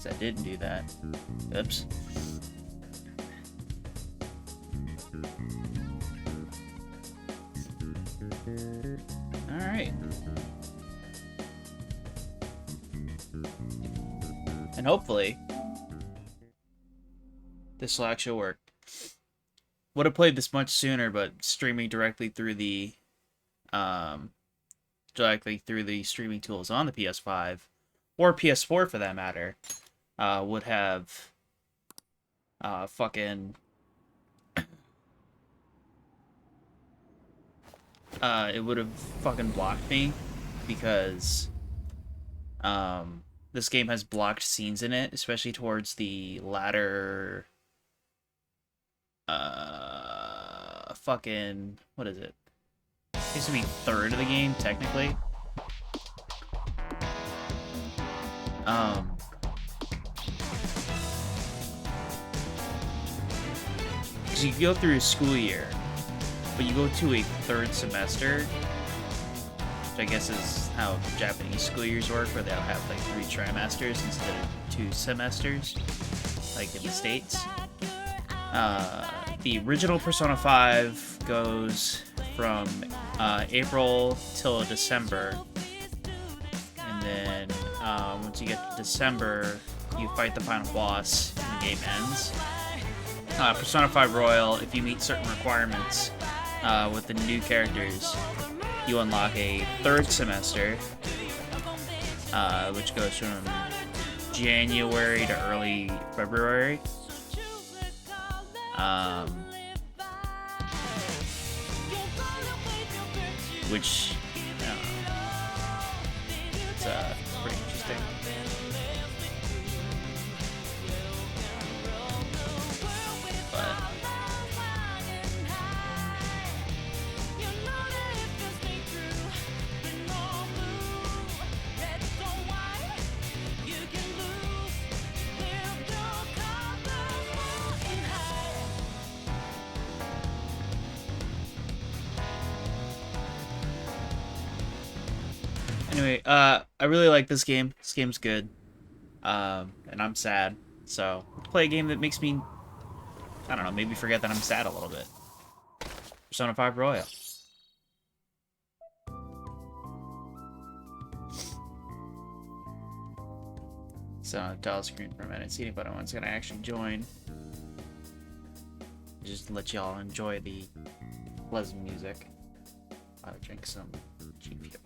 I didn't do that. Oops. Alright. And hopefully, this will actually work. Would have played this much sooner, but streaming directly through the streaming tools on the PS5 or PS4 for that matter, would have fucking it would have fucking blocked me because this game has blocked scenes in it, especially towards the latter fucking what is it? It used to be third of the game technically. Because you go through a school year, but you go to a third semester, which I guess is how Japanese school years work, where they'll have like 3 trimesters instead of 2 semesters, like in the States. The original Persona 5 goes from April till December, and then once you get to December, you fight the final boss, and the game ends. Persona 5 Royal, if you meet certain requirements with the new characters, you unlock a third semester, which goes from January to early February. Which it's pretty interesting. But anyway, I really like this game. This game's good. And I'm sad. So, let's play a game that makes me, I don't know, maybe forget that I'm sad a little bit. Persona 5 Royal. So, on the dial screen for a minute, see if anyone's gonna actually join. Just to let y'all enjoy the pleasant music. I'll drink some cheap fuel.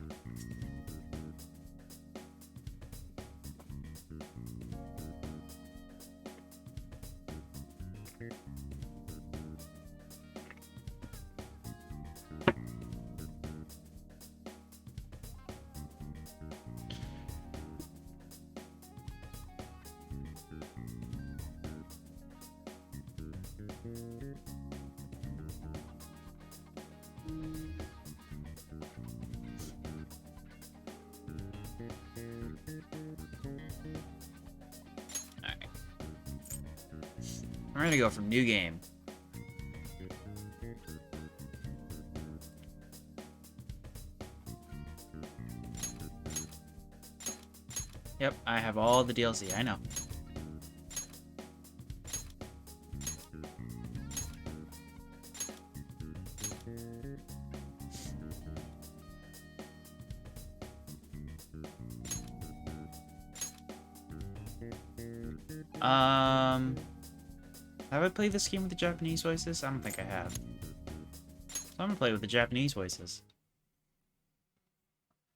We're gonna go from new game. Yep, I have all the DLC, I know. Have I played this game with the Japanese voices? I don't think I have. So I'm gonna play with the Japanese voices.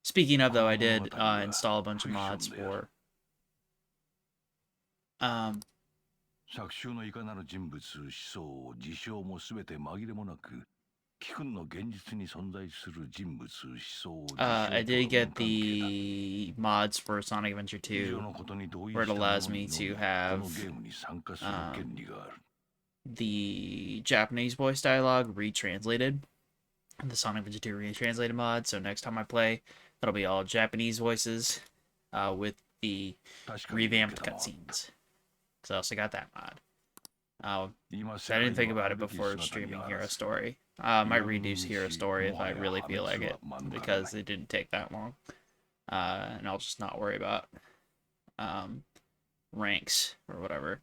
Speaking of, though, I did install a bunch of mods for 作中のいかなる人物、思想、事象もすべて紛れもなく、貴君の現実に存在する人物、思想、事象 I と did の get 関係だ。 the mods for Sonic Adventure 以上 2 のことに同意 where し it た者 allows me にの to みこ have のゲームに参加する権利がある。 the Japanese voice dialogue retranslated. The Sonic Adventure 2 retranslated mod, so next time I play, that'll be all Japanese voices with the 確かに revamped cutscenes. So I also got that mod. I 今世 didn't 界 think はあ about る it べき before 姿に streaming あ Hero らず。 Story. Might reduce Hero Story if I really feel like it, because it didn't take that long. And I'll just not worry about ranks or whatever.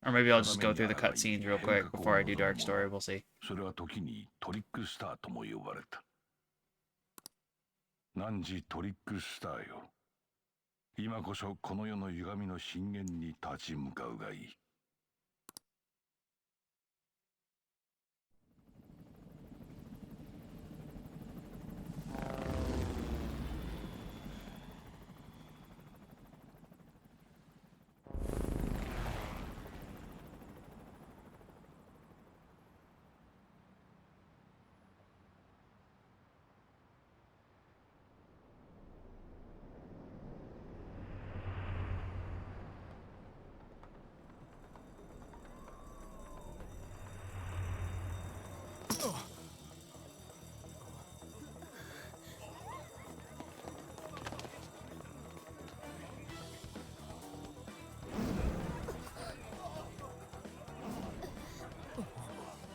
Or maybe I'll just go through the cutscenes real quick before I do Dark Story. We'll see. それは時にトリックスターとも呼ばれた。汝トリックスターよ。今こそこの世の歪みの震源に立ち向かうがいい。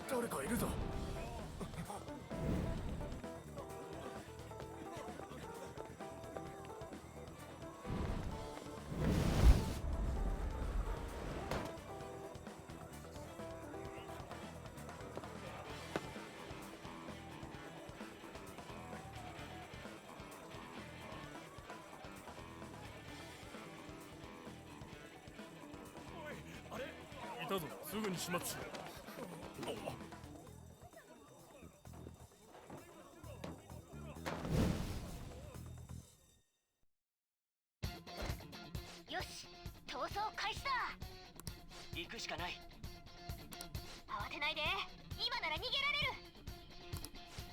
誰かいるぞ。おい、あれいたぞ。すぐに始末しろ。よし、逃走開始だ。行くしかない。慌てないで、今なら逃げられる。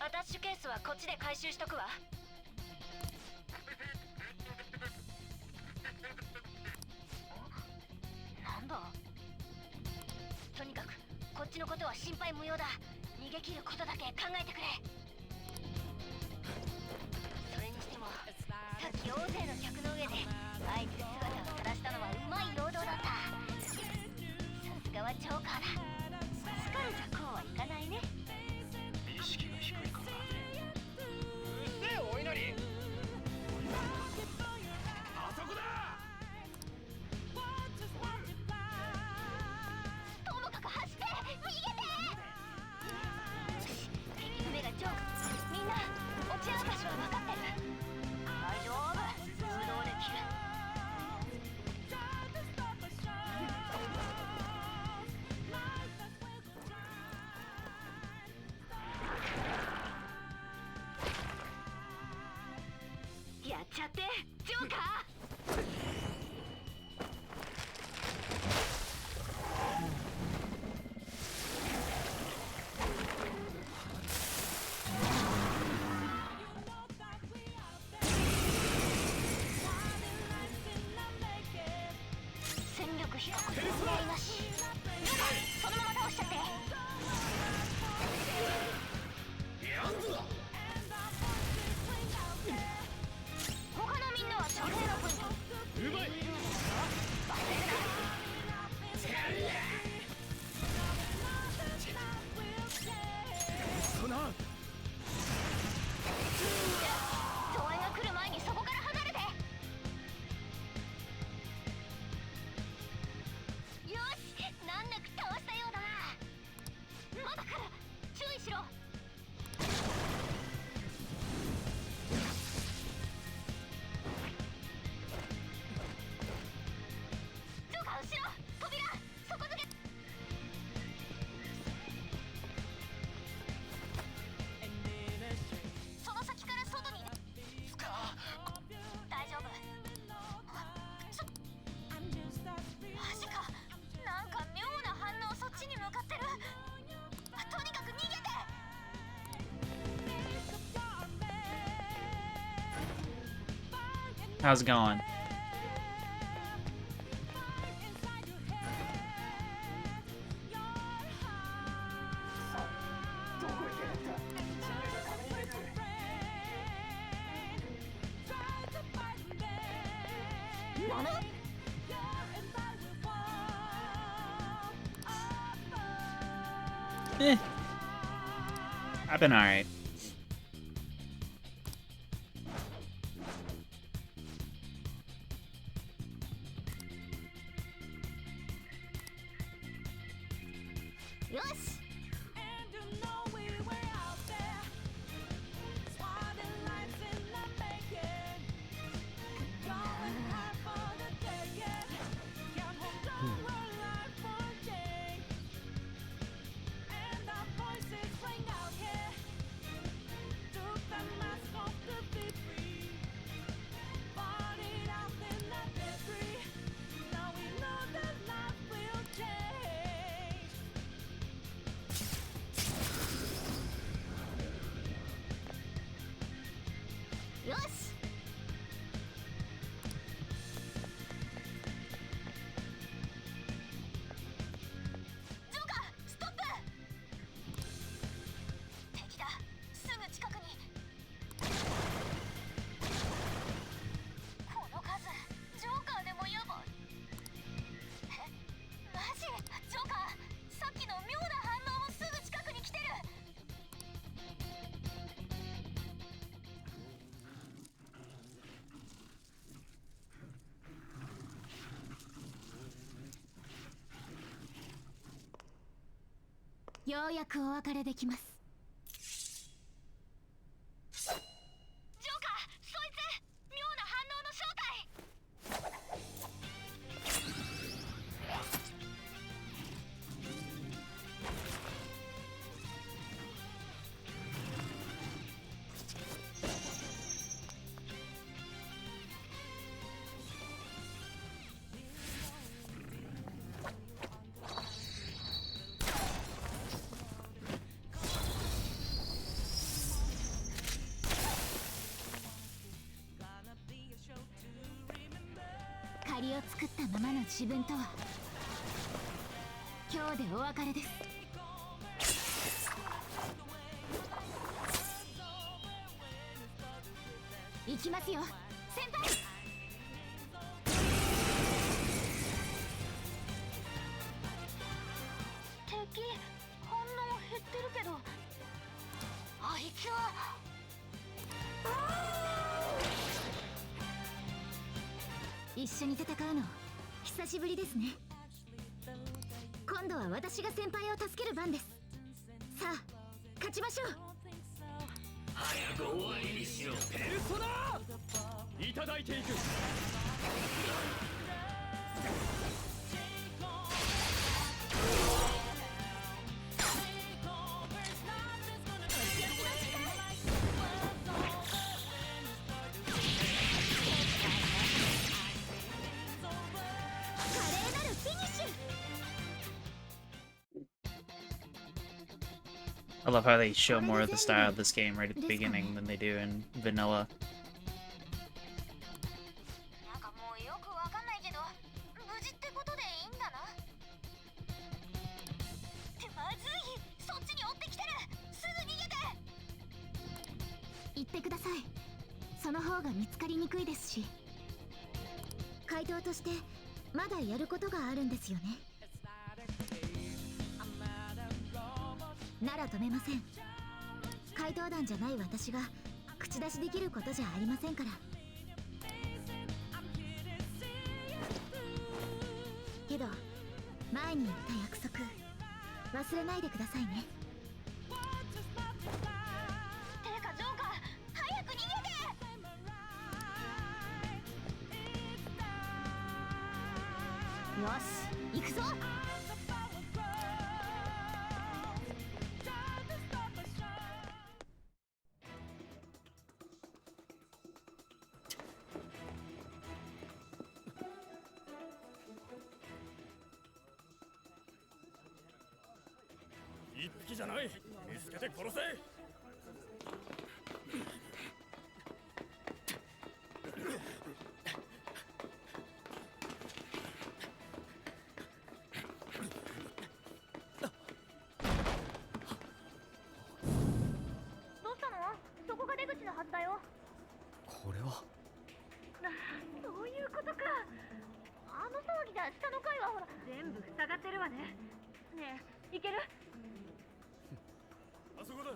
アタッシュケースはこっちで回収しとくわ。なんだ。とにかくこっちのことは心配無用だ。逃げ切ることだけ考えてくれ。それにしてもさっき大勢の客の上であえて姿を晒したのはうまい陽動だった。さすがはジョーカーだ。スカルじゃこうはいかないね。意識が低いかな。うっせえお稲荷。あそこだ。ともかく走って逃げて。よし、敵の目がジョーカー。みんな落ち合う場所は分かってる。大丈夫、誘導できる。やっちゃってジョーカー。戦力比較問題なし。了解、そのまま倒しちゃって。他のみんなは所定のポイント。うまい。忘れるそな。な。ゾエが来る前にそこから離れて。よし、難なく倒したようだな。まだ来る、注意しろ。ジョーカー後ろ、扉底付け。その先から外に。大丈夫。マジか。なんか妙な反応、そっちに向かってる。とにかく逃げて。How's it going? Eh. I've been alright. よし。よし。ジョーカーストップ。敵だ、すぐ近くに。この数ジョーカーでもやばい。え、マジ？ジョーカー、さっきの妙な反応もすぐ近くに来てる。ようやくお別れできます。ジョーカー、そいつ妙な反応の正体。借りを作ったままの自分とは今日でお別れです。行きますよ先輩。敵反応減ってるけど、あいつは一緒に戦うの久しぶりですね。今度は私が先輩を助ける番です。さあ勝ちましょう。早く終わりにしろ。ペルソナいただいていく。I love how they show more of the style of this game right at the beginning than they do in vanilla. なんかもうよくわかんないけど、無事ってことでいいんだな。ってまずい、そっちに追ってきてる。すぐ逃げて。言ってください。その方が見つかりにくいですし、怪盗としてまだやることがあるんですよね。なら止めません。怪盗団じゃない私が口出しできることじゃありませんから。けど前に言った約束忘れないでくださいね。てかジョーカー、早く逃げて。よし行くぞ。一匹じゃない。見つけて殺せ。どうしたの？そこが出口のはずだよ。これはそういうことか。あの騒ぎだ。下の階はほら全部塞がってるわね。ねえ、行ける？あそこだ。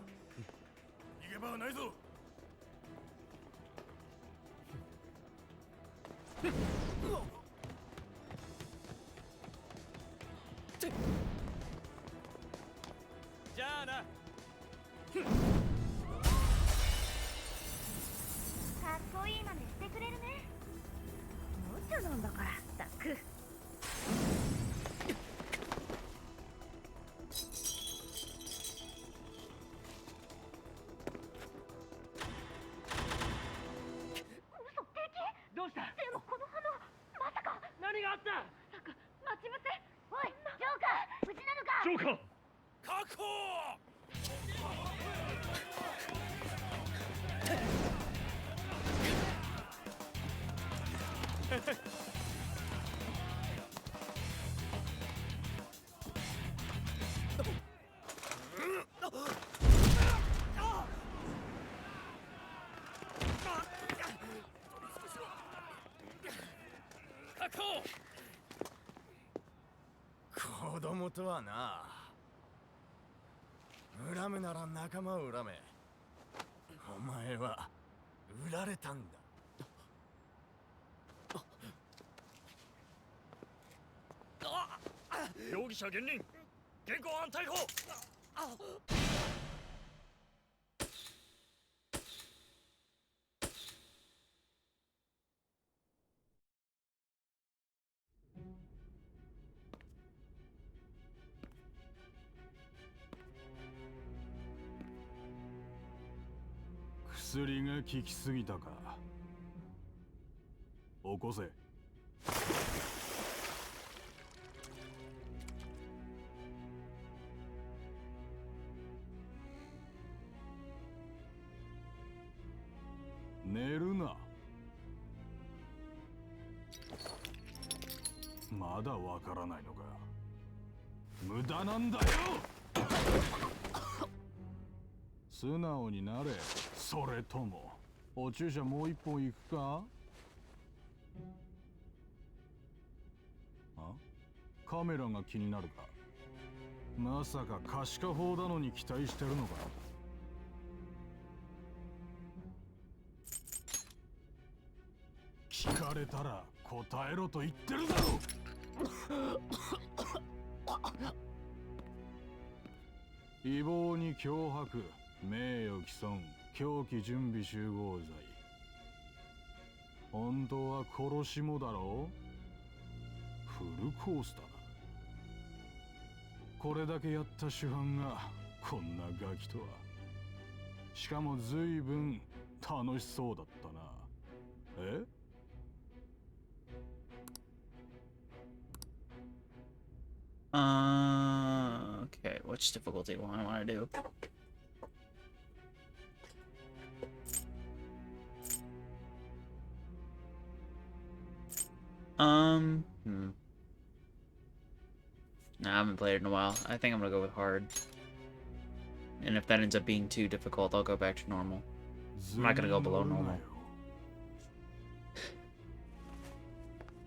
逃げ場はないぞ。ゃあな。かっこいいまねしてくれるね。おもちゃなんだからったく。どうした？でもこの花まさか。何があった？まさか待ち伏せ。おいジョーカー無事なのか。ジョーカー確保。確保。子供とはな。恨むなら仲間を恨め。お前は売られたんだ。容疑者現任。現行犯逮捕。薬が効きすぎたか。起こせ。寝るな。まだわからないのか。無駄なんだよ。素直になれ。それともお注射もう一本行くか。あ、カメラが気になるか。まさか可視化法だのに期待してるのか。聞かれたら答えろと言ってるだろう。違法に脅迫、名誉毀損、凶器準備集合罪。本当は殺しもだろう。フルコースだな。これだけやった主犯がこんなガキとは。しかも随分楽しそうだったな。え？Okay, which difficulty one I want to do? Nah, I haven't played it in a while. I think I'm gonna go with hard. And if that ends up being too difficult, I'll go back to normal. I'm not gonna go below normal.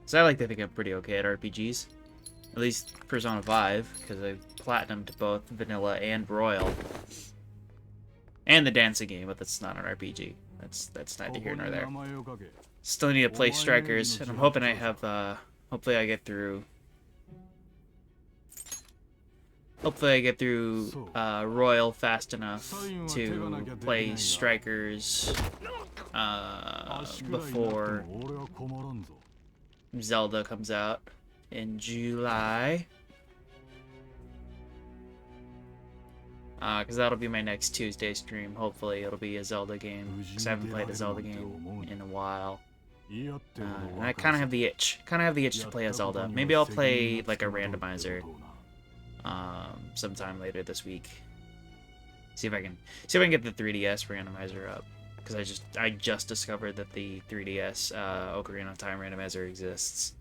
So I like to think I'm pretty okay at RPGs. At least Persona 5, because I've platinumed both vanilla and royal. And the dancing game, but that's not an RPG. That's neither here nor there. Still need to play Strikers, and I'm hoping I have, hopefully I get through... Hopefully I get through, Royal fast enough to play Strikers, before Zelda comes out in July. Because that'll be my next Tuesday stream. Hopefully it'll be a Zelda game, because I haven't played a Zelda game in a while. And I kind of have the itch. To play a Zelda. Maybe I'll play like a randomizer sometime later this week. See if I can get the 3DS randomizer up, because I just discovered that the 3DS Ocarina of Time randomizer exists.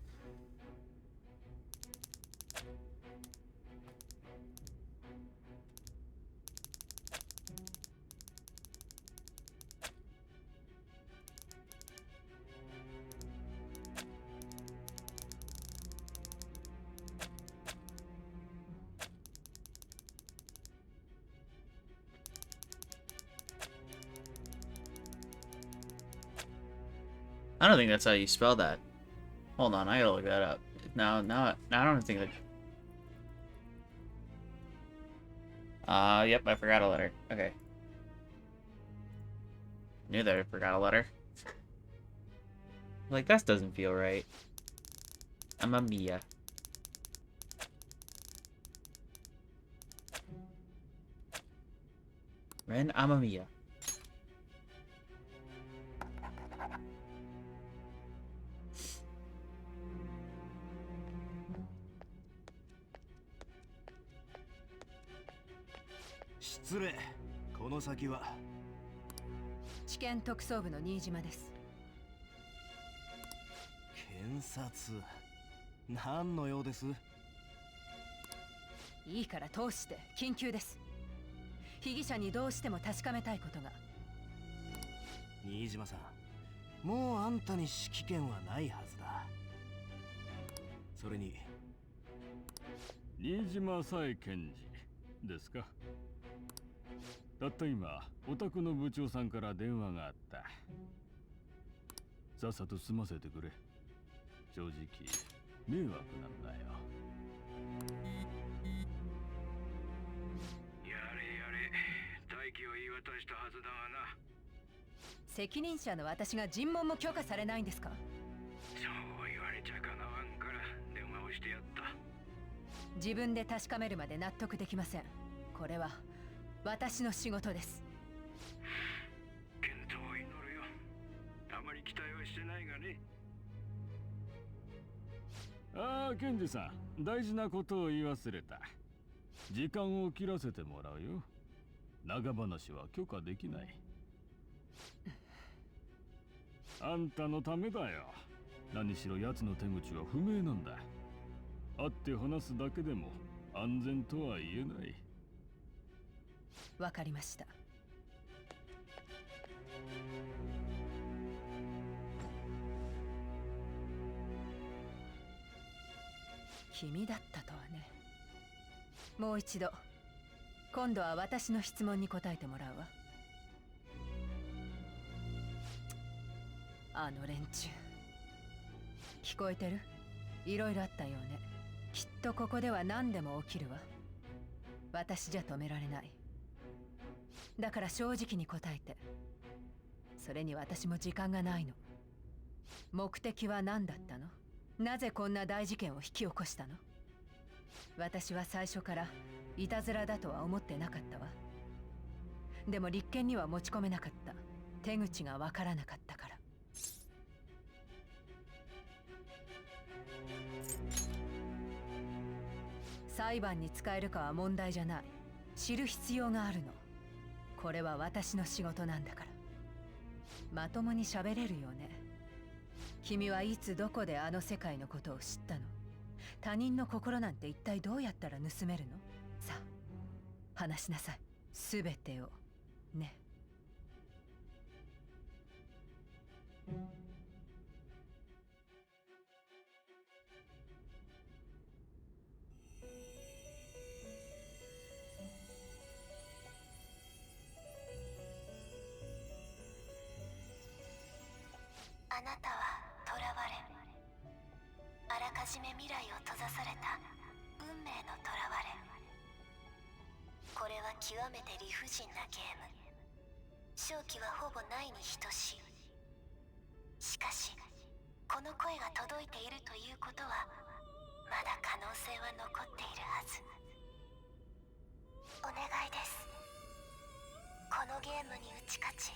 I don't think that's how you spell that. Hold on, I gotta look that up. No, I don't think that. Yep, I forgot a letter. Okay. Knew that I forgot a letter. Like, that doesn't feel right. I'm a Mia. Ren Amamiya.失礼。この先は地検特捜部の新島です。検察。何の用です？いいから通して、緊急です。被疑者にどうしても確かめたいことが。新島さん、もうあんたに指揮権はないはずだ。それに新島紗恵検事ですか。たった今お宅の部長さんから電話があった。さっさと済ませてくれ。正直迷惑なんだよ。やれやれ、大気を言い渡したはずだがな。責任者の私が尋問も許可されないんですか？そう言われちゃかなわんから電話をしてやった。自分で確かめるまで納得できません。これは私の仕事です。健闘を祈るよ。あまり期待はしてないがね。ああ、検事さん、大事なことを言い忘れた。時間を切らせてもらうよ。長話は許可できない。あんたのためだよ。何しろ奴の手口は不明なんだ。会って話すだけでも安全とは言えない。わかりました。君だったとはね。もう一度、今度は私の質問に答えてもらうわ。あの連中、聞こえてる？いろいろあったようね。きっとここでは何でも起きるわ。私じゃ止められない。だから正直に答えて。それに私も時間がないの。目的は何だったの？なぜこんな大事件を引き起こしたの？私は最初からいたずらだとは思ってなかったわ。でも立件には持ち込めなかった。手口がわからなかったから。裁判に使えるかは問題じゃない。知る必要があるの。これは私の仕事なんだから。まともに喋れるよね。君はいつどこであの世界のことを知ったの？他人の心なんて一体どうやったら盗めるの？さあ、話しなさい。すべてを。ね。あなたは囚われ、あらかじめ未来を閉ざされた運命の囚われ。これは極めて理不尽なゲーム。勝機はほぼないに等しい。しかしこの声が届いているということは、まだ可能性は残っているはず。お願いです。このゲームに打ち勝ち、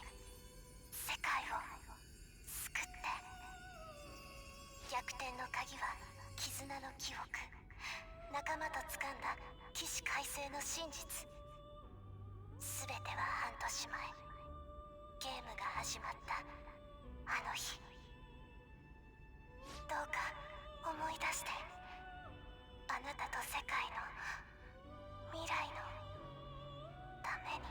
世界を救って。逆転の鍵は絆の記憶、仲間と掴んだ起死回生の真実。全ては半年前、ゲームが始まったあの日。どうか思い出して、あなたと世界の未来のために。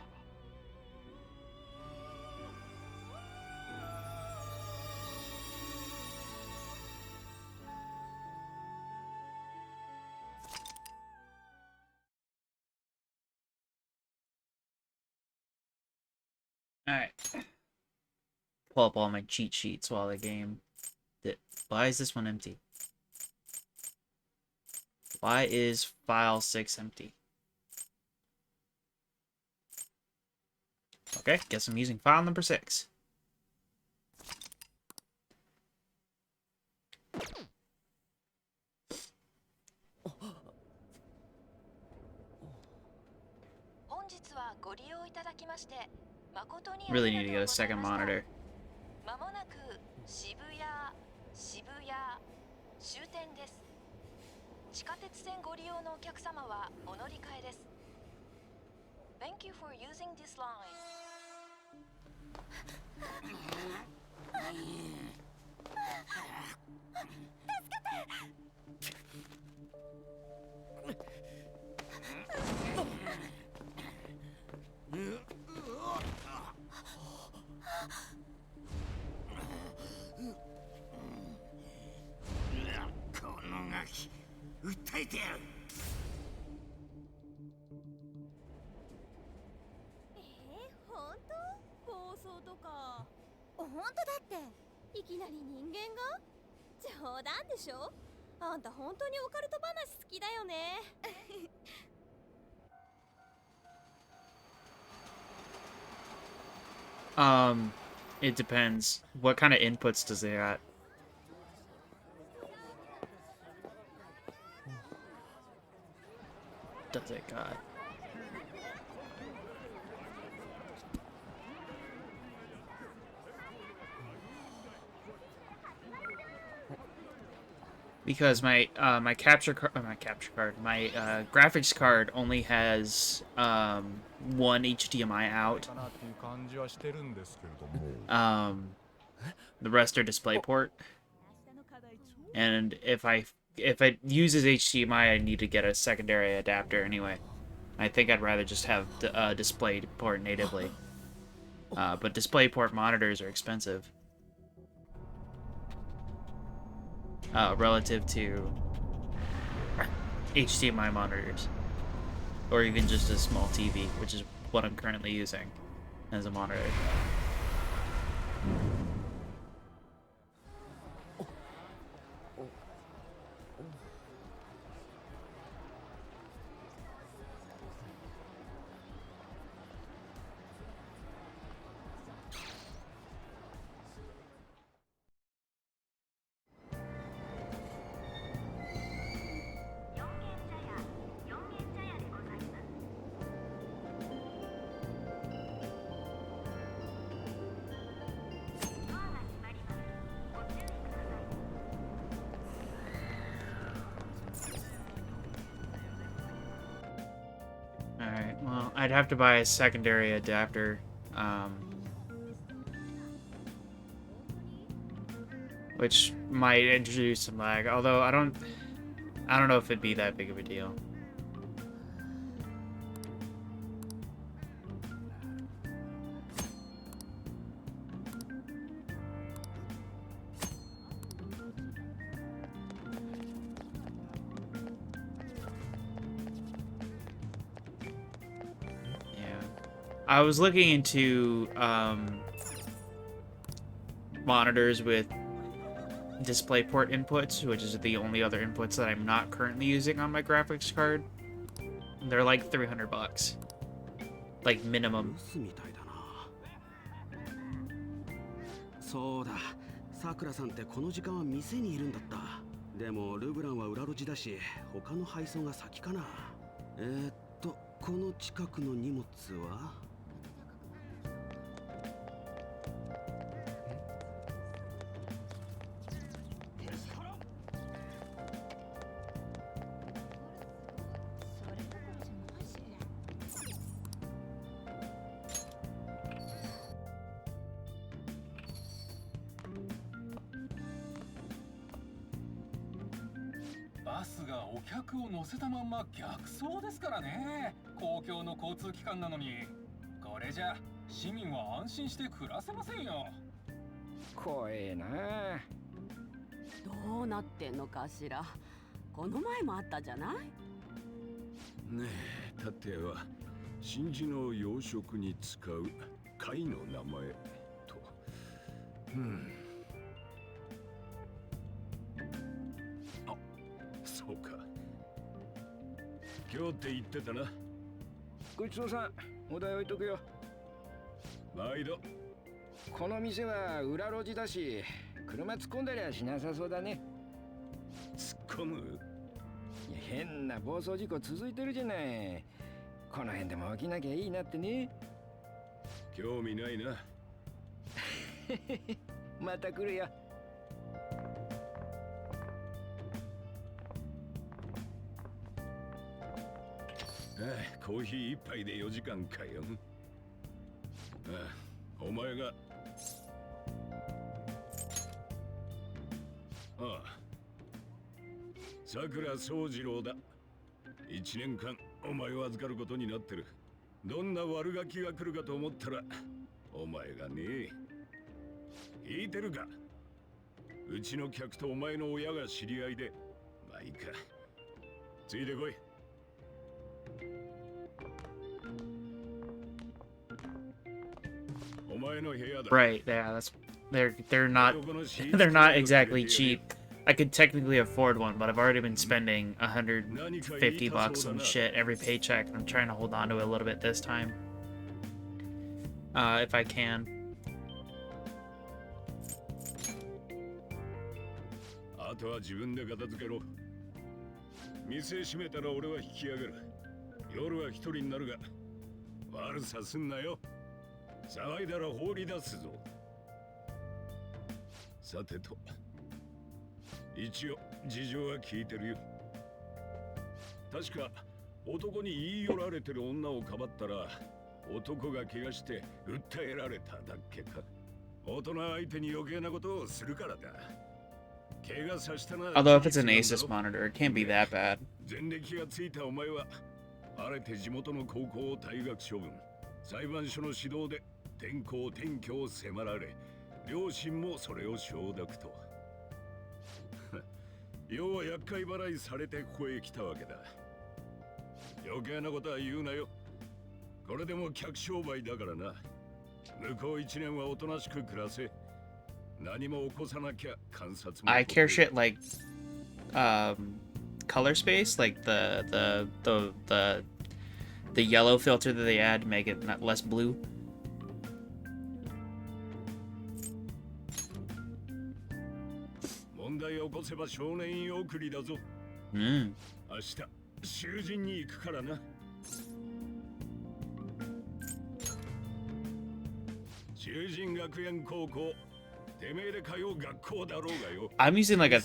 Alright. Pull up all my cheat sheets while the game... Why is this one empty? Why is file 6 empty? Okay, guess I'm using file number 6. Really need to get a second monitor. まもなく渋谷終点です。地下鉄線ご利用のお客様はお乗り換えです。Thank you for using this line. このガキ、訴えてやる。本当？暴走とか。本当だって。いきなり人間が？冗談でしょ？あんた本当にオカルト話好きだよね。It depends. What kind of inputs does it got? Does it got? Because my graphics card only has one HDMI out. The rest are DisplayPort. And if it uses HDMI, I need to get a secondary adapter anyway. I think I'd rather just have DisplayPort natively. But DisplayPort monitors are expensive. Relative to HDMI monitors, or even just a small TV, which is what I'm currently using as a monitor. Alright, well, I'd have to buy a secondary adapter, which might introduce some lag, although I don't know if it'd be that big of a deal. I was looking into monitors with DisplayPort inputs, which is the only other inputs that I'm not currently using on my graphics card. They're like $300, like minimum. そうだ、さくらさんってこの時間は店にいるんだった。でもルブランは裏路地だし、他の配送が先かな。この近くの荷物は？バスがお客を乗せたまんま逆走ですからね。公共の交通機関なのに。これじゃ市民は安心して暮らせませんよ。怖えな。どうなってんのかしら。この前もあったじゃない。ねえ、タテは真珠の養殖に使う貝の名前と。あ、そうか。今日って言ってたな。ごちそうさん、お題置いとくよ。毎度。この店は裏路地だし、車突っ込んだりはしなさそうだね。突っ込む？いや、変な暴走事故続いてるじゃない。この辺でも起きなきゃいいなってね。興味ないな。また来るよ。コーヒー一杯で4時間かよ。お前が。さくら宗次郎だ。1年間お前を預かることになってる。どんな悪ガキが来るかと思ったらお前がね。聞いてるか？うちの客とお前の親が知り合いで。まあいいか。ついてこい。お前の部屋だ。 Right, yeah, they're not they're not exactly cheap. I could technically afford one, but I've already been spending $150 on shit every paycheck, and I'm trying to hold on to it a little bit this time. If I can. あとは自分で片付けろ。店閉めたら俺は引き上げる。夜は一人になるが悪さすんなよ。騒いだら放り出すぞ。さてと、一応事情は聞いてるよ。確か男に言い寄られてる女をかばったら男が怪我して訴えられただっけか。大人相手に余計なことをするからだ。怪我させたな。 Although if it's an Asus monitor, it can't be that bad. 前歴がついたお前はあれて地元の高校を退学処分。裁判所の指導で転校転居を迫られ、両親もそれを承諾と。要は厄介払いされてここへ来たわけだ。余計なことは言うなよ。これでも客商売だからな。向こう1年はおとなしく暮らせ。何も起こさなきゃ観察も。 I care shit like color space, like the yellow filter that they add to make it not less blue. 問題を起こせば少年院送りだぞ。Mm. 明日囚人に行くからな。囚人学園高校。てめえで通う学校だろうがよ。 I'm using like a,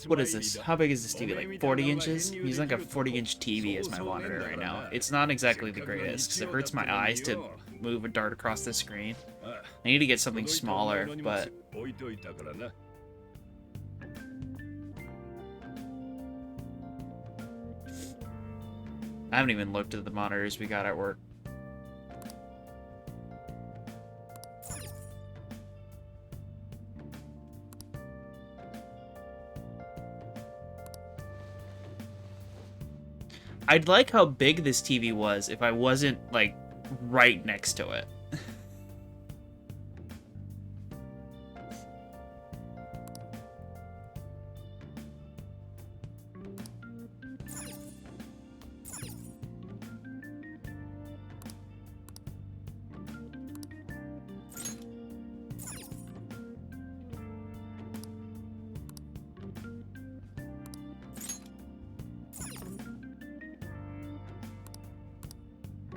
what is this? How big is this TV? Like 40 inches? I'm using like a 40-inch TV as my monitor right now. It's not exactly the greatest because it hurts my eyes to move a dart across the screen. I need to get something smaller, but I haven't even looked at the monitors we got at work. I'd like how big this TV was if I wasn't, like, right next to it.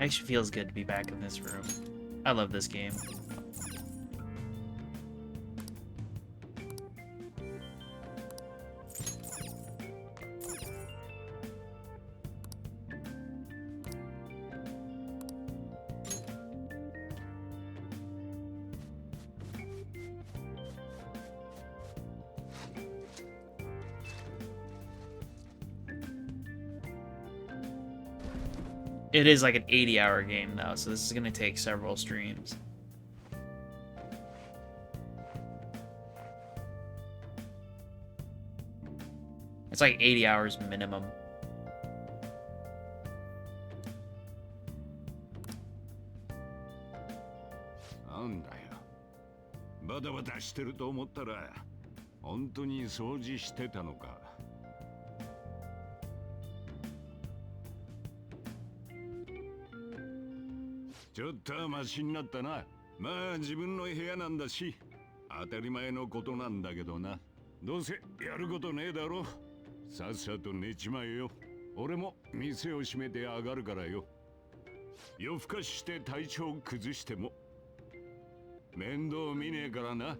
Actually feels good to be back in this room. I love this game. It is like an 80-hour game though, so this is gonna take several streams. It's like 80 hours minimum. Anda yo. バタバタしてると思ったら本当に掃除してたのか。ちょっとはマシになったな。まあ自分の部屋なんだし当たり前のことなんだけどな。どうせやることねえだろ。さっさと寝ちまえよ。俺も店を閉めて上がるからよ。夜更かしして体調崩しても面倒見ねえからな。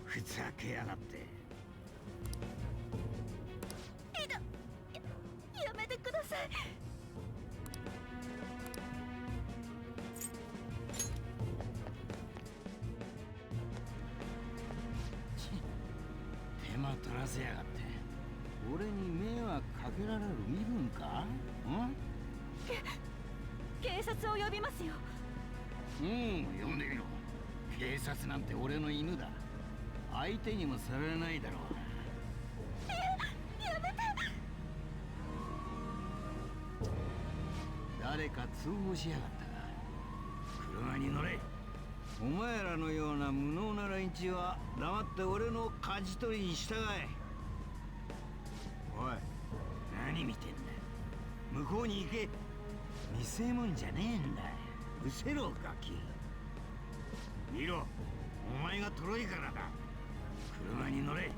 ふざけやがって。やめてください。手間取らせやがって。俺に迷惑かけられる身分か？警察を呼びますよ。呼んでみろ。警察なんて俺の犬だ。相手にもされないだろう。やめて。誰か通報しやがったか。車に乗れ。お前らのような無能な連中は黙って俺の舵取りに従え。おい、何見てんだ。向こうに行け。見せ物じゃねえんだ。うせろガキ。見ろ、お前がトロいからだ。車に乗れ。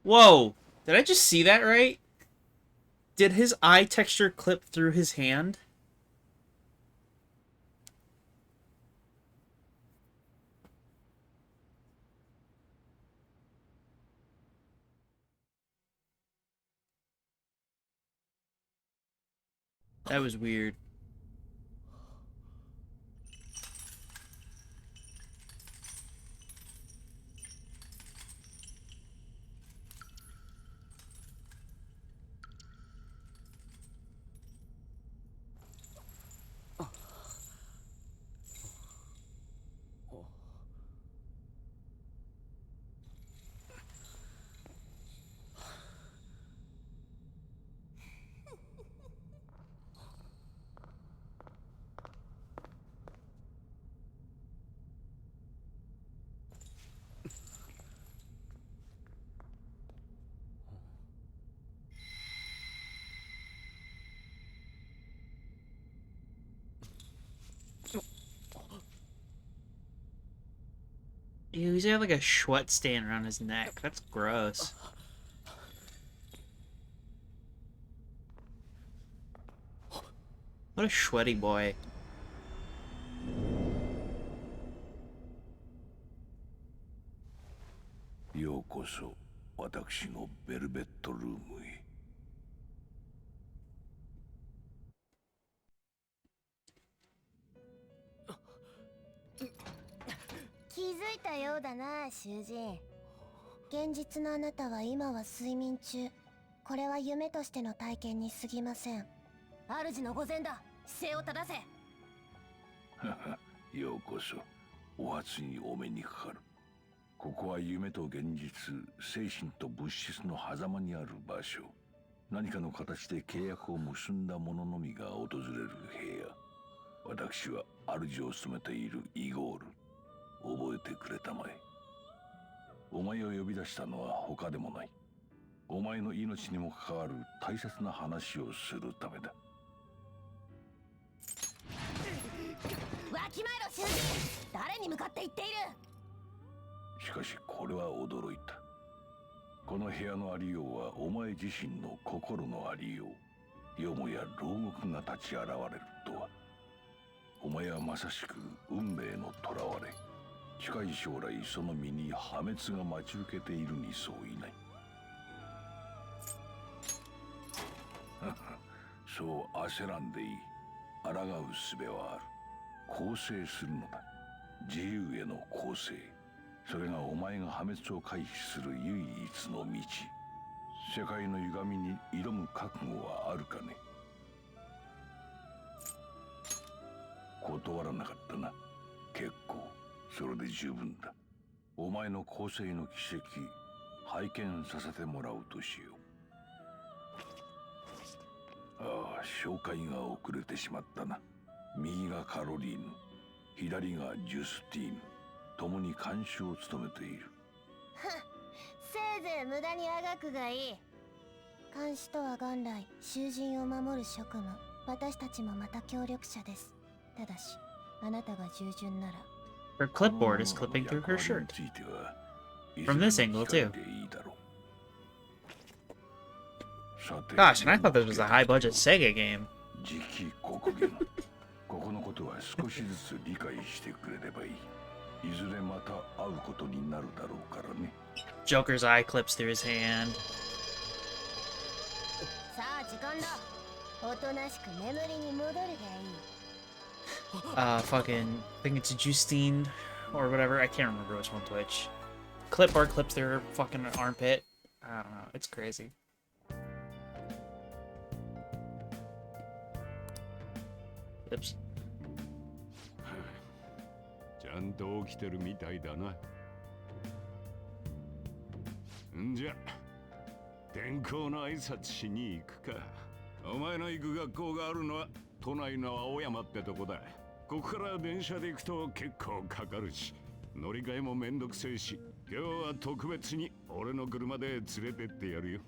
Whoa! Did I just see that right? Did his eye texture clip through his hand? That was weird. Ew, he's got like a sweat stain around his neck. That's gross. What a sweaty boy. Yokoso, watashi no velvet roomへ。気づいたようだな、囚人。現実のあなたは今は睡眠中。これは夢としての体験に過ぎません。主の御前だ。姿勢を正せ。ようこそ。お初にお目にかかる。ここは夢と現実、精神と物質の狭間にある場所。何かの形で契約を結んだ者のみが訪れる部屋。私は主を務めているイゴール。覚えてくれたまえ。お前を呼び出したのは他でもない。己お前の命にも関わる大切な話をするためだ。わきまえろ囚人、誰に向かって言っている。しかしこれは驚いた。この部屋のありようはお前自身の心のありよう。よもや牢獄が立ち現れるとは。お前はまさしく運命の囚われ。近い将来その身に破滅が待ち受けているに相違ない。そう焦らんでいい。抗う術はある。更生するのだ。自由への更生。それがお前が破滅を回避する唯一の道。世界の歪みに挑む覚悟はあるかね。断らなかったな。結構。それで十分だ。お前の更生の奇跡、拝見させてもらうとしよう。ああ、紹介が遅れてしまったな。右がカロリーヌ、左がジュスティーヌ。共に監修を務めている。せいぜい無駄にあがくがいい。監視とは元来囚人を守る職務。私たちもまた協力者です。ただしあなたが従順なら。 Her clipboard is clipping through her shirt. From this angle, too. Gosh, and I thought this was a high-budget Sega game. ここのことは少しずつ理解してくれればいい。いずれまた会うことになるだろうからね。 Joker's eye clips through his hand. さあ時間だ。おとなしく眠りに戻るがいい。Fucking, I think it's Justine or whatever. I can't remember which one's which. Clipboard clips through her fucking armpit. I don't know. It's crazy. Oops. ちゃんと起きてるみたいだな。んじゃ、転校の挨拶しに行くか。お前の行く学校があるのは都内の青山ってとこだ。ここから電車で行くと結構かかるし、乗り換えもめんどくせえし、今日は特別に俺の車で連れてってやるよ。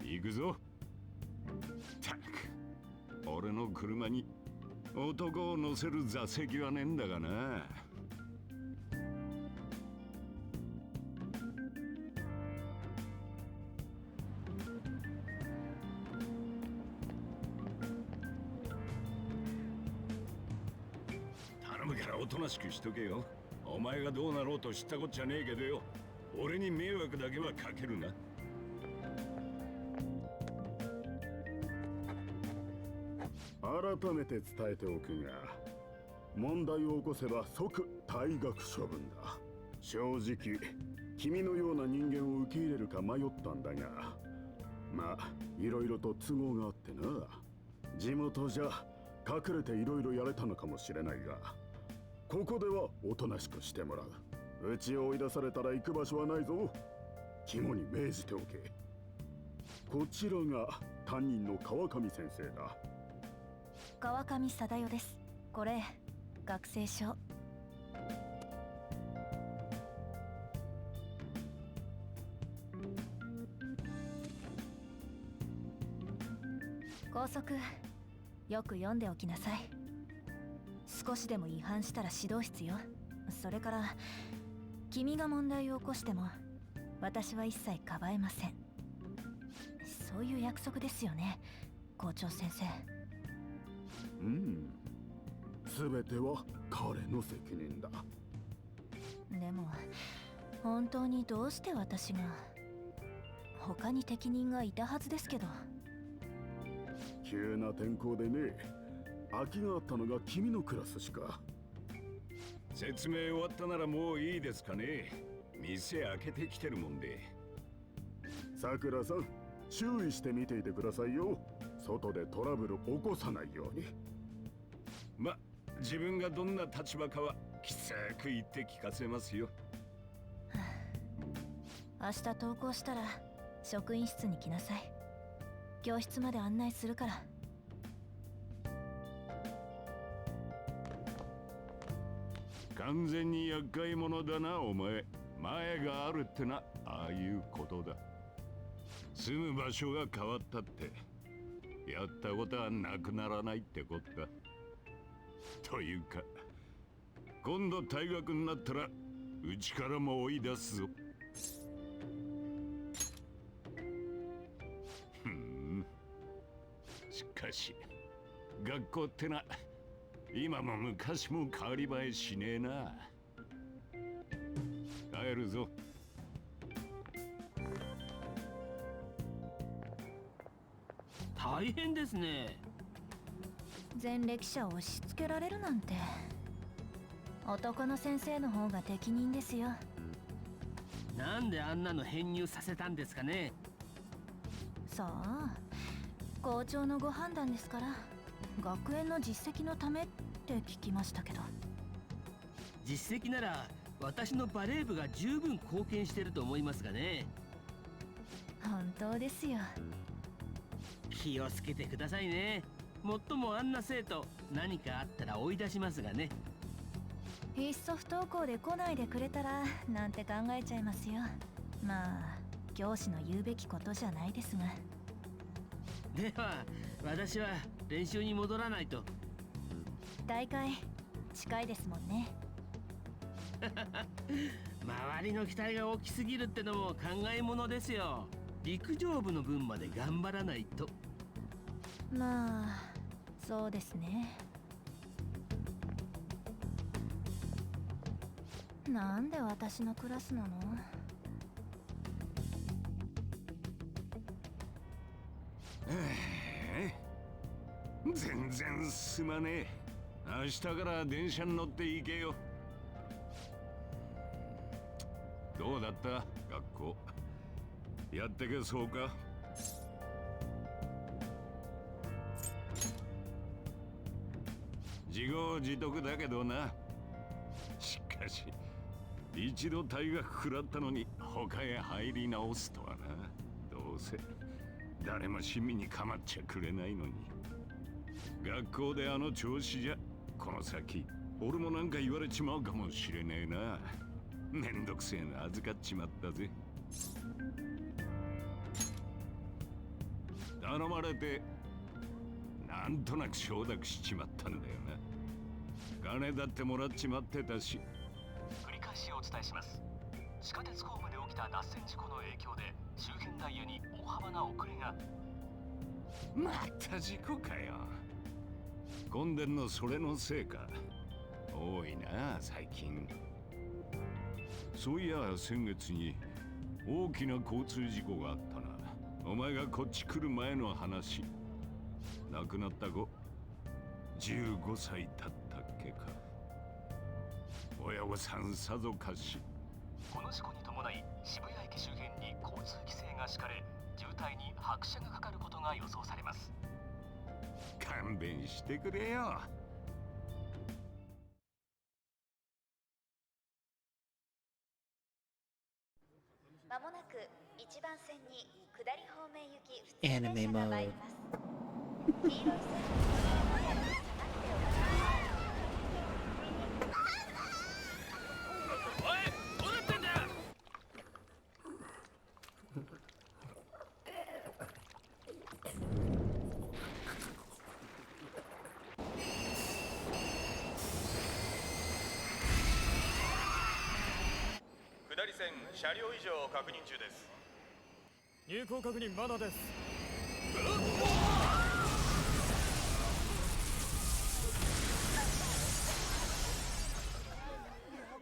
行くぞ。たく、俺の車に男を乗せる座席はねえんだがな。頼むからおとなしくしとけよ。お前がどうなろうと知ったこっちゃねえけどよ。俺に迷惑だけはかけるな。改めて伝えておくが、問題を起こせば即退学処分だ。正直君のような人間を受け入れるか迷ったんだが、まあいろいろと都合があってな。地元じゃ隠れていろいろやれたのかもしれないが、ここではおとなしくしてもらう。うちを追い出されたら行く場所はないぞ。肝に銘じておけ。こちらが担任の川上先生だ。川上貞代です。これ学生証。校則よく読んでおきなさい。少しでも違反したら指導室よ。それから君が問題を起こしても私は一切かばえません。そういう約束ですよね、校長先生。うん、全ては彼の責任だ。でも本当にどうして私が。他に適任がいたはずですけど。急な転校でね、空きがあったのが君のクラスしか。説明終わったならもういいですかね。店開けてきてるもんで。さくらさん、注意して見ていてくださいよ。外でトラブル起こさないように。ま、自分がどんな立場かはきつく言って聞かせますよ。明日登校したら職員室に来なさい。教室まで案内するから。完全に厄介者だなお前。前があるってな、ああいうことだ。住む場所が変わったってやったことはなくならないってことだ。というか今度退学になったらうちからも追い出すぞ。しかし学校ってな今も昔も変わり映えしねえな。帰るぞ。大変ですね。前歴者を押し付けられるなんて。男の先生の方が適任ですよ。なんであんなの編入させたんですかね。さあ、校長のご判断ですから。学園の実績のためって聞きましたけど。実績なら私のバレー部が十分貢献してると思いますがね。本当ですよ。気をつけてくださいね。もっともあんな生徒何かあったら追い出しますがね。いっそ不登校で来ないでくれたらなんて考えちゃいますよ。まあ教師の言うべきことじゃないですが。では私は練習に戻らないと。大会近いですもんね。周りの期待が大きすぎるってのも考えものですよ。陸上部の分まで頑張らないと。まあそうですね。なんで私のクラスなの？全然すまねえ。明日から電車に乗って行けよ。どうだった学校。やってけそうか。自業自得だけどな。しかし一度退学食らったのに他へ入り直すとはな。どうせ誰も親身に構っちゃくれないのに。学校であの調子じゃこの先俺もなんか言われちまうかもしれねえな。めんどくせえの預かっちまったぜ。頼まれてなんとなく承諾しちまったんだよな。金だってもらっちまってたし。繰り返しお伝えします。地下鉄ホームで起きた脱線事故の影響で周辺ダイヤに大幅な遅れが。また事故かよ。混んでんのそれのせいか。多いな最近。そういや先月に大きな交通事故があったな。お前がこっち来る前の話。亡くなった子15歳だったっけか。親御さんさぞかし。この事故に伴い渋谷駅周辺に交通規制が敷かれ、渋滞に拍車がかかることが予想されます。勘弁してくれよ。まもなく1番線に下り方面行き普通電車が参ります。黄色い線の下がっております。おい、どうなってんだよ。下り線車両異常を確認中です。入港確認まだです。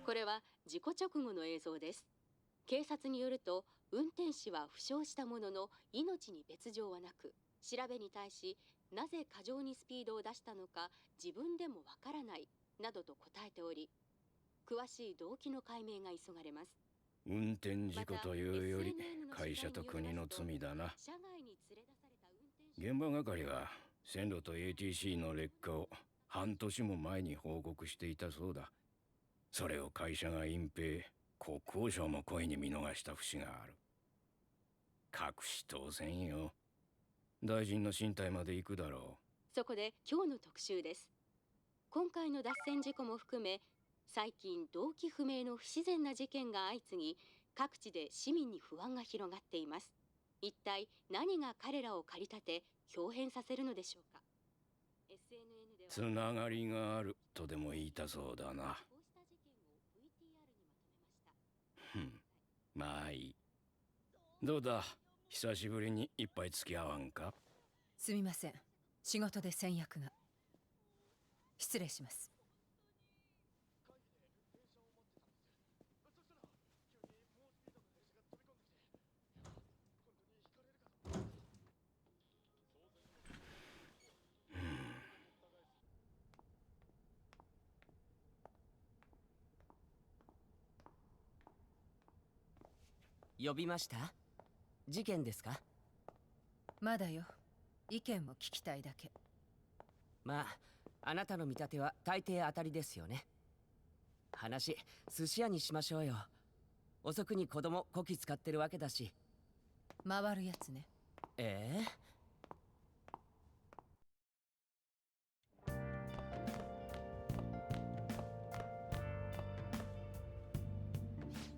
これは事故直後の映像です。警察によると運転士は負傷したものの命に別状はなく、調べに対しなぜ過剰にスピードを出したのか自分でもわからないなどと答えており、詳しい動機の解明が急がれます。運転事故というより会社と国の罪だな。現場係は線路と ATC の劣化を半年も前に報告していたそうだ。それを会社が隠蔽、国交省も故意に見逃した節がある。隠し当然よ。大臣の進退まで行くだろう。そこで今日の特集です。今回の脱線事故も含め、最近動機不明の不自然な事件が相次ぎ、各地で市民に不安が広がっています。一体何が彼らを駆り立て豹変させるのでしょうか。 CNN ではつながりがあるとでも言いたそうだな。まあいい。どうだ、久しぶりに一杯付き合わんか。すみません、仕事で先約が。失礼します。呼びました？事件ですか？まだよ。意見を聞きたいだけ。まあ、あなたの見立ては大抵当たりですよね。話、寿司屋にしましょうよ。遅くに子供こき使ってるわけだし。回るやつね。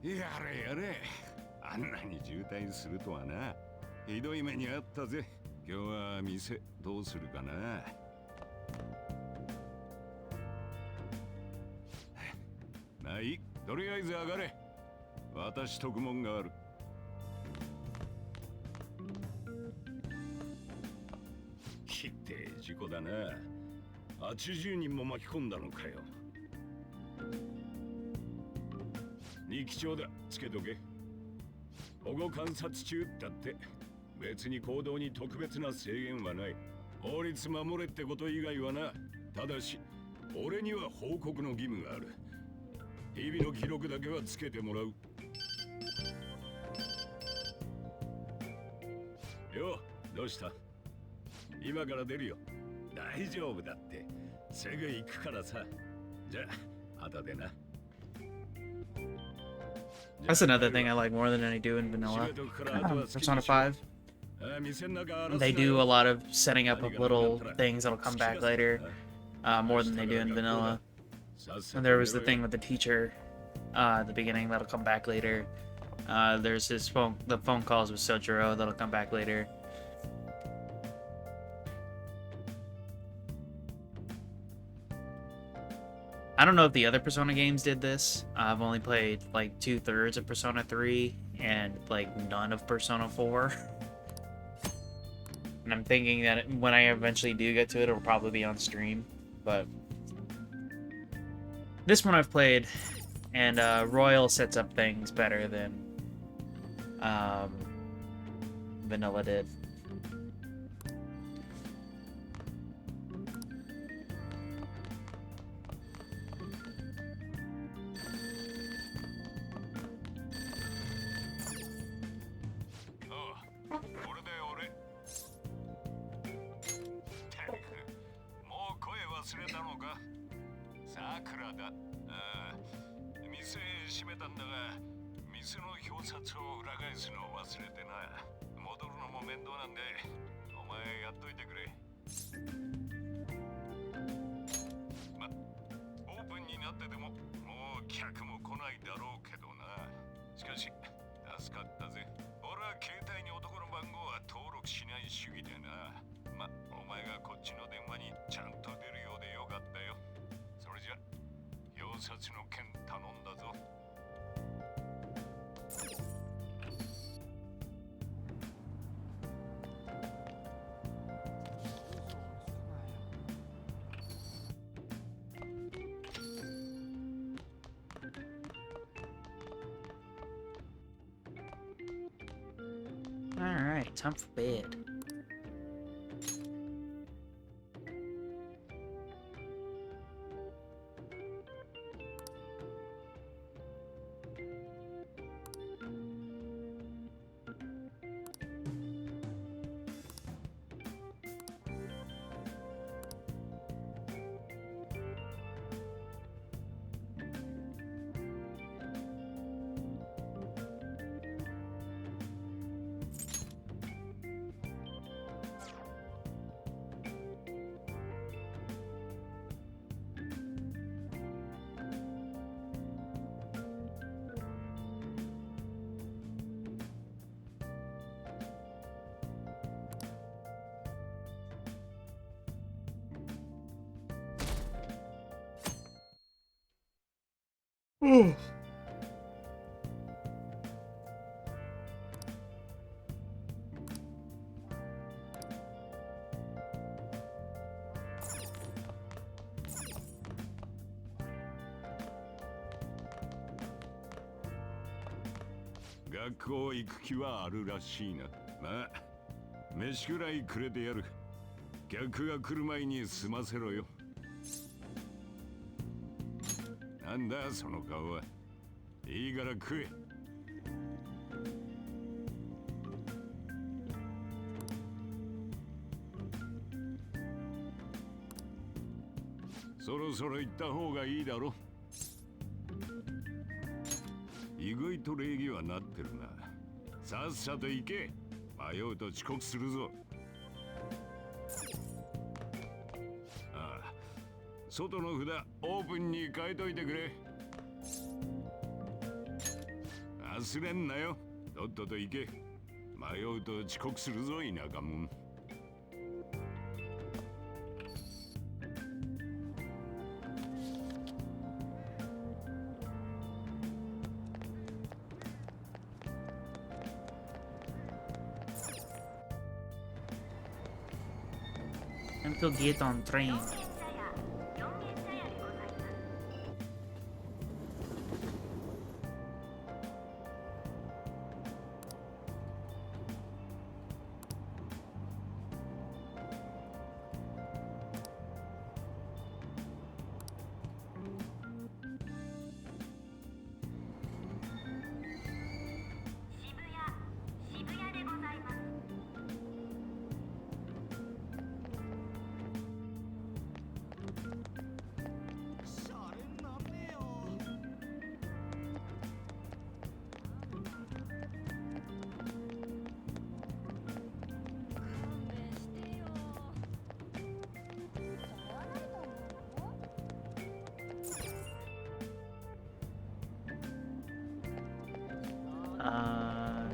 やれやれ、あんなに渋滞するとはな。ひどい目にあったぜ。今日は店どうするかな。ない、とりあえず上がれ。私特門がある。きってえ事故だな。80人も巻き込んだのかよ。二機長だ、つけとけ。保護観察中だって。別に行動に特別な制限はない。法律守れってこと以外はな。ただし俺には報告の義務がある。日々の記録だけはつけてもらうよ。どうした？今から出るよ。大丈夫だって。すぐ行くからさ。じゃあ後でな。 That's another thing I like more than I do in vanilla. Persona 5. They do a lot of setting up of little things that'll come back later, more than they do in vanilla. And there was the thing with the teacher at the beginning that'll come back later. There's the phone calls with Sojiro that'll come back later. I don't know if the other Persona games did this. I've only played like 2/3 of Persona 3 and like none of Persona 4. And I'm thinking that when I eventually do get to it, it'll probably be on stream. But this one I've played, and Royal sets up things better than Vanilla did. Alright, time for bed. 学校行く気はあるらしいな。まあ飯くらいくれてやる。客が来る前に済ませろよ。なんだその顔は。いいから食え。そろそろ行った方がいいだろ。意外と礼儀はなってるな。さっさと行け。迷うと遅刻するぞ。ああ、外の札オープンに変えといてくれ。忘れんなよ。とっとと行け。迷うと遅刻するぞ田舎者。Time to get on train.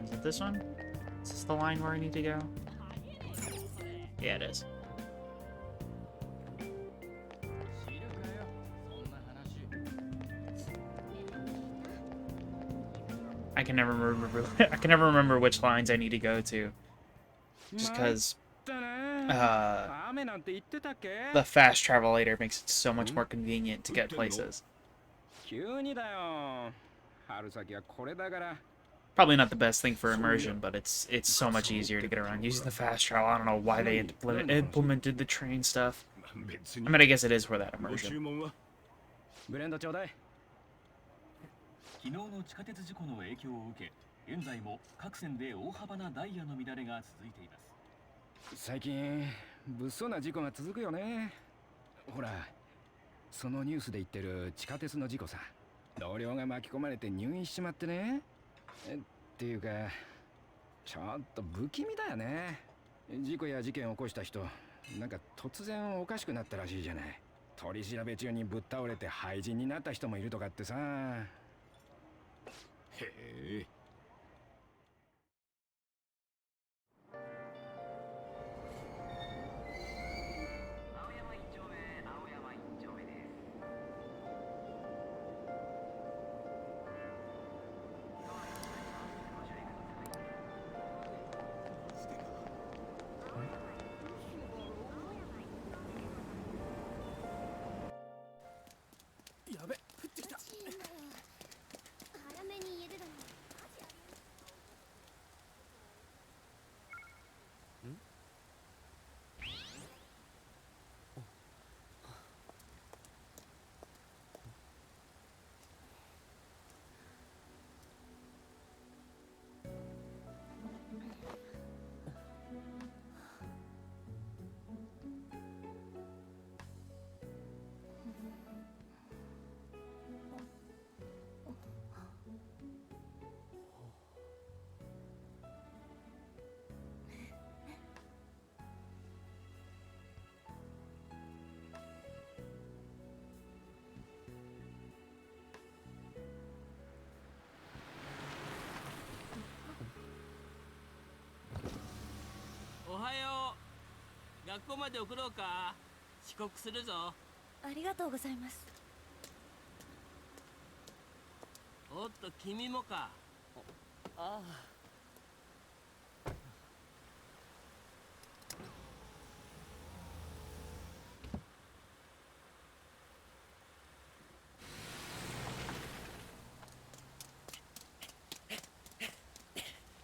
Is it this one? Is this the line where I need to go? Yeah, it is. I can never remember. I can never remember which lines I need to go to, just because the fast travelator makes it so much more convenient to get places. Probably not the best thing for immersion, but it's so much easier to get around using the fast travel. I don't know why they implemented the train stuff. I mean, I guess it is for that immersion. 昨日の地下鉄事故の影響を受け、現在も各線で大幅なダイヤの乱れが続いています。最近物騒な事故が続くよね。ほら、そのニュースで言ってる地下鉄の事故さ。同僚が巻き込まれて入院しちまってね。っていうか、ちょっと不気味だよね。事故や事件を起こした人、なんか突然おかしくなったらしいじゃない。取り調べ中にぶっ倒れて廃人になった人もいるとかってさ。へえ。やべ、降ってきた。早めに家出だよ。おはよう。学校まで送ろうか。遅刻するぞ。ありがとうございます。おっと君もか。ああ。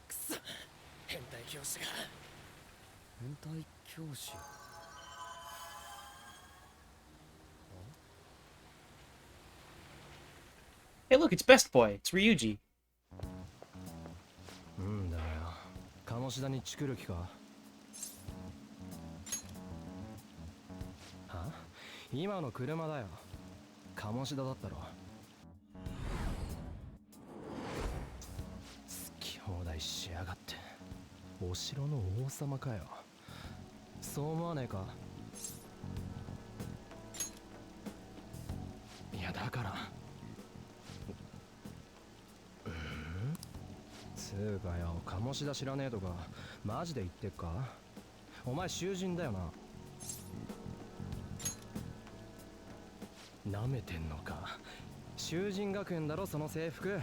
くそ、変態教師が。変態教師。Hey, look, it's Best Boy. It's Ryuji. うんだよ。鴨志田にチクる気か。は？今の車だよ。鴨志田だったろ。好き放題しやがって。お城の王様かよ。そう思わねえか？いやだから。つうかよ、鴨志田知らねえとかマジで言ってっか？お前囚人だよな。なめてんのか？囚人学園だろその制服。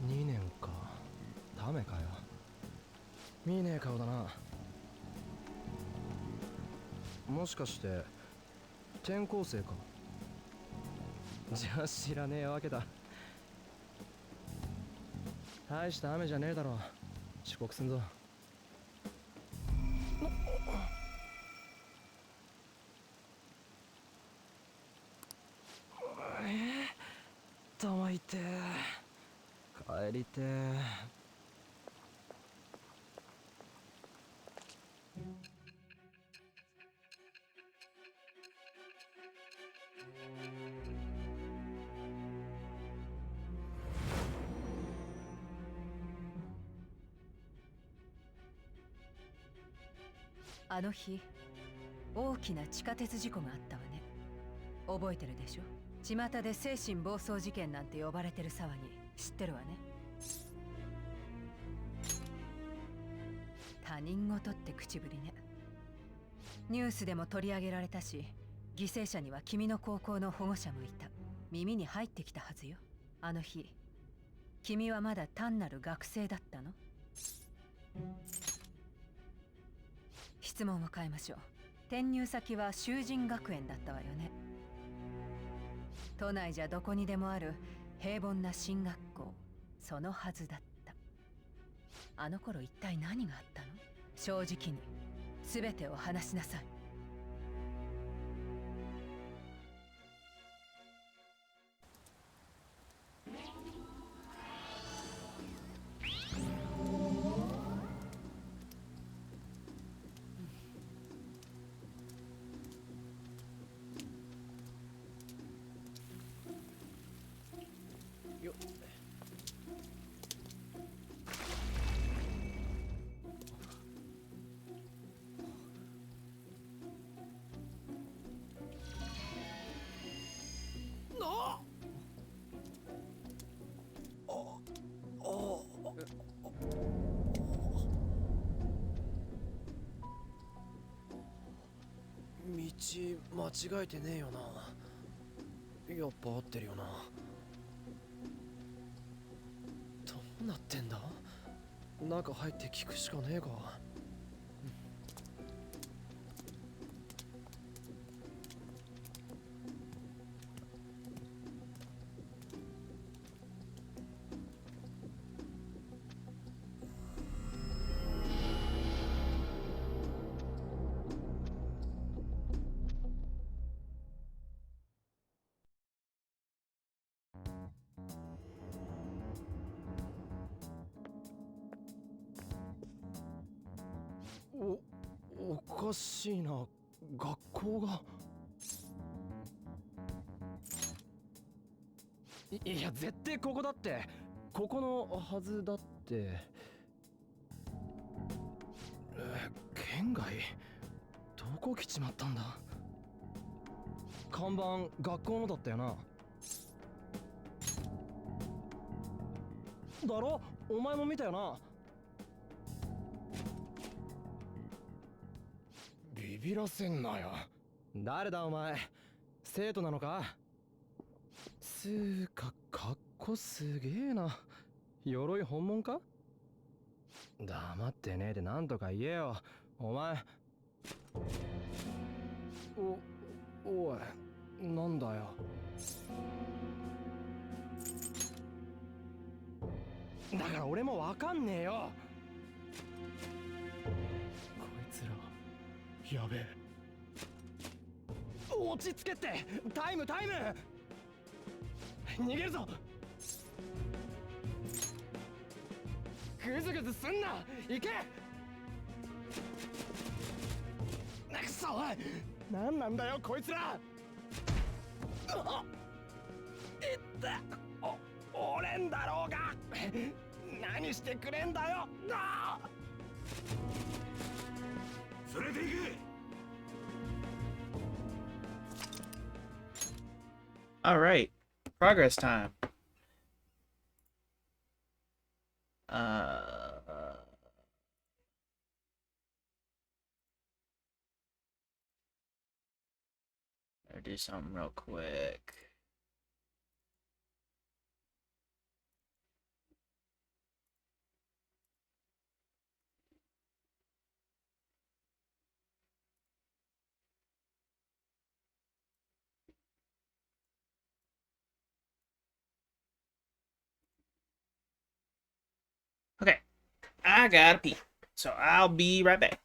2年か。ダメかよ。見ねえ顔だな。もしかして転校生か？じゃあ知らねえわけだ。大した雨じゃねえだろ。遅刻すんぞ。頭痛え。帰りてえ。あの日、大きな地下鉄事故があったわね。覚えてるでしょ？巷で精神暴走事件なんて呼ばれてる騒ぎ、知ってるわね。他人事って口ぶりね。ニュースでも取り上げられたし、犠牲者には君の高校の保護者もいた。耳に入ってきたはずよ。あの日、君はまだ単なる学生だったの？質問を変えましょう。転入先は囚人学園だったわよね。都内じゃどこにでもある平凡な進学校、そのはずだった。あの頃一体何があったの？正直に全てを話しなさい。道間違えてねえよな。やっぱ合ってるよな。どうなってんだ？中入って聞くしかねえか。おかしいな。学校が。いや絶対ここだって。ここのはずだって。県外どこ来ちまったんだ。看板学校のだったよな。だろ？お前も見たよな。ビビらせんなよ。誰だお前？生徒なのか？つーか、かっこすげえな。鎧本物か？黙ってねえでなんとか言えよ。お前。おい、なんだよ。だから俺もわかんねえよ。こいつらやべえ。落ち着けって。タイム逃げるぞ。グズグズすんな。行け。くそ、おい、何なんだよこいつら。いった折れんだろうが。何してくれんだよ。連れて行け。All right, progress time. I'll do something real quick. Okay, I gotta pee, so I'll be right back.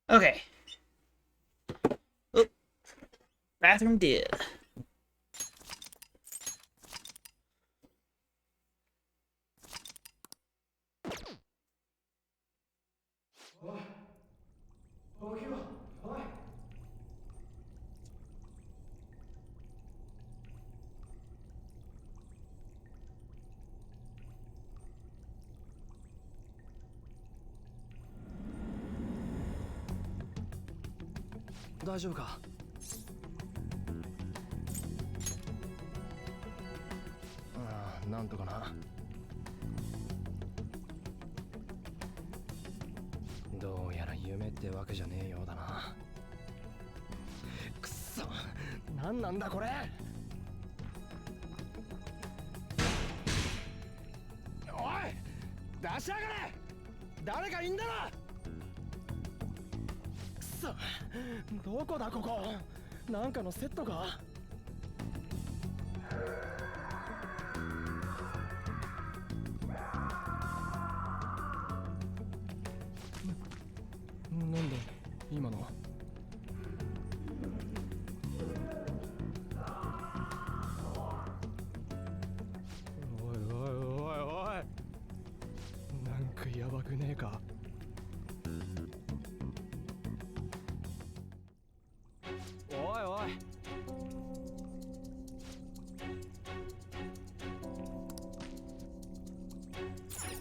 Okay. Oh, bathroom did.大丈夫か？ああ、なんとかな。どうやら夢ってわけじゃねえようだな。くっそ、なんなんだこれ。おい、出しやがれ。誰かいんだろ。くそ、どこだここ。なんかのセットか。なんだ今の。おいおいおいおい、なんかやばくねえか。おいおい。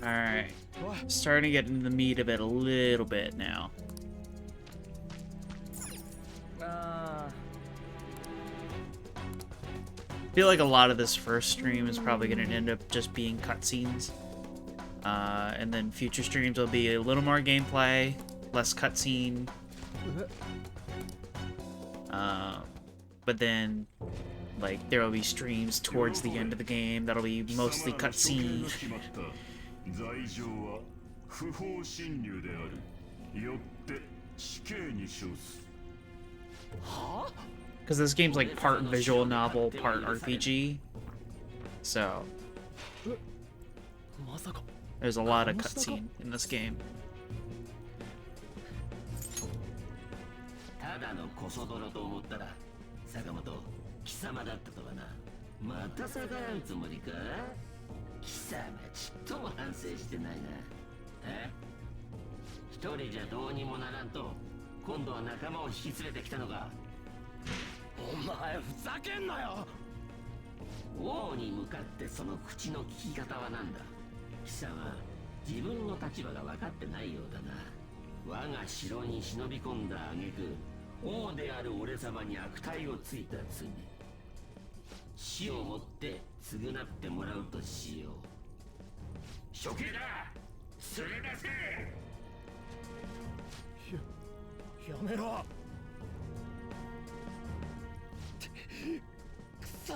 Alright. Starting to get into the meat of it a little bit now. I feel like a lot of this first stream is probably going to end up just being cutscenes. And then future streams will be a little more gameplay, less cutscene. But then, like, there will be streams towards the end of the game that'll be mostly cutscene. Because this game's like part visual novel, part RPG. So there's a lot of cutscene in this game. ただのコソ泥と思ったら坂本貴様だったとはな。また逆らうつもりか。貴様ちっとも反省してないな。え？一人じゃどうにもならんと今度は仲間を引き連れてきたのか。お前ふざけんなよ。王に向かってその口の利き方はなんだ。貴様自分の立場が分かってないようだな。我が城に忍び込んだ挙句王である俺様に悪態をついた罪、死をもって償ってもらうとしよう。処刑だ。連れ出せ。やめろ。くそ。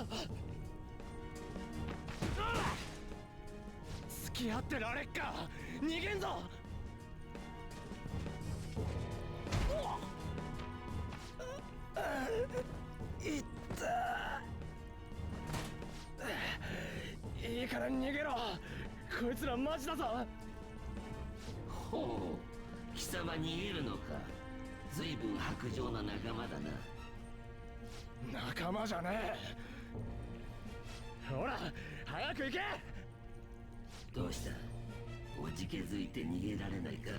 付き合ってられっか。逃げんぞ。いったいいから逃げろ。こいつらマジだぞ。ほう、貴様逃げるのか。随分薄情な仲間だな。仲間じゃねえ。ほら早く行け。どうした。おじけづいて逃げられないか。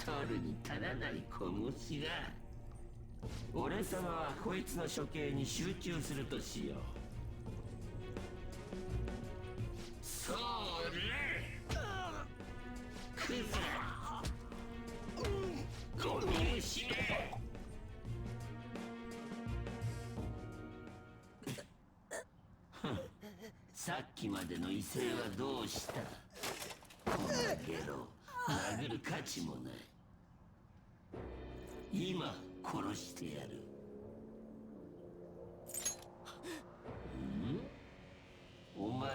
取るに足らない小虫が。俺様はこいつの処刑に集中するとしよう。それクズゴミ虫め。さっきまでの威勢はどうした。このゲロ殴る価値もない。今殺してやる。お前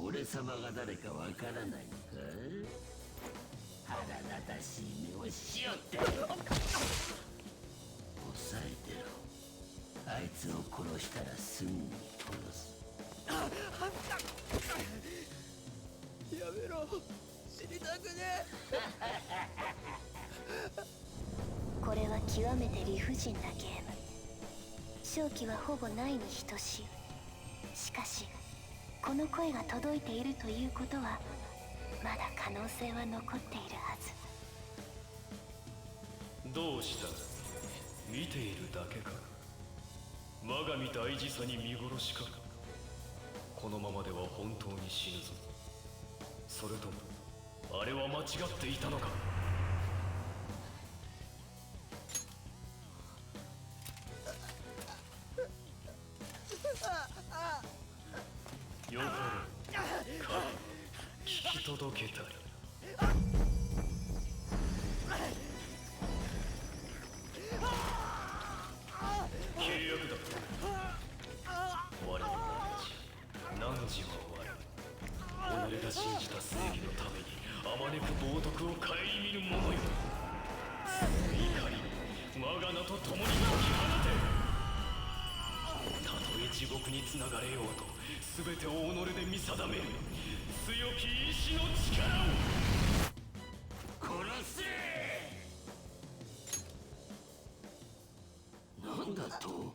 俺様が誰かわからないのか。腹立たしい目をしよって。抑えてろ。あいつを殺したらすぐに殺す。やめろ。死にたくねえ。これは極めて理不尽なゲーム。勝機はほぼないに等しい。しかしこの声が届いているということはまだ可能性は残っているはず。どうした？見ているだけか？我が身大事さに見殺しか？このままでは本当に死ぬぞ。それともあれは間違っていたのか？よかろうか。聞き届けたり。契約だ。我々たち汝は我々が信じた正義のためにあまねく冒涜を顧みる者よ。その怒り我が名と共に解き放て。たとえ地獄につながれようと全てを己で見定める強き意志の力を。殺せ。なんだと？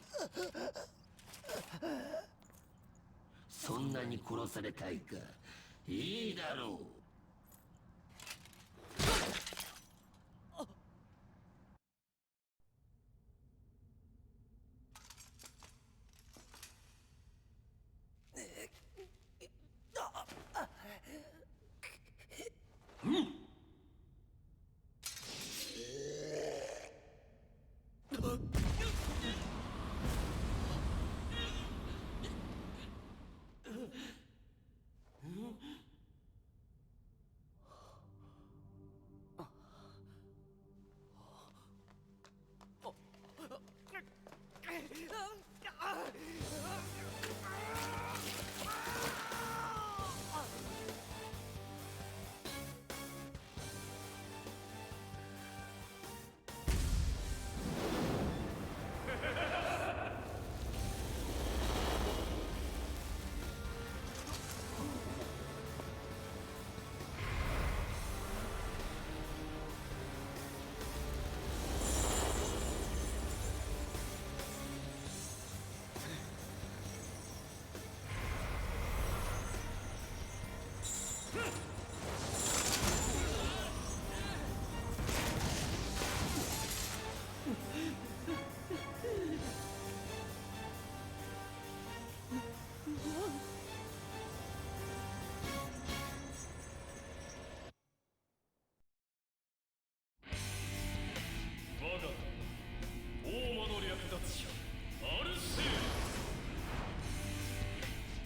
そんなに殺されたいか？いいだろう。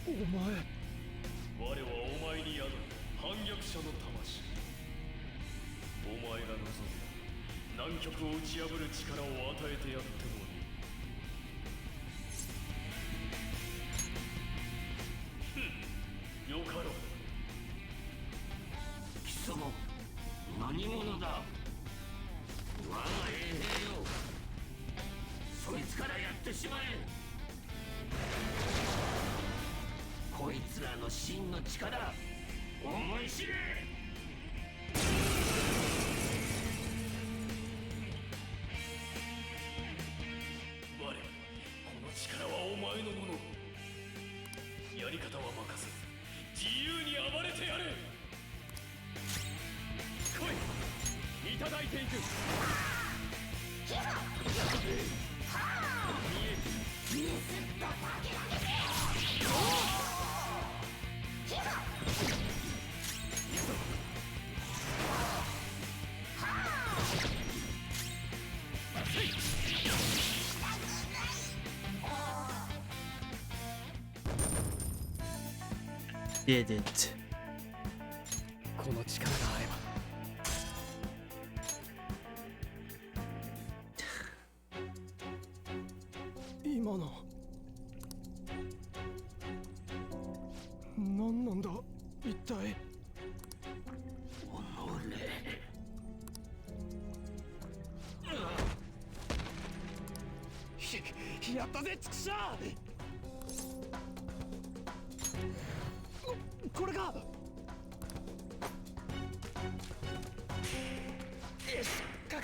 お前。我はお前に宿る反逆者の魂。お前が望む南極を打ち破る力を与えてやってもいい。よかろう。貴様何者だ？我が衛兵よ、そいつからやってしまえ。こいつらの真の力思い知れ。我、この力はお前のもの。やり方は任せず自由に暴れてやれ。来い、いただいていく。ミスッとかけられてDid it. この力があれば今の何なんだ一体。やったぜチクショー。これがよしか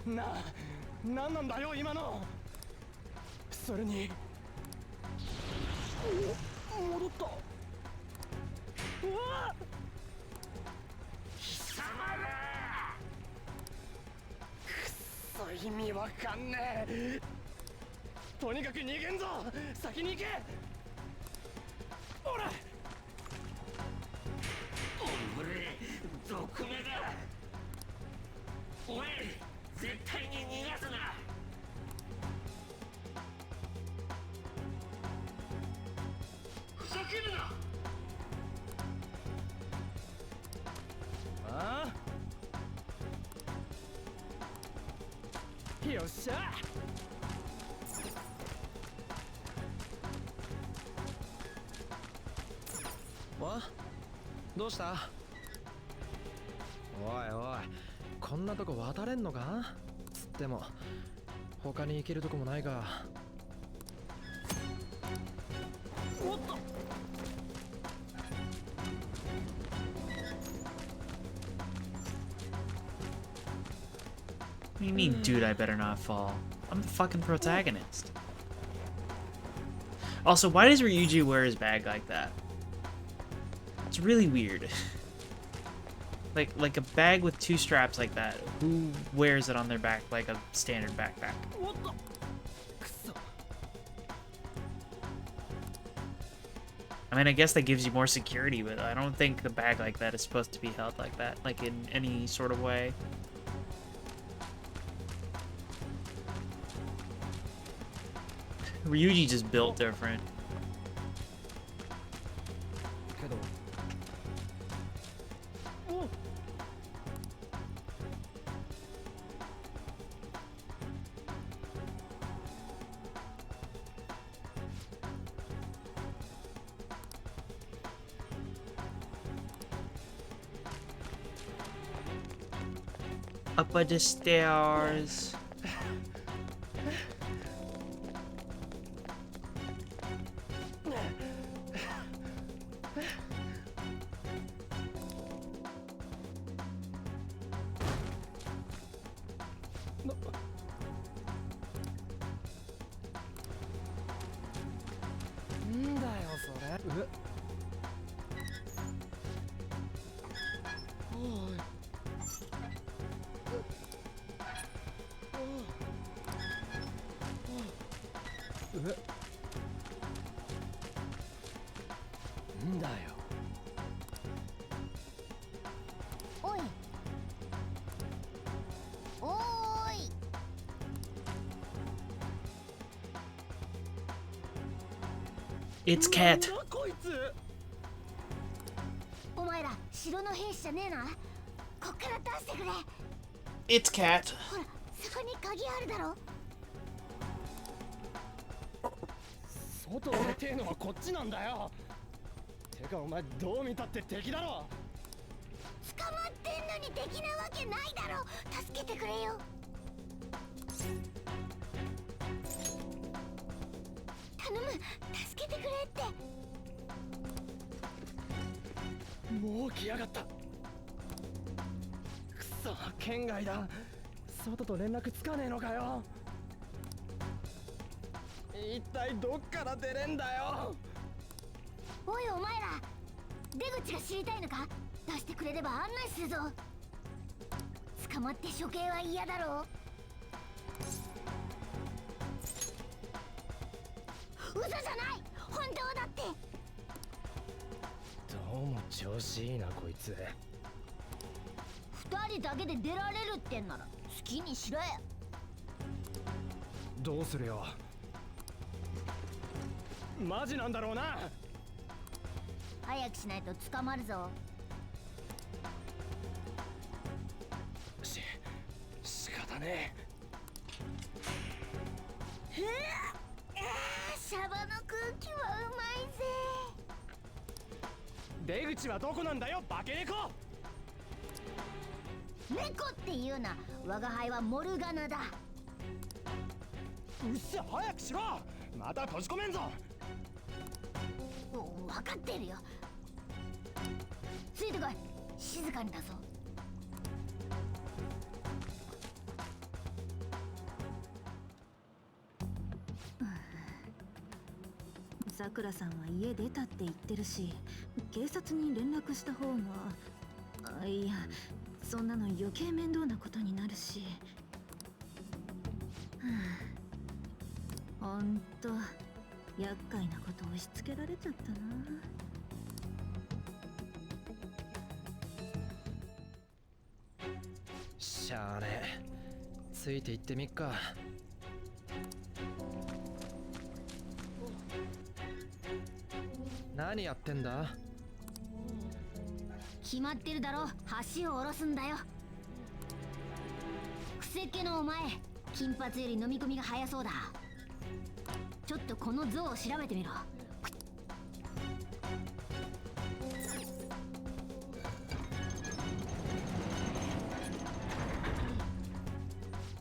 なんなんだよ今の。それに戻った。うわっ、貴様ら。くっそ意味わかんねえ。とにかく逃げんぞ。先に行け。ほら。俺毒目だ。お前絶対に逃がすな。ふざけるな。ああ、よっしゃ。どうした？おいおい、こんなとこ渡れんのか？つっても他に行けるとこもないか。おっと。What do you mean, dude, I better not fall? I'm the fucking protagonist. Also, why does Ryuji wear his bag like that? It's really weird. like a bag with two straps like that. Who wears it on their back like a standard backpack? I mean, I guess that gives you more security, but I don't think the bag like that is supposed to be held like that, like in any sort of way. Ryuji just built different. Up by the stairs. It's Cat. お前ら城の兵士じゃねえな。こっから出してくれ。 It's Cat. ほら、そこに鍵あるだろ。外を出てえのはこっちなんだよ。てかお前どう見たって敵だろ。捕まってんのに敵なわけないだろ。助けてくれよ。頼む、助けてくれって。もう来やがった。くそ、県外だ。外と連絡つかねえのかよ。一体どっから出れんだよ。おいお前ら、出口が知りたいのか。出してくれれば案内するぞ。捕まって処刑は嫌だろう。嘘じゃない、本当だって。どうも調子いいなこいつ。二人だけで出られるってんなら好きにしろよ。どうするよ。マジなんだろうな。早くしないと捕まるぞ。仕方ねえ。シャバの空気はうまいぜ。出口はどこなんだよ、化け猫。猫って言うな。我が輩はモルガナだ。うっせ、早くしろ。また閉じ込めんぞ。分かってるよ。ついてこい。静かにだぞ。さくらさんは家出たって言ってるし、警察に連絡した方が。いや、そんなの余計面倒なことになるし。ほんと厄介なこと押し付けられちゃったな。しゃあね、ついて行ってみっか。何やってんだ？決まってるだろ、橋を下ろすんだよ。くせっ気のお前、金髪より飲み込みが早そうだ。ちょっとこの像を調べてみろ。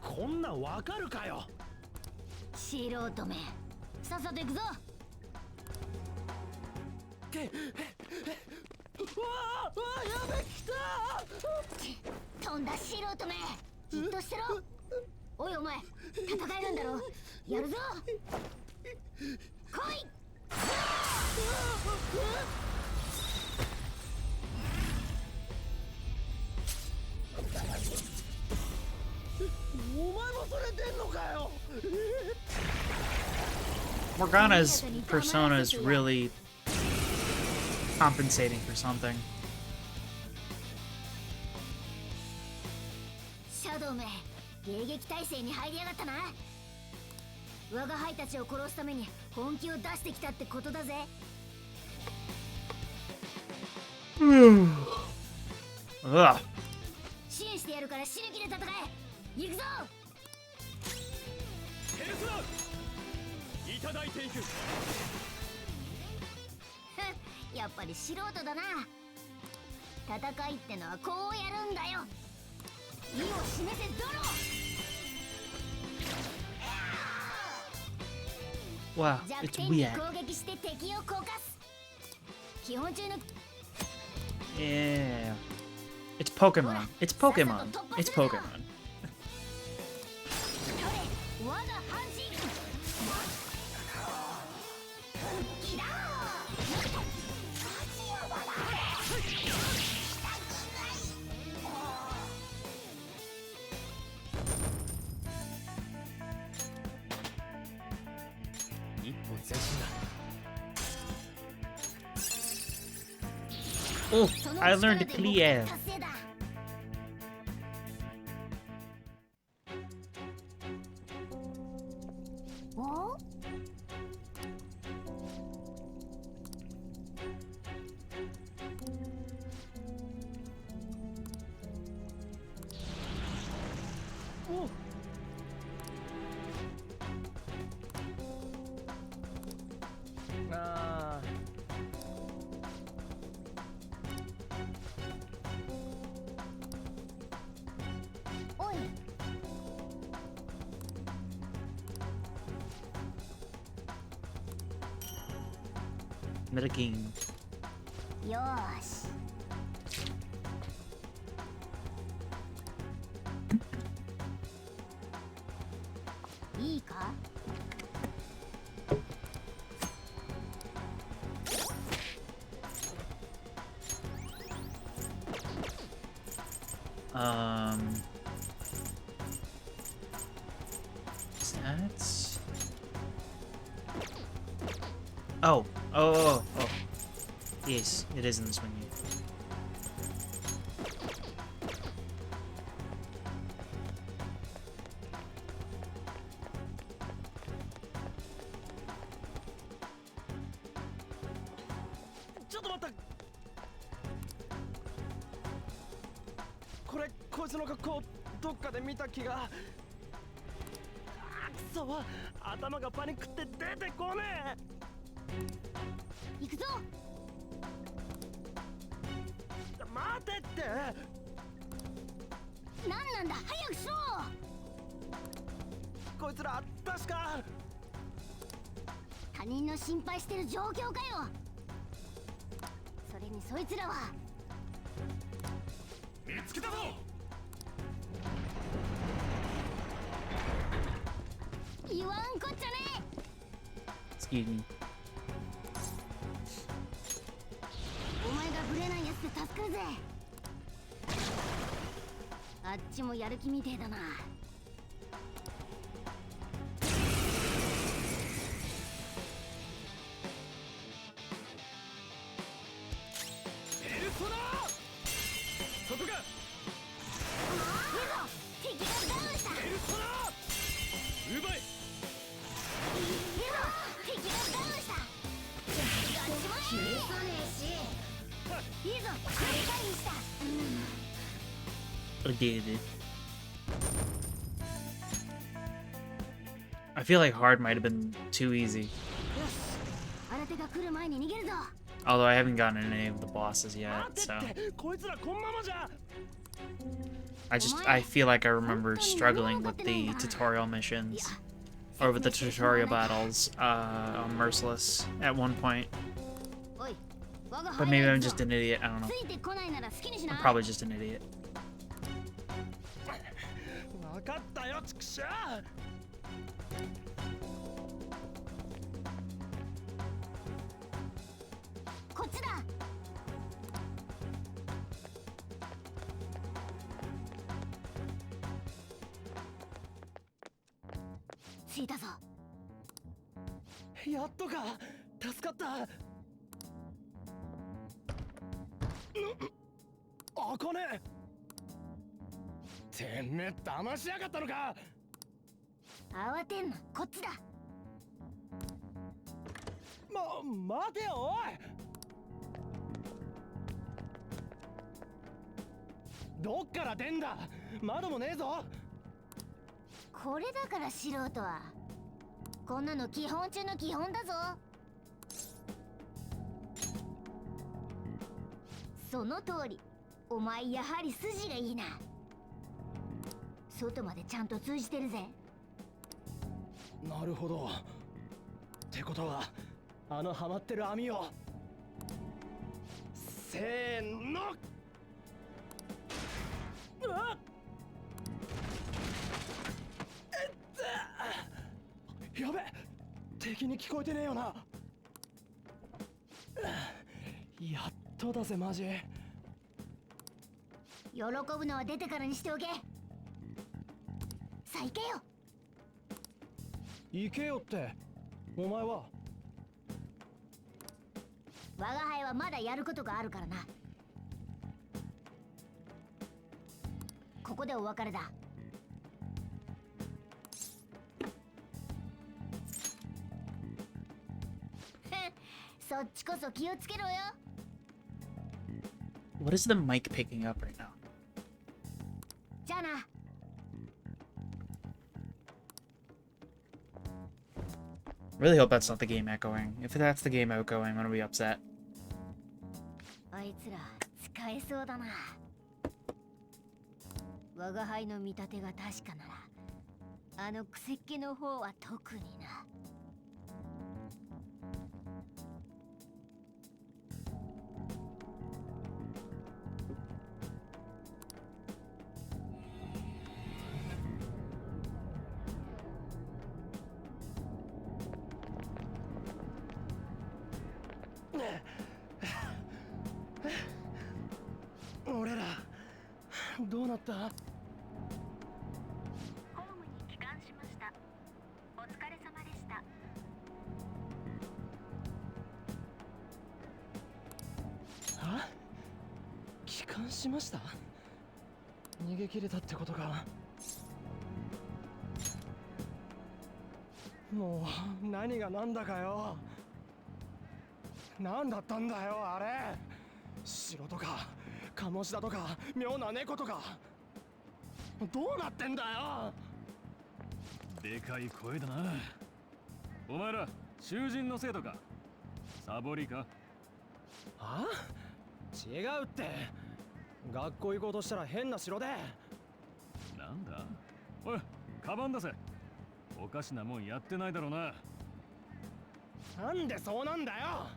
こんなんわかるかよ。素人め、さっさと行くぞ。やべ、来た。飛んだ素人め、じっとしてろ。おいお前、戦えるんだろ。やるぞ。来い。お前もそれ出んのかよ。Morgana's persona is really compensating for something. シャドウめ、迎撃態勢に入りやがったな。我が輩たちを殺すために本気を出してきたってことだぜ。支援してやるから死ぬ気で戦え。行くぞ。ヘルスだ。いただいていく。やっぱり素人だな。戦いってのはこうやるんだよ。意を示せドロ。Wow, it's weird. 攻撃して敵をこかす。基本中の Yeah. It's Pokemon. It's Pokemon. It's Pokemon. 我が半身。キラー。一歩前進だ。Oh, I learned to clear. お？あー。おい。Metagame. よーし。いいか？Stats. Oh. Yes, it is in this menu. What? こいつの格好どっかで見た気が。くそ、頭がパニックって出てこねえ。行くぞ。待てって。何なんだ、早くしろ。こいつら確か他人の心配してる状況かよ。それにそいつらは見つけたぞ。言わんこっちゃね。Excuse me. して助かるぜ。あっちもやる気みてえだな。ペルソナそこが敵がダウンした。ペルソナ奪え。敵がダウンした。許さねえし。いいぞ、繰り返した。Dude. I feel like hard might have been too easy. 新手が来る前に逃げるぞ。 Although I haven't gotten any of the bosses yet, so こいつらこんままじゃ。 I feel like I remember struggling with the tutorial missions or with the tutorial battles on Merciless at one point. But maybe I'm just an idiot, I don't know. I'm probably just an idiot. 分かったよ、ちくしょう。こっちだ。着いたぞ。やっとか、助かった。あかね。てめえ騙しやがったのか。慌てんな、こっちだ。待てよ、おい。どっから出んだ。窓もねえぞ。これだから素人は。こんなの基本中の基本だぞ。その通り。お前やはり筋がいいな。外までちゃんと通じてるぜ。なるほど。ってことはあのハマってる網を。せーの。うわっ。やべ、敵に聞こえてねえよな。やっとだぜマジ。喜ぶのは出てからにしておけ。さあ行けよ。行けよって。お前は。我が輩はまだやることがあるからな。ここでお別れだ。そっちこそ気をつけろよ。 What is the mic picking up right now? じゃあな。Really hope that's not the game echoing. If that's the game echoing, I'm gonna be upset. あいつら使えそうだな。我が輩の見立てが確かなら、あのクセっ気の方は特にな。俺らどうなった？ホームに帰還しました。お疲れ様でした。は？帰還しました？逃げ切れたってことか。もう何が何だかよ。何だったんだよあれ。城とか鴨志田とか妙な猫とかどうなってんだよ。でかい声だな。お前ら囚人の生徒か。サボりか。あ？違うって。学校行こうとしたら変な城で。なんだ。おい、カバン出せ。おかしなもんやってないだろうな。なんでそうなんだよ。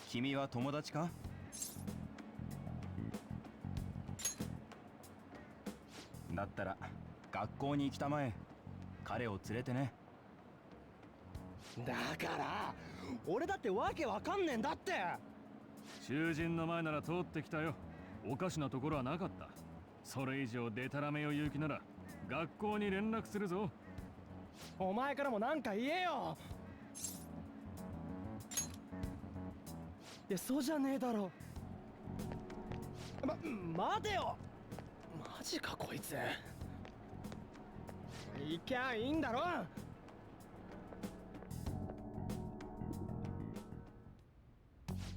君は友達か？だったら学校に行きたまえ。彼を連れてね。だから俺だってわけわかんねえんだって。囚人の前なら通ってきたよ。おかしなところはなかった。それ以上デタラメを言う気なら学校に連絡するぞ。お前からもなんか言えよ。いや、そうじゃねえだろ。待てよ。マジかこいつ。行きゃいいんだろ。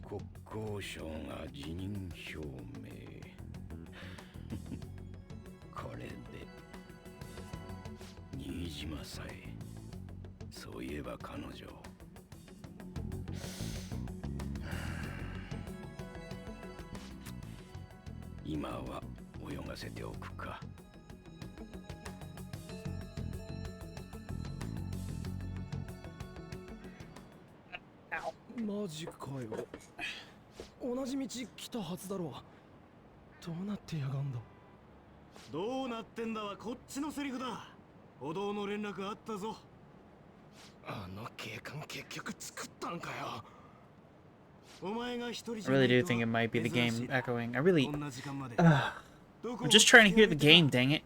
国交省が辞任表明。これで新島さえ、そういえば彼女、今は泳がせておくか。マジかよ。同じ道来たはずだろ。どうなってやがんだ。どうなってんだはこっちのセリフだ。歩道の連絡あったぞ。あの警官結局作ったんかよ。お前が一人 I じゃ really ない do と think it might be the 珍し game いな。 echoing. I really. こんな時間まで。 I'm just trying to hear the game, dang it.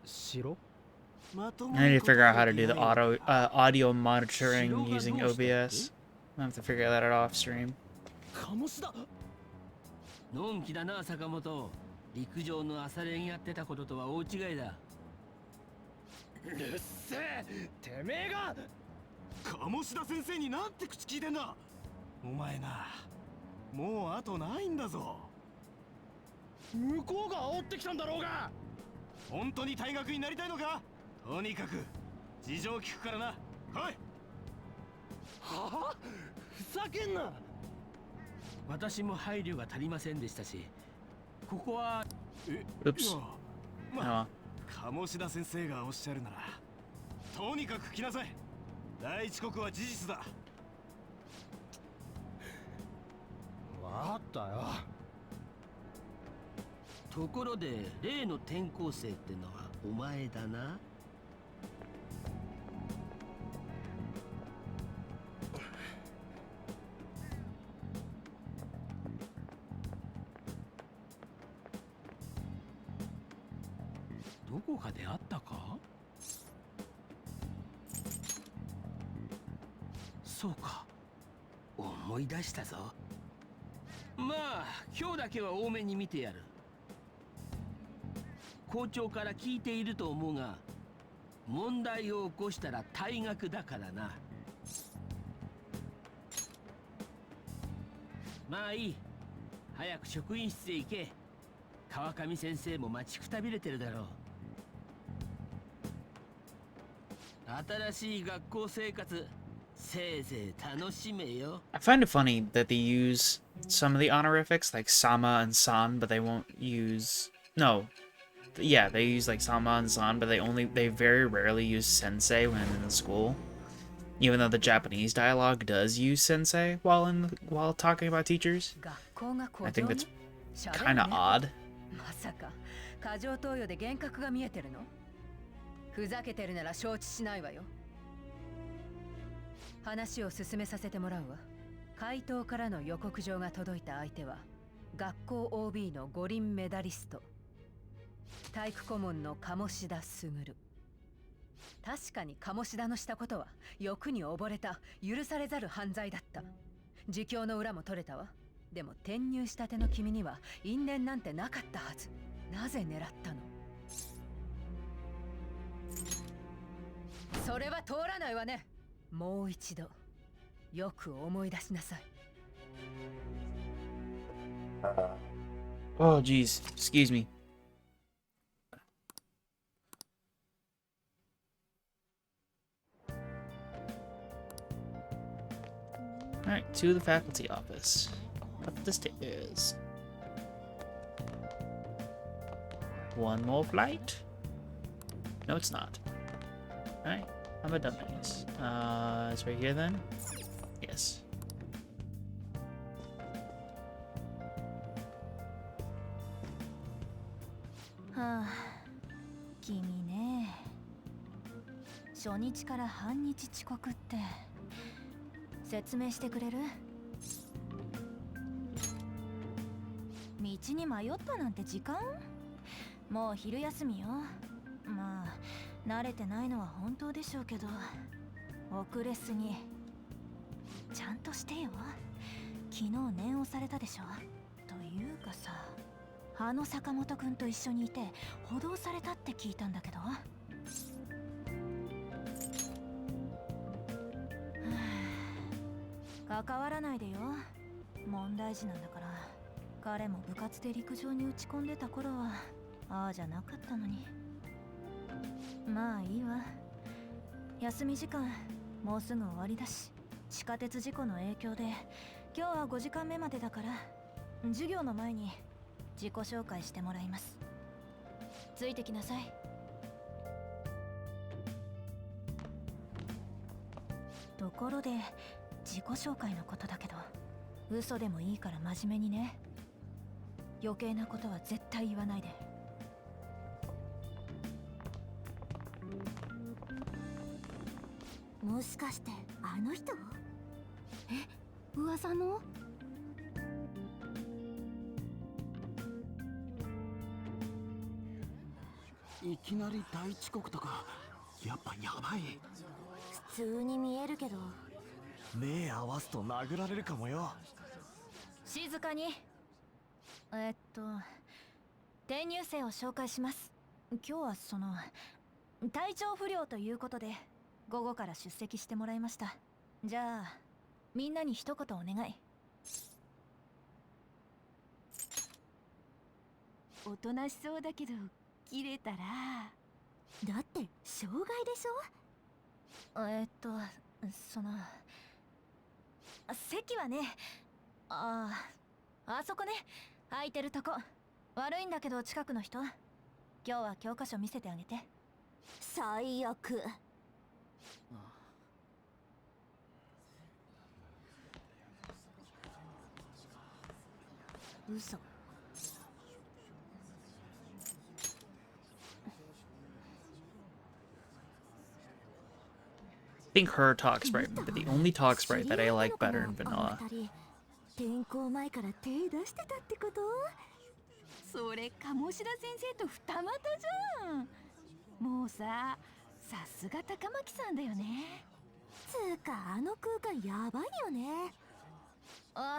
城 I need to figure out how to do the audio monitoring using OBS. I have to figure that out off stream. 鴨志田。のんきだな坂本。陸上の朝練やってたこととは大違いだ。うっせえ、てめえが。鴨志田先生になんて口聞いてんだ。お前な、もうあとないんだぞ。向こうが煽ってきたんだろうが。本当に退学になりたいのか。とにかく事情聞くからな。はい。はあ、ふざけんな。私も配慮が足りませんでしたし、ここは。Oops. まあ、鴨志田先生がおっしゃるなら、とにかく来なさい。第一刻は事実だ。わかったよ。ところで例の転校生ってのはお前だな。どこかで会ったか。そうか、思い出したぞ。まあ今日だけは多めに見てやる。校長から聞いていると思うが、問題を起こしたら退学だからな。まあいい、早く職員室へ行け。川上先生も待ちくたびれてるだろう。新しい学校生活、せいぜい楽しめよ。I find it funny that they use some of the honorifics like Sama and San, but they won't use yeah, they use like Sama and San, but they very rarely use Sensei when in the school. Even though the Japanese dialogue does use Sensei while talking about teachers. I think that's kind of odd. まさか過剰投与で幻覚が見えてるの？ふざけてるなら承知しないわよ。話を進めさせてもらうわ。怪盗からの予告状が届いた相手は学校 OB の五輪メダリスト、体育顧問の鴨志田卓。確かに鴨志田のしたことは欲に溺れた許されざる犯罪だった。自供の裏も取れたわ。でも転入したての君には因縁なんてなかったはず。なぜ狙ったの？それは通らないわね。もう一度よく思い出しなさい。Oh, geez. Excuse me. Alright, to the faculty office. Up the stairs. One more flight? No, it's not. Alright, how about dumplings? It's right here then? Yes. はあ、君ね。初日から半日遅刻って説明してくれる？道に迷ったなんて時間？もう昼休みよ。まあ慣れてないのは本当でしょうけど、遅れすぎ。ちゃんとしてよ。昨日念をされたでしょ。というかさ、あの坂本くんと一緒にいて補導されたって聞いたんだけど。関わらないでよ。問題児なんだから。彼も部活で陸上に打ち込んでた頃はああじゃなかったのに。まあいいわ。休み時間もうすぐ終わりだし、地下鉄事故の影響で今日は5時間目までだから、授業の前に自己紹介してもらいます。ついてきなさい。ところで自己紹介のことだけど、嘘でもいいから真面目にね。余計なことは絶対言わないで。もしかしてあの人？噂の？いきなり大遅刻とかやっぱやばい。普通に見えるけど。目合わすと殴られるかもよ。静かに。転入生を紹介します。今日は体調不良ということで午後から出席してもらいました。じゃあみんなに一言お願い。おとなしそうだけど切れたら。だって障害でしょ？席はね、あそこね、空いてるとこ。悪いんだけど近くの人、今日は教科書見せてあげて。最悪。嘘。I think her talk sprite might be the only talk sprite that I like better in vanilla. 転校前から手出してたってこと？それ鴨志田先生と二股じゃん。もうさすが高巻さんだよね。つうかあの空間やばいよね。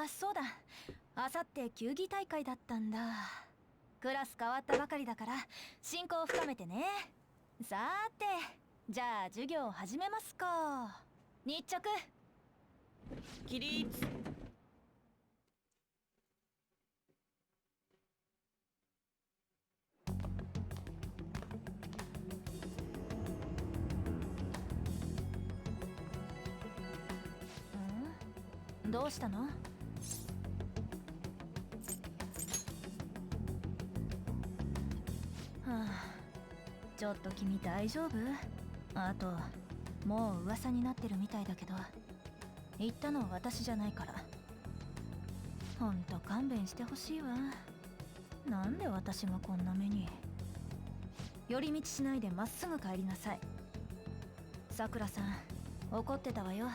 そうだ、あさって球技大会だったんだ。クラス変わったばかりだから親交を深めてね。さーて、じゃあ授業を始めますか。日直起立。どうしたの？ちょっと君大丈夫？あともう噂になってるみたいだけど、言ったのは私じゃないから。ほんと勘弁してほしいわ。なんで私がこんな目に。寄り道しないでまっすぐ帰りなさい。さくらさん怒ってたわよ。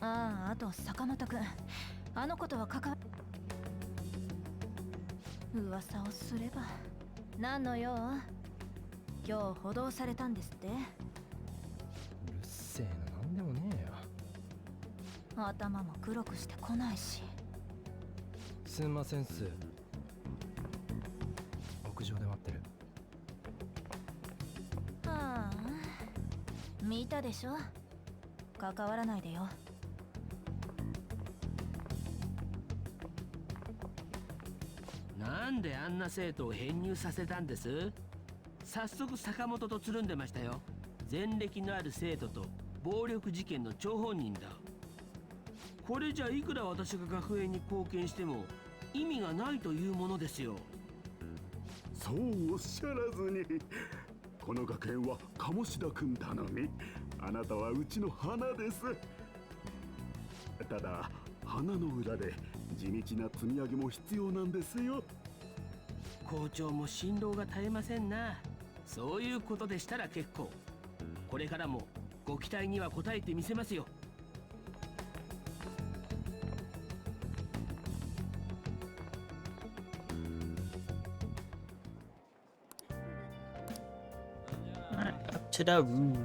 あと坂本くん、あの子とは関わ噂をすれば。何の用？今日補導されたんですって。うるせえな、なんでもねえよ。頭も黒くしてこないし。すんませんす。屋上で待ってる。見たでしょ。関わらないでよ。なんであんな生徒を編入させたんです？早速坂本とつるんでましたよ。前歴のある生徒と暴力事件の張本人だ。これじゃいくら私が学園に貢献しても意味がないというものですよ。そうおっしゃらずに。この学園は鴨志田君頼み。あなたはうちの花です。ただ花の裏で地道な積み上げも必要なんですよ。校長も辛労が絶えませんな。そういうことでしたら結構。これからもご期待には応えてみせますよ。Up to the roof.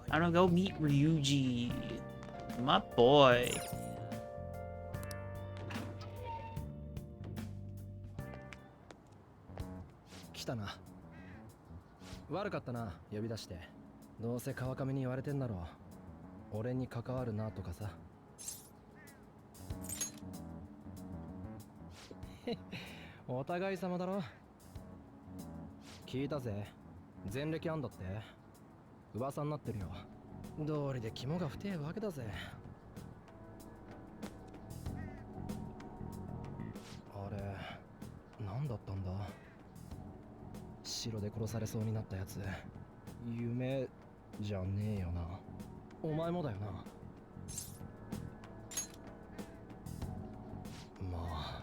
I'm gonna go meet Ryuji. My boy. 来たな。悪かったな、呼び出して。どうせ川上に言われてんだろう。俺に関わるなとかさ。お互い様だろ。聞いたぜ。前歴あんだって。噂になってるよ。道理で肝が太えわけだぜ。あれ、何だったんだ。城で殺されそうになったやつ、夢じゃねえよな。お前もだよな。まあ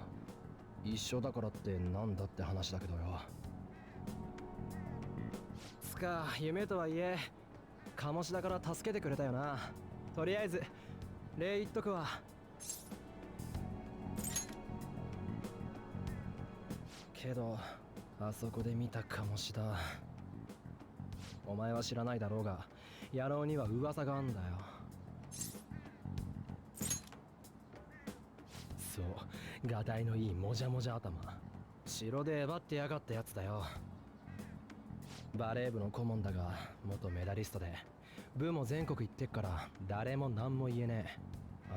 一緒だからってなんだって話だけどよ。つか夢とはいえ鴨志田から助けてくれたよな。とりあえず礼言っとくわ。けどあそこで見た鴨志田、お前は知らないだろうが野郎には噂があんだよ。そう、がたいのいいもじゃもじゃ頭、城でえばってやがったやつだよ。バレー部の顧問だが元メダリストで、部も全国行ってっから誰も何も言えねえ。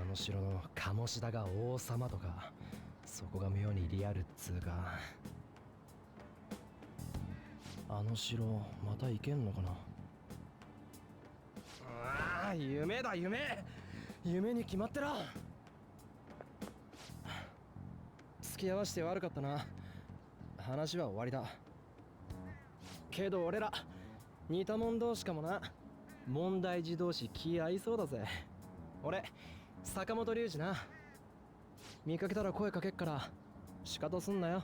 あの城の鴨志田が王様とか、そこが妙にリアルっつうか。あの城また行けんのかな。ああ、夢だ夢。夢に決まってら。付き合わして悪かったな。話は終わりだ。けど俺ら似たもん同士かもな。問題児同士気合いそうだぜ。俺坂本龍二な。見かけたら声かけっから仕方すんなよ。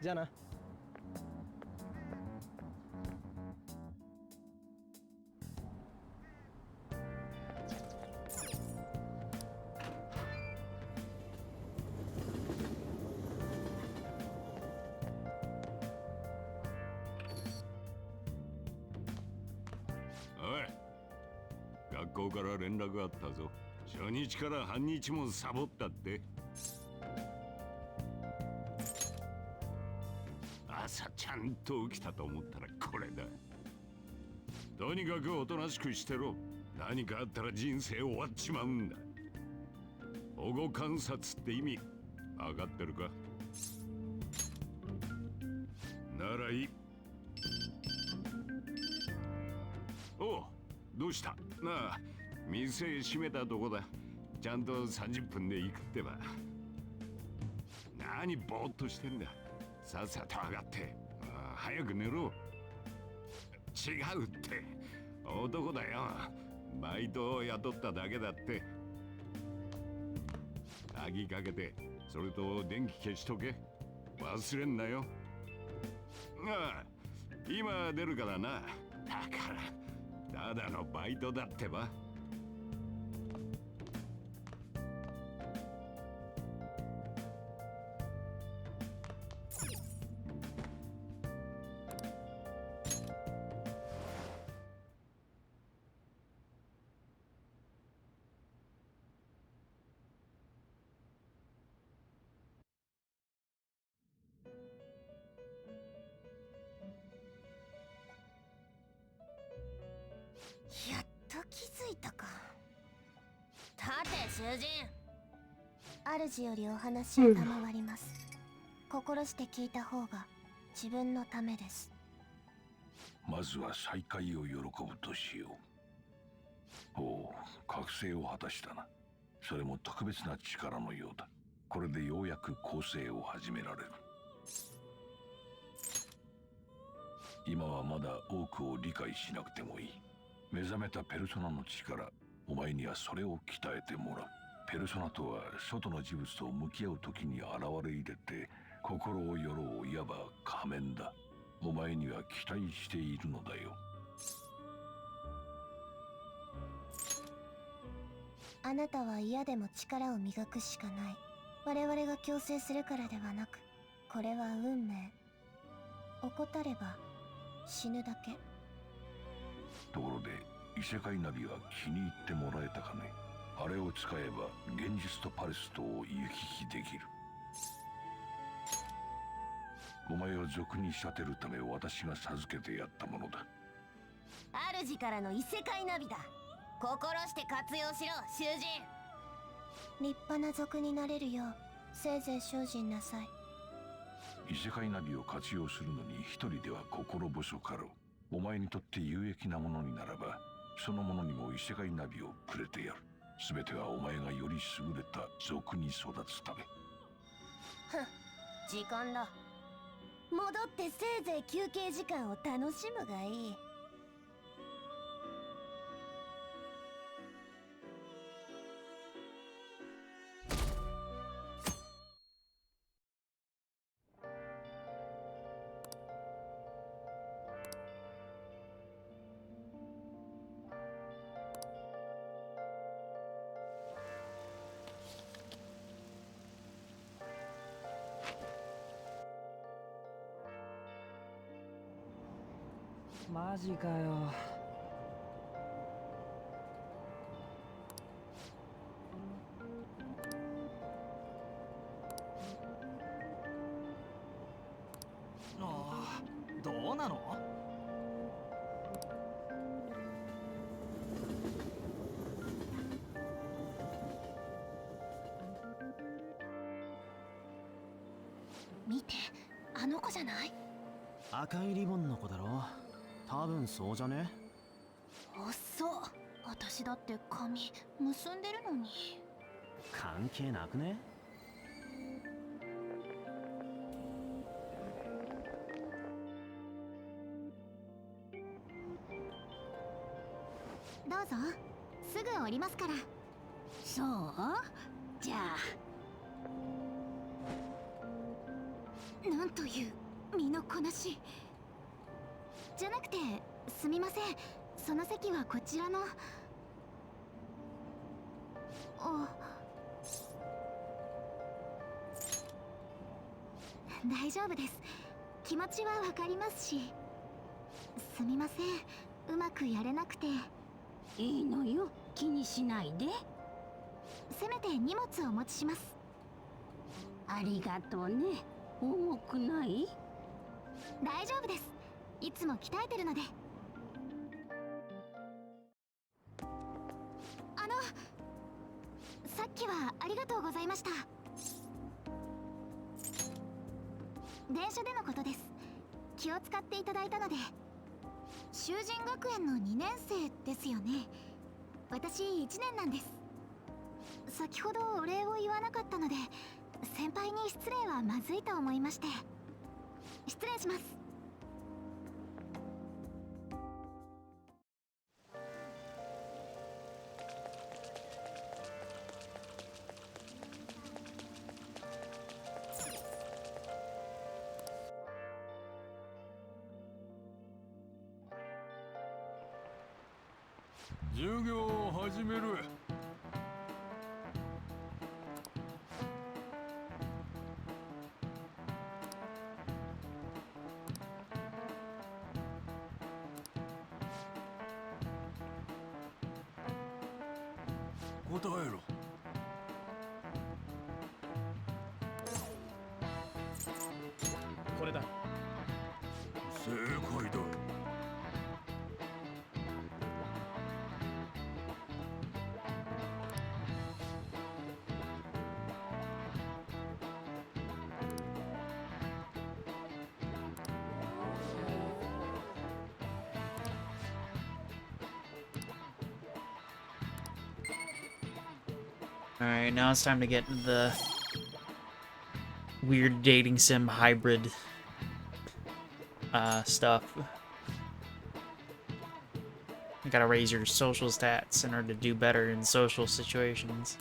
じゃあな。学校から連絡あったぞ。初日から半日もサボったって。朝ちゃんと起きたと思ったらこれだ。とにかくおとなしくしてろ。何かあったら人生終わっちまうんだ。保護観察って意味分かってるか？ならいい。おう、どうしたなあ。店閉めたとこだ。ちゃんと30分で行くってば。何ぼーっとしてんだ。さっさと上がって、早く寝ろ。違うって、男だよ。バイトを雇っただけだって。鍵かけて、それと電気消しとけ。忘れんなよ。ああ、今出るからな。だからただのバイトだってば。やっと気づいたか。さて囚人、主よりお話を賜ります。心して聞いた方が自分のためです。まずは再会を喜ぶとしよう。おお、覚醒を果たしたな。それも特別な力のようだ。これでようやく構成を始められる。今はまだ多くを理解しなくてもいい。目覚めたペルソナの力、お前にはそれを鍛えてもらう。ペルソナとは外の事物と向き合う時に現れ入れて心をよろう、いわば仮面だ。お前には期待しているのだよ。あなたは嫌でも力を磨くしかない。我々が強制するからではなく、これは運命。怠れば死ぬだけ。ところで異世界ナビは気に入ってもらえたかね。あれを使えば現実とパレスとを行き来できる。お前を賊に仕立てるため私が授けてやったものだ。主からの異世界ナビだ。心して活用しろ、囚人。立派な賊になれるようせいぜい精進なさい。異世界ナビを活用するのに一人では心細かろう。お前にとって有益なものにならば、そのものにも異世界ナビをくれてやる。全てはお前がより優れた賊に育つため。ふん、時間だ。戻ってせいぜい休憩時間を楽しむがいい。マジかよ。どうなの？見て、あの子じゃない？赤いリボンの子だろ。多分そうじゃね？遅っ。私だって髪結んでるのに。関係なくね？どうぞ、すぐ降りますから。そう？じゃあ。なんという身のこなし。じゃなくて、すみません。その席はこちらの。大丈夫です。気持ちはわかりますし。すみません、うまくやれなくて。いいのよ、気にしないで。せめて荷物をお持ちします。ありがとうね。重くない？大丈夫です。いつも鍛えてるので。さっきはありがとうございました。電車でのことです。気を使っていただいたので。囚人学園の2年生ですよね。私1年なんです。先ほどお礼を言わなかったので、先輩に失礼はまずいと思いまして。失礼します。授業を始める。答えろ。これだ。正解だ。Alright, now it's time to get into the weird dating sim hybrid stuff. You gotta raise your social stats in order to do better in social situations.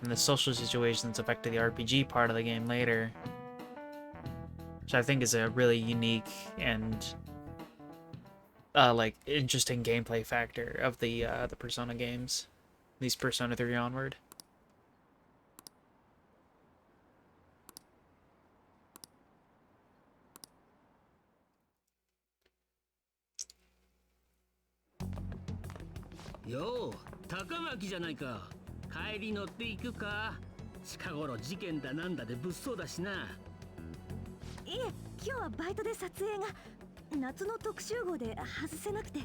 And the social situations affect the RPG part of the game later. Which I think is a really unique and like interesting gameplay factor of the Persona games, these Persona 3 onward.よう、高巻じゃないか。帰り乗っていくか。近頃事件だなんだで物騒だしな。いえ、今日はバイトで撮影が夏の特集号で外せなくて。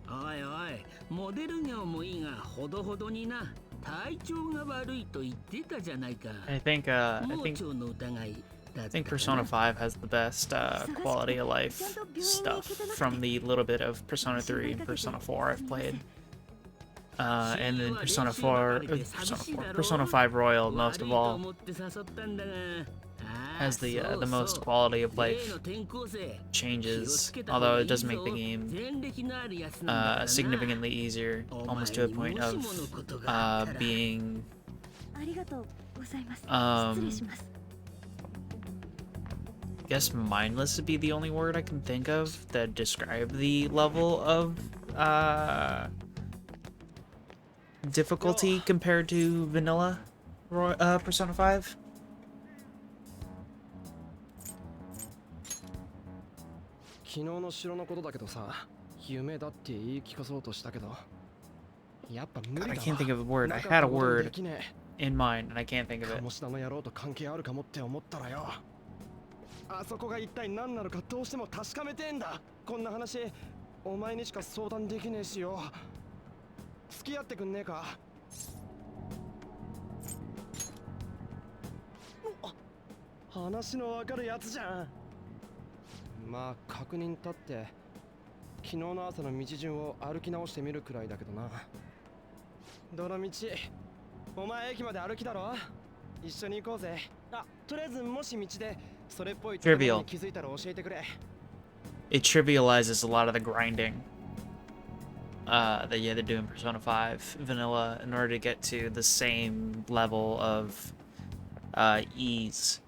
おいおい、モデル業もいいがほどほどにな。体調が悪いと言ってたじゃないか。I think Persona 5 has the best quality of life stuff from the little bit of Persona 3 and Persona 4 I've played. And then Persona 5 Royal, most of all, has the most quality of life changes, although it does make the game significantly easier, almost to a point of being I guess mindless would be the only word I can think of that describe the level of difficulty compared to vanilla Persona 5. 昨日の城のことだけどさ、夢だって言い聞かそうとしたけど、やっぱ無理だわ。 I can't think of a word. I had a word in mind and I can't think of it. 鴨志田の野郎と関係あるかもって思ったらよ。あそこが一体何なのかどうしても確かめてんだ。こんな話、お前にしか相談できねえしよ。付き合ってくんねえか。話のわかるやつじゃん。まあ確認たって昨日の朝の道順を歩き直してみるくらいだけどな。どの道お前駅まで歩きだろ。一緒に行こうぜ。あ、とりあえずもし道でそれっぽいところに気づいたら教えてくれ。 It trivializes a lot of the grinding that you had to do in Persona 5 vanilla in order to get to the same level of ease.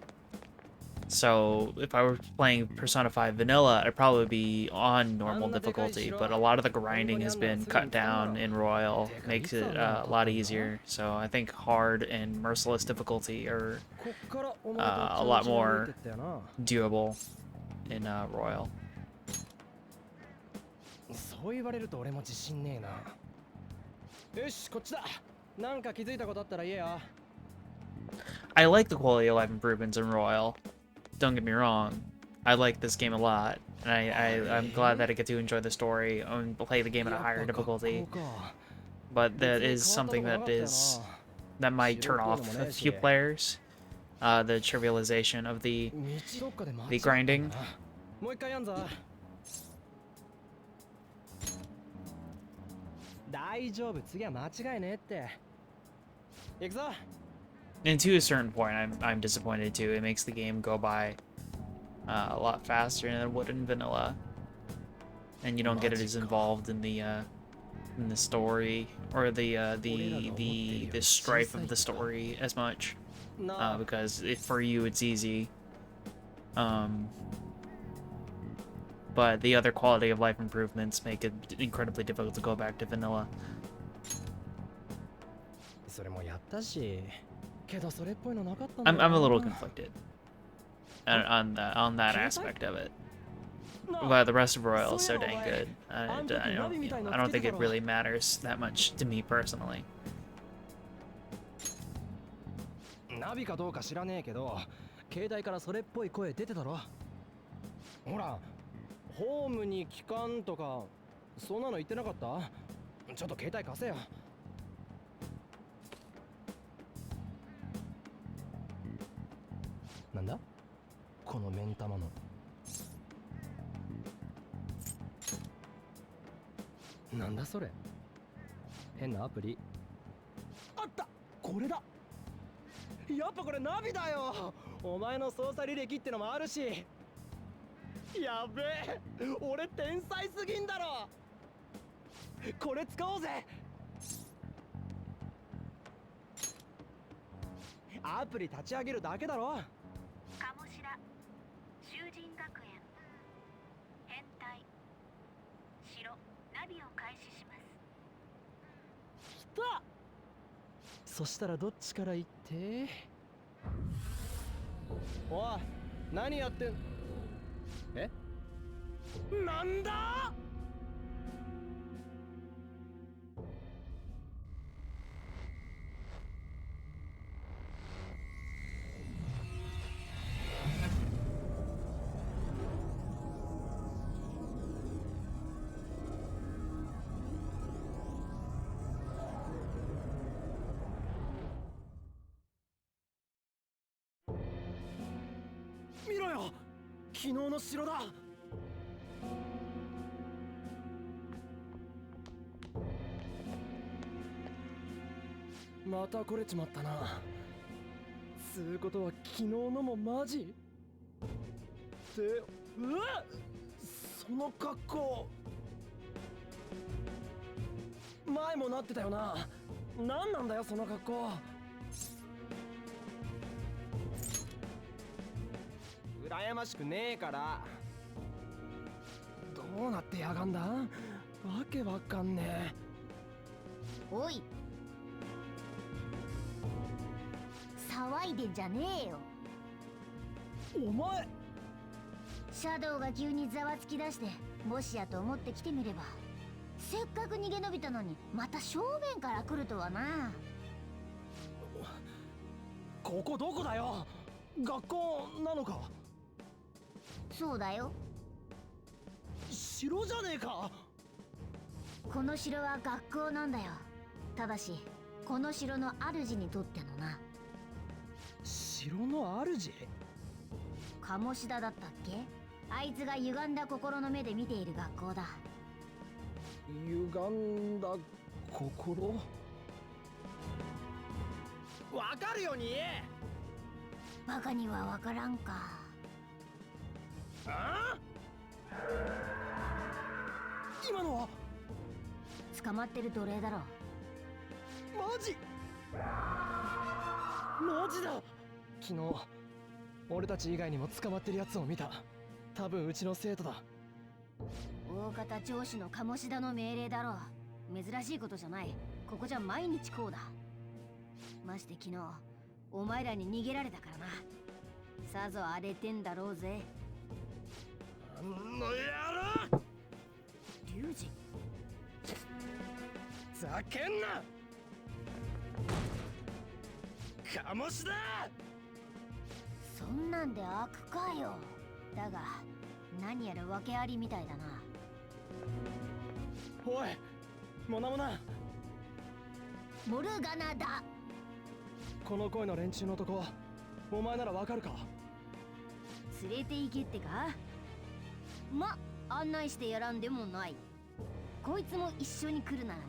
So if I were playing Persona 5 vanilla, I'd probably be on normal difficulty, but a lot of the grinding has been cut down in Royal, makes it a lot easier. So I think hard and merciless difficulty are a lot more doable in Royal. そう言われると俺も自信ねえな。よし、こっちだ。なんか気づいたことあったら言えよ。I like the quality of life improvements in Royal. Don't get me wrong. I like this game a lot, and I'm glad that I get to enjoy the story and play the game at a higher difficulty. But that is something that might turn off a few players. The trivialization of the grinding. もう一回やんぞ。大丈夫、次は間違いねえって。行くぞ。 And to a certain point, I'm disappointed too. It makes the game go by a lot faster than it would in vanilla, and you don't get as involved in the story or the strife of the story as much, because for you it's easy. But the other quality of life improvements make it incredibly difficult to go back to vanilla. それもやったし。 I'm a little conflicted on that aspect of it. But the rest of Royal is so dang good. I don't think it really matters that much to me personally. ナビかどうか知らねえけど、携帯からそれっぽい声出てたろ。ほら、ホームに帰還とかそんなの言ってなかった？ちょっと携帯貸せよ。 なんだこの目ん玉の。なんだそれ。変なアプリ。あった、これだ。やっぱこれナビだよ。お前の操作履歴ってのもあるし。やべえ、俺天才すぎんだろ。これ使おうぜ。アプリ立ち上げるだけだろ。 鴨志田、囚人学園変態旅を開始します。来た。そしたらどっちから行って。おい、何やってん。え、なんだ。見ろよ、昨日の城だ。また来れちまったな。つうことは昨日のもマジで。うわっ、その格好前もなってたよな。何なんだよその格好。羨ましくねえから。どうなってやがんだ、わけわかんねえ。おい、騒いでんじゃねえよ。お前、シャドウが急にざわつき出して、もしやと思って来てみれば、せっかく逃げ延びたのにまた正面から来るとはな。ここどこだよ、学校なのか。そうだよ、城じゃねえか。この城は学校なんだよ。ただしこの城の主にとってのな。城の主？鴨志田だったっけ。あいつが歪んだ心の目で見ている学校だ。歪んだ心？わかるように言え。バカにはわからんか。ああ？今のは捕まってる奴隷だろ。マジ？マジだ。昨日俺たち以外にも捕まってるやつを見た。多分うちの生徒だ。大方上司の鴨志田の命令だろう。珍しいことじゃない。ここじゃ毎日こうだ。まして昨日お前らに逃げられたからな。さぞ荒れてんだろうぜ。あの野郎！龍二、ざけんな！鴨志田！そんなんで悪かよ。だが何やら訳ありみたいだな。おい、モナモナ。モルガナだ。この声の連中のとこ、お前ならわかるか？連れて行けってか。ま、案内してやらんでもない。こいつも一緒に来るならな。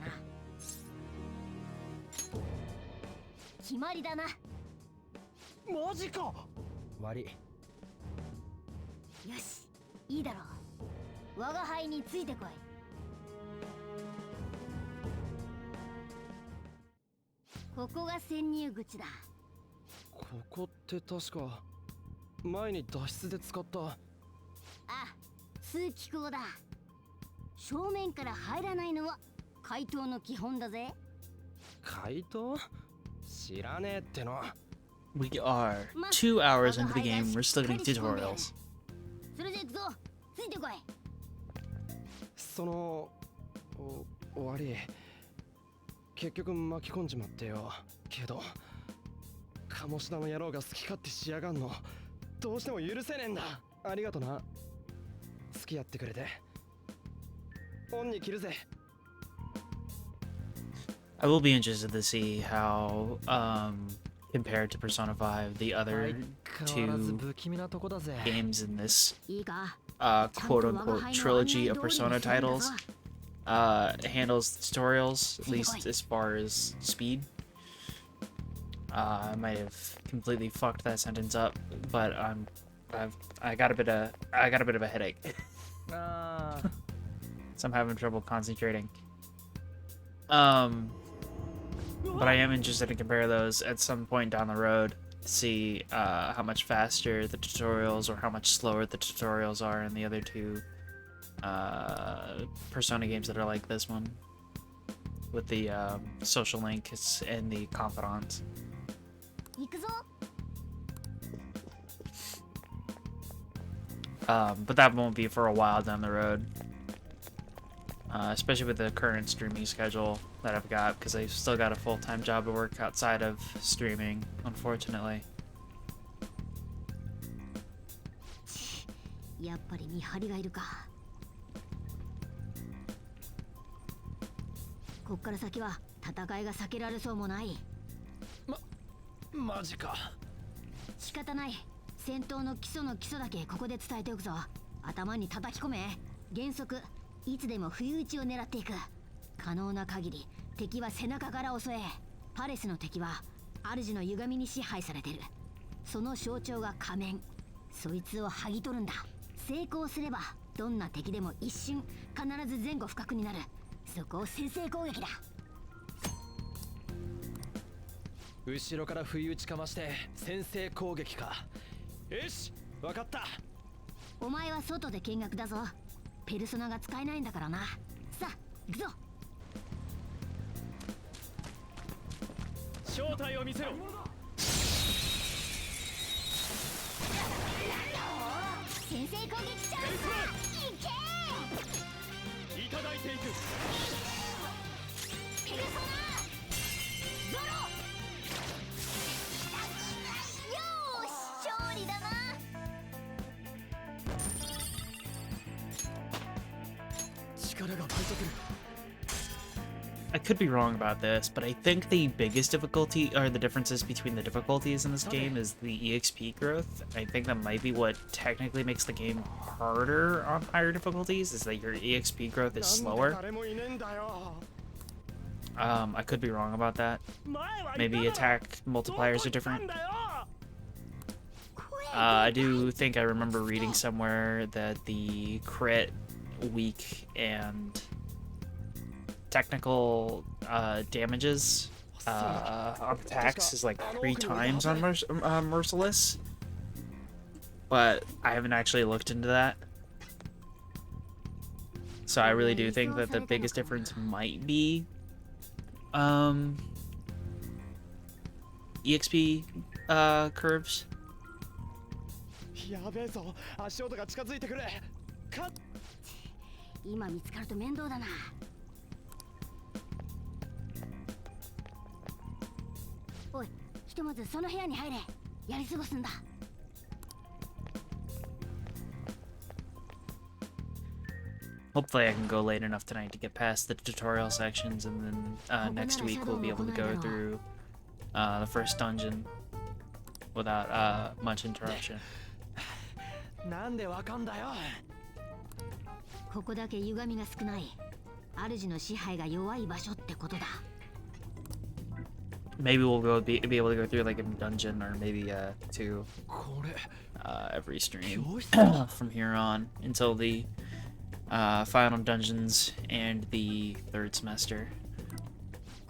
決まりだな。マジか。悪い。よし、いいだろう。我が輩についてこい。ここが潜入口だ。ここって確か前に脱出で使った。あ、通気口だ。正面から入らないのは怪盗の基本だぜ。怪盗？知らねえっての。We are 2 hours into the game. We're still getting tutorials. それじゃ行くぞ。ついてこい。その悪い。結局巻き込んじまってよ。けど鴨志田の野郎が好き勝手しやがんのどうしても許せねえんだ。ありがとな、付き合ってくれて。恩に着るぜ。I will be interested to see how, compared to Persona 5, the other 2 games in this quote-unquote trilogy of Persona titles handles tutorials, at least as far as speed. I might have completely fucked that sentence up, but I got a bit of a headache. So I'm having trouble concentrating. But I am interested to compare those at some point down the road to see how much faster the tutorials or how much slower the tutorials are in the other 2 Persona games that are like this one, with the social link and the confidant. 行くぞ。 But that won't be for a while down the road, especially with the current streaming schedule that I've got, because I've still got a full-time job to work outside of streaming, unfortunately. やっぱり見張りがいるか。こっから先は戦いが避けられそうもない。マジか。仕方ない。戦闘の基礎の基礎だけここで伝えておくぞ。頭に叩き込め。原則いつでも不意打ちを狙っていく。可能な限り敵は背中から襲え。パレスの敵は主の歪みに支配されてる。その象徴が仮面。そいつを剥ぎ取るんだ。成功すればどんな敵でも一瞬必ず前後不覚になる。そこを先制攻撃だ。後ろから不意打ちかまして先制攻撃か。よし、わかった。お前は外で見学だぞ。ペルソナが使えないんだからな。さあ行くぞ。正体を見せろ。先制攻撃チャンスだ。いけー。いただいていく。ペルソナゾロ。よーし、勝利だな。力が倍速。 I could be wrong about this, but I think the biggest difficulty, or the differences between the difficulties in this game, is the EXP growth. I think that might be what technically makes the game harder on higher difficulties, is that your EXP growth is slower. I could be wrong about that. Maybe attack multipliers are different. I do think I remember reading somewhere that the crit, weak, and technical damages on attacks is like 3 times on Merciless, but I haven't actually looked into that. So I really do think that the biggest difference might be EXP curves. やべえぞ、足音が近づいてくる。今見つかると面倒だな。おい、ひとまずその部屋に入れ。やり過ごすんだ。Hopefully I can go late enough tonight to get past the tutorial sections, and then next week we'll be able to go through the first dungeon without much interruption. なんでわかんだよ。ここだけ歪みが少ない。主の支配が弱い場所ってことだ。Maybe we'll be able to go through like a dungeon, or maybe 2 every stream from here on until the final dungeons and the 3rd semester.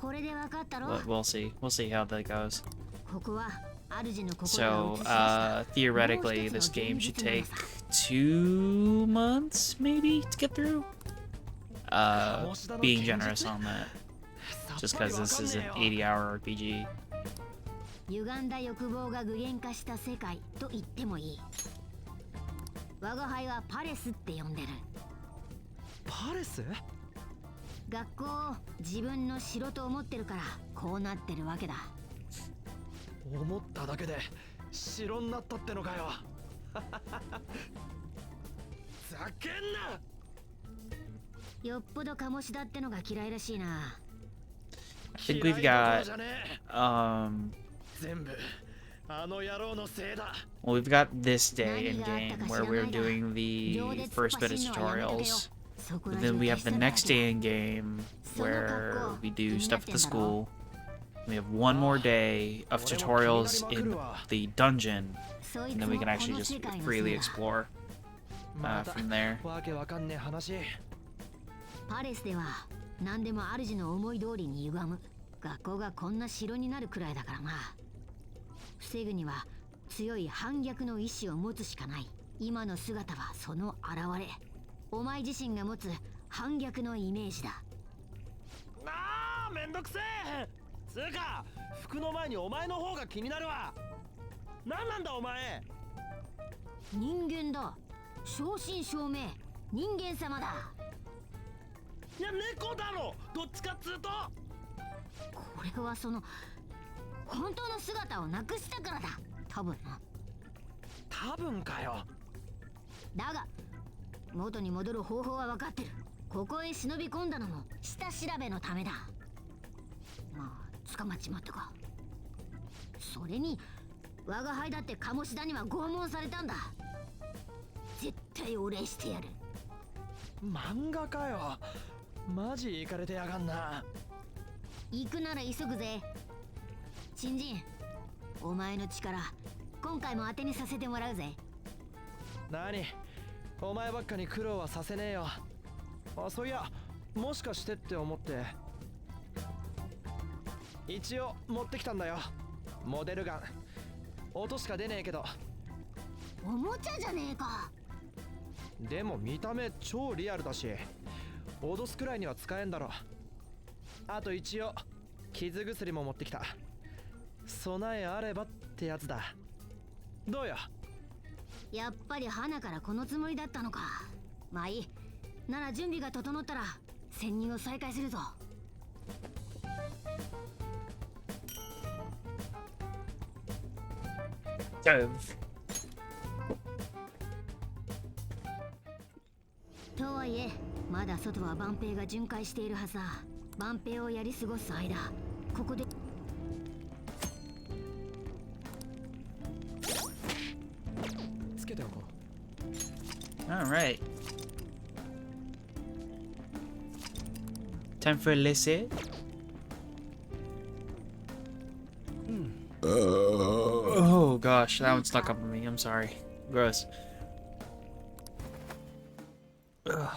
これでわかったろ。 But we'll see. We'll see how that goes. ここは主の心を So theoretically, this game should take 2 months, maybe, to get through. Being generous on that, just because this is an 80-hour RPG. 歪んだ欲望が具現化した世界と言ってもいい。我が輩はパレスって呼んでる。パレス？学校を自分の城と思ってるからこうなってるわけだ。思っただけで城になったってのかよ。ざけんな。よっぽど醸しだってのが嫌いらしいな。I think we've got全部あの野郎のせいだ。 well, we've got this day in game where we're doing the first bit of tutorials. But then we have the next day in game where we do stuff at the school. We have one more day of tutorials in the dungeon, and then we can actually just freely explore from there. わけわかんねえ話。パレスでは何でも主の思い通りに歪む。学校がこんな城になるくらいだからな。防ぐには強い反逆の意志を持つしかない。今の姿はその現れ。お前自身が持つ反逆のイメージだ。あーめんどくせえ。つうか服の前にお前の方が気になるわ。何なんだお前。人間だ。正真正銘人間様だ。いや猫だろ、どっちかっつうと。これはその本当の姿をなくしたからだ、多分な。多分かよ。だが元に戻る方法は分かってる。ここへ忍び込んだのも下調べのためだ。まあ捕まっちまったか。それに我が輩だって鴨志田には拷問されたんだ。絶対お礼してやる。漫画かよ。マジイカれてやがんな。行くなら急ぐぜ。新人、お前の力今回も当てにさせてもらうぜ。何、お前ばっかに苦労はさせねえよ。あ、そういやもしかしてって思って一応持ってきたんだよ、モデルガン。音しか出ねえけど。おもちゃじゃねえか。でも見た目超リアルだし、脅すくらいには使えんだろ。あと一応傷薬も持ってきた。備えあればってやつだ。どうよ。やっぱり花からこのつもりだったのか。まあいい。なら準備が整ったら潜入を再開するぞ。とはいえまだ外は万兵が巡回しているはずだ。万兵をやり過ごす間ここでつけておこう。Alright. Time for l'essai. Oh gosh, that one stuck up on me. I'm sorry. Gross. Ugh.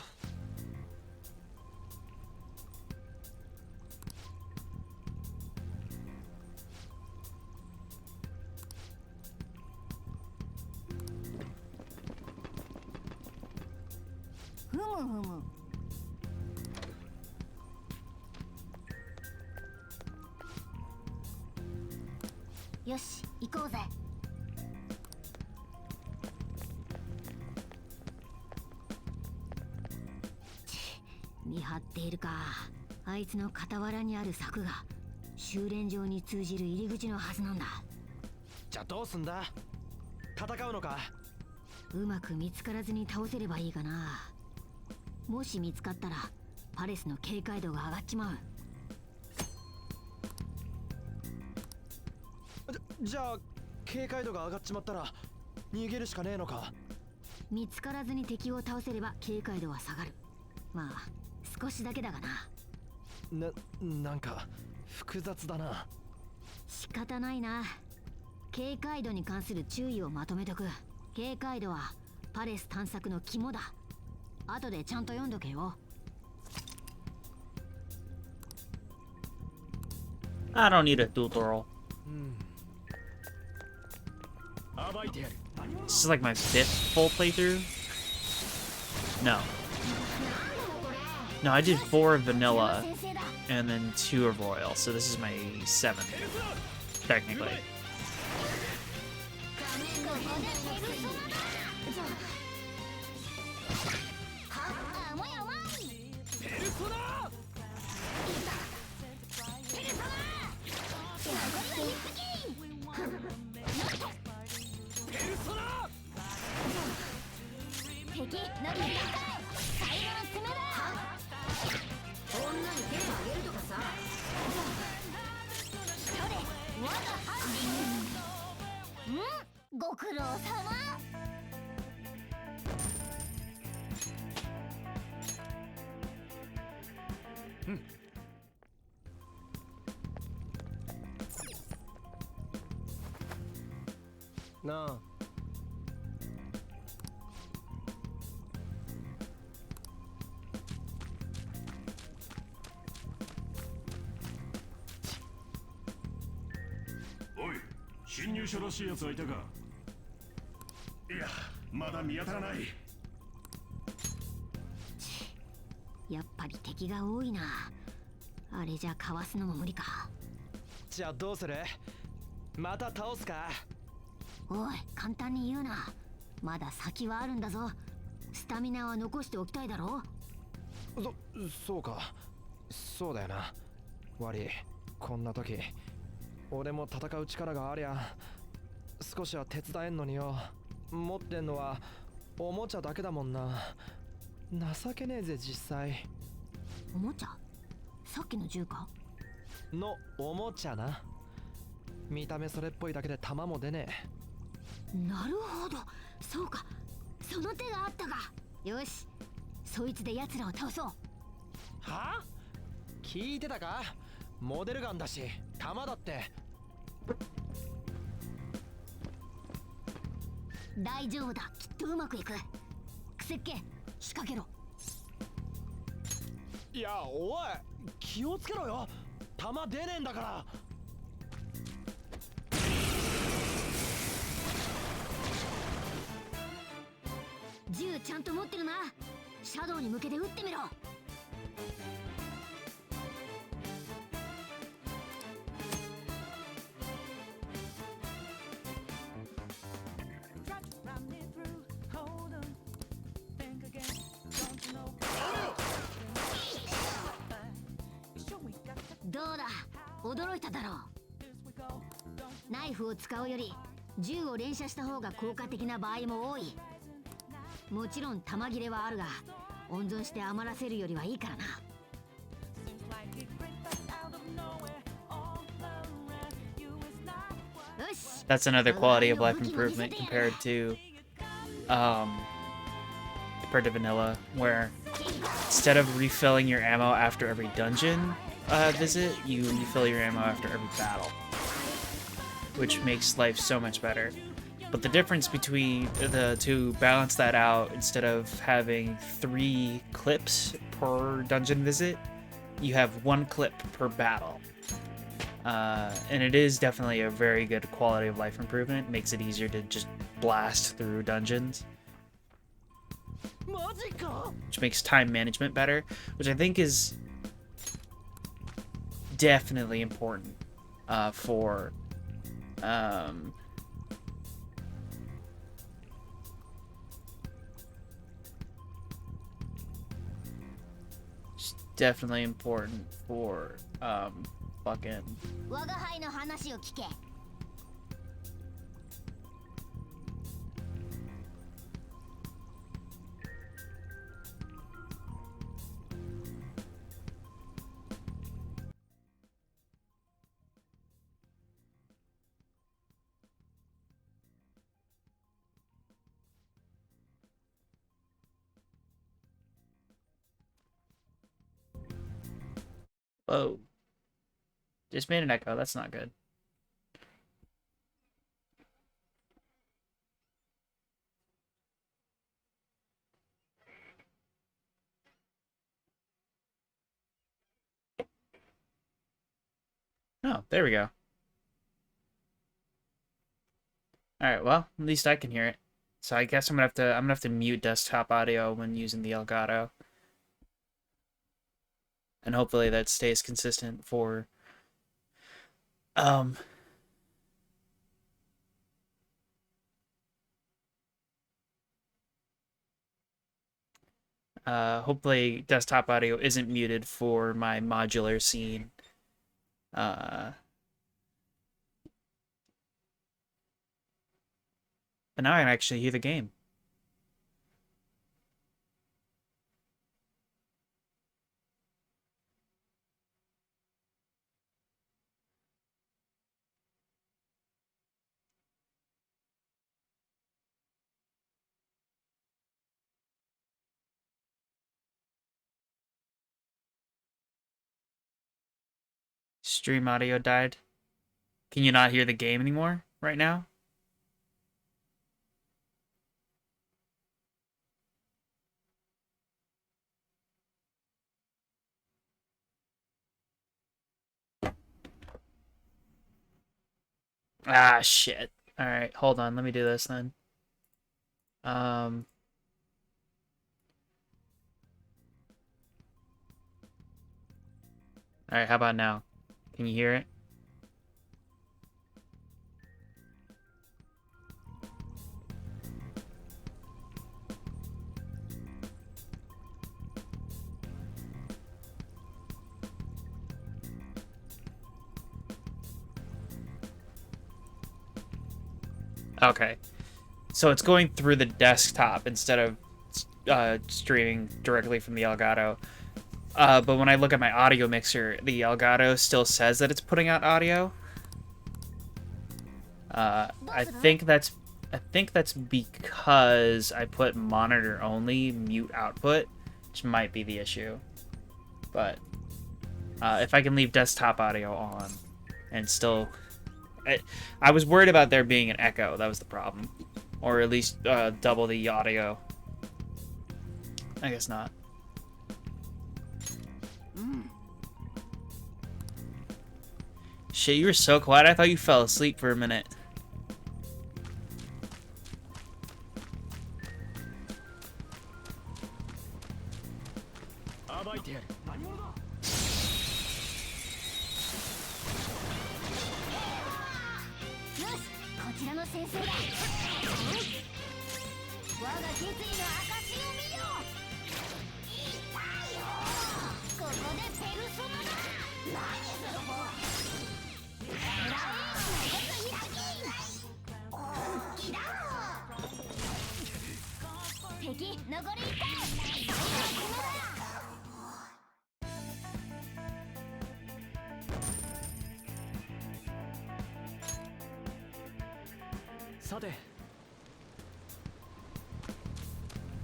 Humu. よし、行こうぜ。見張っているか。あいつの傍らにある柵が修練場に通じる入り口のはずなんだ。じゃあどうすんだ。戦うのか。うまく見つからずに倒せればいいかな。もし見つかったらパレスの警戒度が上がっちまう。じゃあ警戒度が上がっちまったら逃げるしかねえのか。見つからずに敵を倒せれば警戒度は下がる。まあ少しだけだがな。なんか複雑だな。仕方ないな。警戒度に関する注意をまとめとく。警戒度はパレス探索の肝だ。後でちゃんと読んどけよ。I don't need a tutorial. This is like my 5th full playthrough. No, I did 4 of vanilla and then 2 of royal, so this is my 7th, technically. Na. Oi, 侵入者らしいやつはいたか。いや、まだ見当たらない。敵が多いな。あれじゃかわすのも無理か。じゃあどうする？また倒すか？おい、簡単に言うな。まだ先はあるんだぞ。スタミナは残しておきたいだろ。そうか。そうだよな。悪い。こんな時俺も戦う力がありゃ少しは手伝えんのによ。持ってんのはおもちゃだけだもんな。情けねえぜ実際。おもちゃ？さっきの銃か？のおもちゃな。見た目それっぽいだけで弾も出ねえ。なるほど、そうか。その手があったか。よし、そいつで奴らを倒そう。はあ？聞いてたか？モデルガンだし弾だって。大丈夫だ、きっとうまくいく。クセッケ、仕掛けろ。いや、おい、気をつけろよ。弾出ねえんだから。銃ちゃんと持ってるな。シャドウに向けて撃ってみろ。どうだ、驚いただろう。ナイフを使うより銃を連射した方が効果的な場合も多い。もちろん弾切れはあるが、温存して余らせるよりはいいからな。That's another quality of life improvement compared to vanilla, where instead of refilling your ammo after every dungeon visit, you refill your ammo after every battle, which makes life so much better. But the difference between to balance that out, instead of having 3 clips per dungeon visit, you have 1 clip per battle. And it is definitely a very good quality of life improvement. It makes it easier to just blast through dungeons, which makes time management better, which I think is definitely important for definitely important for fucking 我が輩の話を聞け。Whoa. Just made an echo, that's not good. Oh, there we go. Alright, well, at least I can hear it. So I guess I'm gonna have to mute desktop audio when using the Elgato. And hopefully that stays consistent for hopefully desktop audio isn't muted for my modular scene. But now I can actually hear the game. Stream audio died. Can you not hear the game anymore right now? Ah, shit. Alright, hold on. Let me do this then. All right, how about now? Can you hear it? Okay, so it's going through the desktop instead of streaming directly from the Elgato. But when I look at my audio mixer, the Elgato still says that it's putting out audio. I think that's because I put monitor only mute output, which might be the issue. But if I can leave desktop audio on and still... I was worried about there being an echo. That was the problem. Or at least double the audio. I guess not. Shit, you were so quiet. I thought you fell asleep for a minute.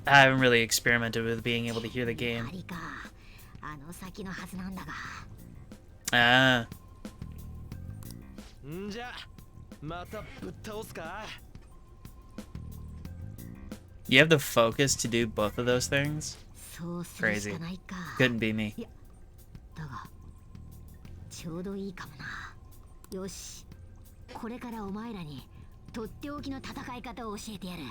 I haven't really experimented with being able to hear the game. Ah. You have the focus to do both of those things? Crazy. Couldn't be me. ちょうどいいかもな。よし、これからお前らにとっておきの戦い方を教えてやる。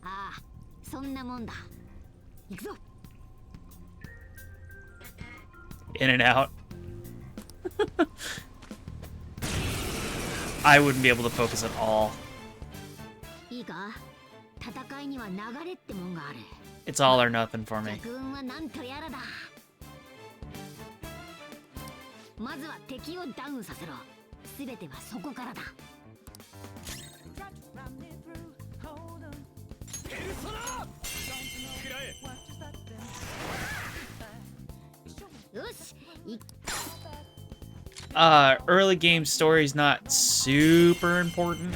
ああ、そんなもんだ。行くぞ。In and out. I wouldn't be able to focus at all. いいか、戦いには流れってもんがある。It's all or nothing for me. 逆運はなんとやらだ。まずは敵をダウンさせろ。すべてはそこからだ。よし、early game story is not super important.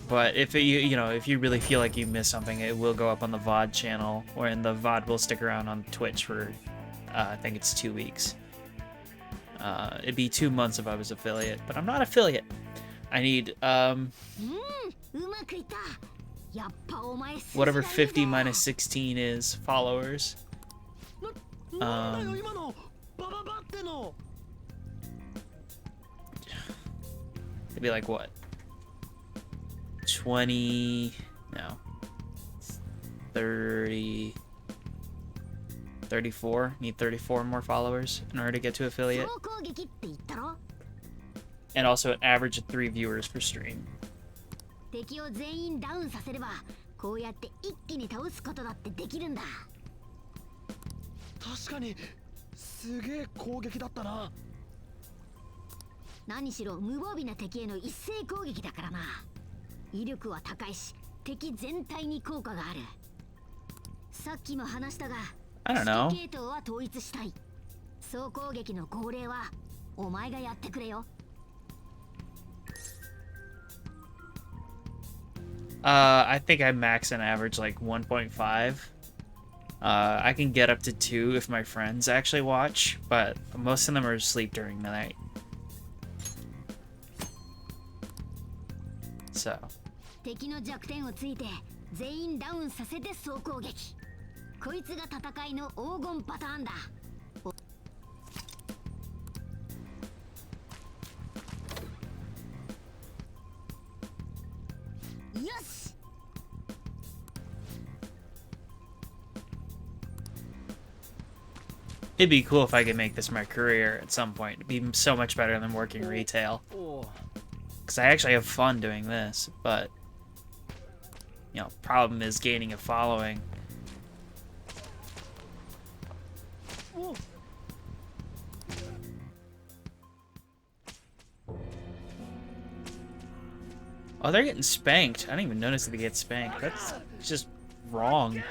But if if you really feel like you missed something, it will go up on the VOD channel, and the VOD will stick around on Twitch for, I think it's 2 weeks. It'd be 2 months if I was affiliate, but I'm not affiliate. I need, whatever 50 minus 16 is followers. It'd be like what? 20, no, 30, 34, need 34 more followers in order to get to affiliate. And also an average of 3 viewers per stream. 敵を全員ダウンさせれば、こうやって一気に倒すことだってできるんだ。確かに、すげえ攻撃だったな。何しろ無防備な敵への一斉攻撃だからな。威力は高いし、敵全体に効果がある。さっきも話したが、I don't know. 系統は統一したい。総攻撃の号令はお前がやってくれよ。I think I max an average like 1.5. I can get up to 2 if my friends actually watch, but most of them are asleep during the night. So. 敵の弱点をついて全員ダウンさせて総攻撃。こいつが戦いの黄金パターンだ。よし。 It'd be cool if I could make this my career at some point. It'd be so much better than working retail. Because I actually have fun doing this, but, you know, problem is gaining a following. Oh, they're getting spanked. I didn't even notice that they get spanked. That's just wrong.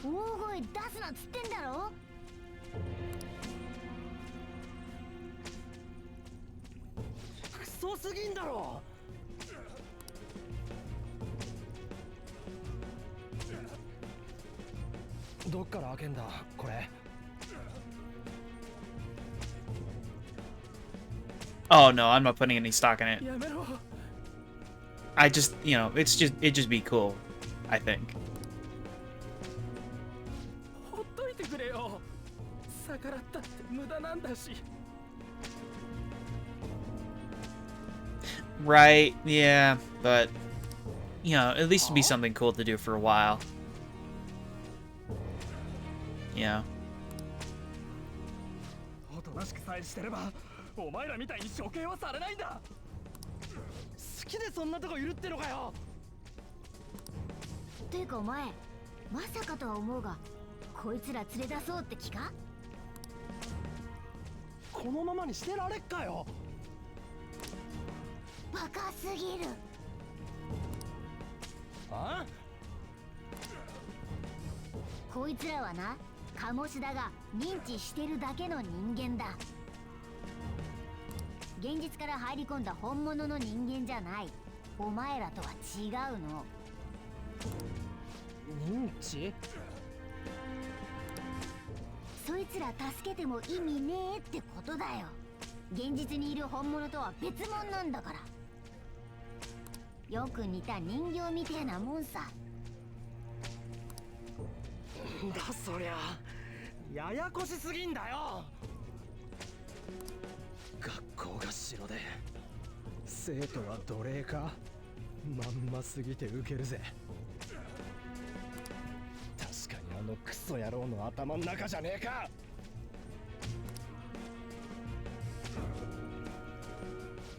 大声出すなっつってんだろ。クソすぎんだろ。どっから開けんだこれ。 Oh no, I'm not putting any stock in it. I just, you know, it'd just be cool, I think. ほっといてくれよ。逆らったって無駄なんだし。 Right, yeah, but, you know, at least it'd be something cool to do for a while. Yeah. おとなしくさえしてれば、お前らみたいに処刑はされないんだ。好きでそんなとこいるってのかよ。てかお前、まさかとは思うが、こいつら連れ出そうって気か？このままにしてられっかよ。 バカすぎる。あ？こいつらはな、鴨志田が認知してるだけの人間だ。現実から入り込んだ本物の人間じゃない。お前らとは違うの。認知？そいつら助けても意味ねえってことだよ。現実にいる本物とは別物なんだから。 よく似た人形みてえなもんさ。だそりゃややこしすぎんだよ。学校が城で生徒は奴隷か。まんますぎてウケるぜ。確かにあのクソ野郎の頭の中じゃねえか。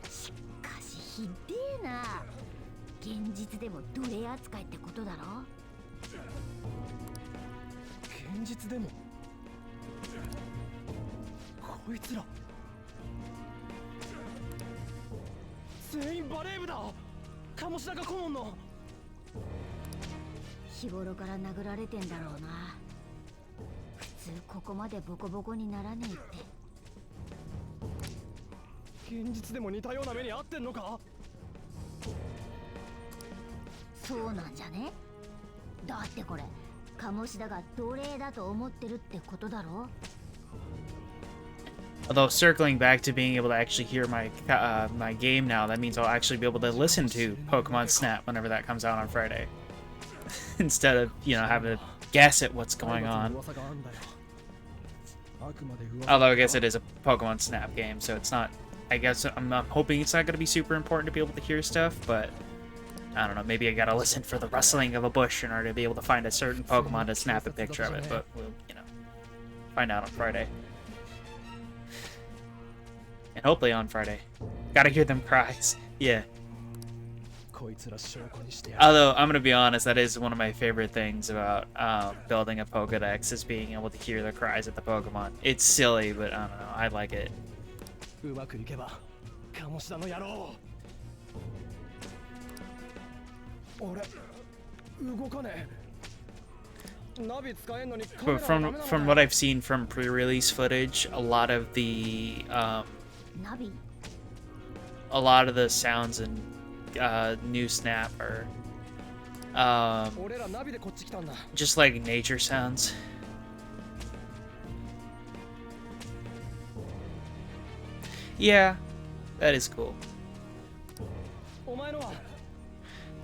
しかしひでえな。 現実でも奴隷扱いってことだろ。現実でもこいつら全員バレー部だ。鴨志田が顧問の。日頃から殴られてんだろうな。普通ここまでボコボコにならねえって。現実でも似たような目に遭ってんのか。 そうなんじゃね。だってこれ鴨志田が奴隷だと思ってるってことだろ。 Although circling back to being able to actually hear my my game now, that means I'll actually be able to listen to Pokemon Snap whenever that comes out on Friday, instead of, you know, having to guess at what's going on. Although I guess it is a Pokemon Snap game, so it's not. I guess I'm hoping it's not going to be super important to be able to hear stuff, but I don't know. Maybe I gotta listen for the rustling of a bush in order to be able to find a certain Pokemon to snap a picture of it. But we'll, you know, find out on Friday. And hopefully on Friday. Gotta hear them cries. Yeah. Although, I'm gonna be honest, that is one of my favorite things about building a Pokedex, is being able to hear the cries of the Pokemon. It's silly, but I don't know, I like it. うまくいけば鴨志田の野郎。俺動かねえ。ナビ使えんのにカメ But ラはダメなのか。 from what I've seen from pre-release footage, a lot of the sounds in New Snap are 俺らナビでこっち来たんだ。 just like nature sounds. Yeah, that is cool. お前のは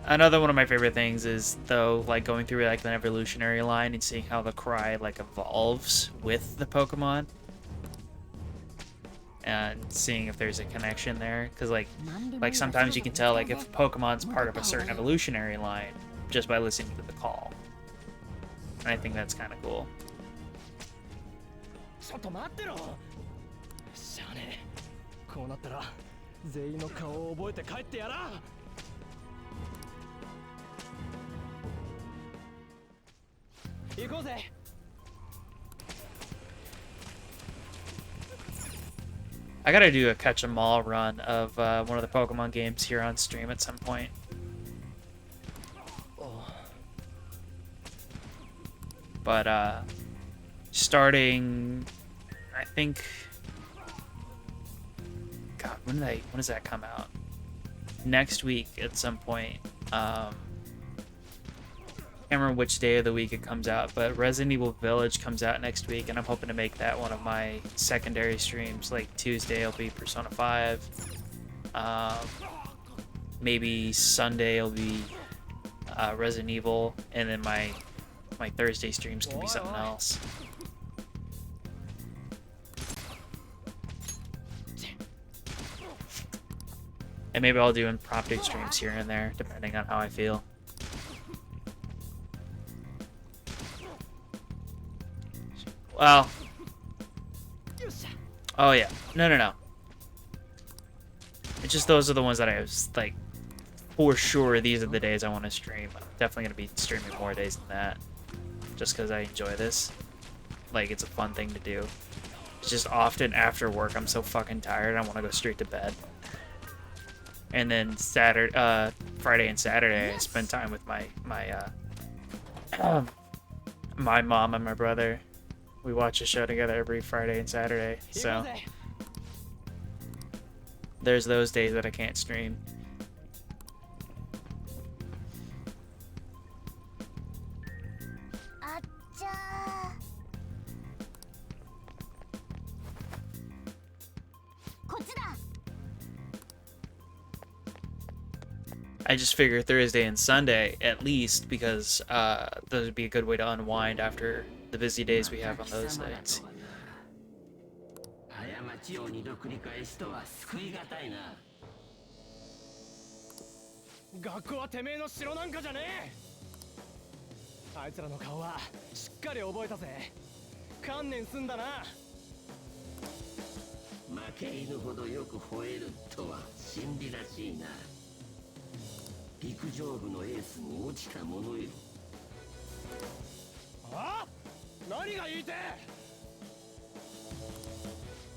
Another one of my favorite things is, though, like going through like an evolutionary line and seeing how the cry like evolves with the Pokemon. and seeing if there's a connection there, because like sometimes you can tell like if Pokemon's part of a certain evolutionary line just by listening to the call, and I think that's kind of cool. ちょっと待ってろ。しゃあねえ。こうなったら全員の顔を覚えて帰ってやらん。行こうぜ。I gotta do a catch 'em all run of one of the Pokemon games here on stream at some point. But starting, I think, God, when does that come out? Next week at some point. Can't remember which day of the week it comes out, but Resident Evil Village comes out next week, and I'm hoping to make that one of my secondary streams. Like Tuesday will be Persona 5. Maybe Sunday will be Resident Evil, and then my Thursday streams can be something else. And maybe I'll do impromptu streams here and there, depending on how I feel. Well, oh yeah, no. It's just those are the ones that I was like, for sure these are the days I want to stream. I'm definitely going to be streaming more days than that, just because I enjoy this. Like, it's a fun thing to do. It's just often after work I'm so fucking tired I want to go straight to bed. And then Friday and Saturday I spend time with my mom and my brother. We watch a show together every Friday and Saturday, so there's those days that I can't stream. I just figure Thursday and Sunday at least, because those would be a good way to unwind after the busy days we have on those nights. 過ちを二度繰り返すとは救いがたいな。学校はてめえの城なんかじゃねえ。あいつらの顔はしっかり覚えたぜ。観念すんだな。負け犬ほどよく吠えるとは真理らしいな。陸上部のエースに落ちたものよ。あ？何が言いてえ？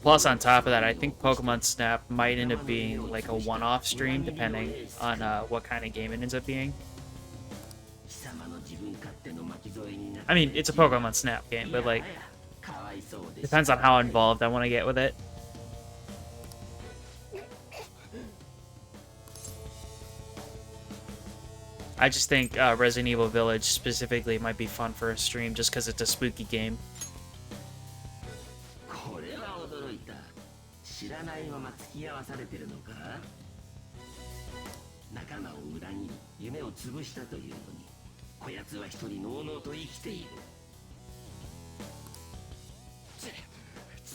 Plus, on top of that, I think Pokemon Snap might end up being like a one-off stream, depending on what kind of game it ends up being. I mean, it's a Pokemon Snap game, but like, depends on how involved I want to get with it. I just think Resident Evil Village specifically might be fun for a stream, just because it's a spooky game. 知らないまま付き合わされてるのか。仲間を裏切り夢を潰したというのに、こやつは一人のうのうと生きている。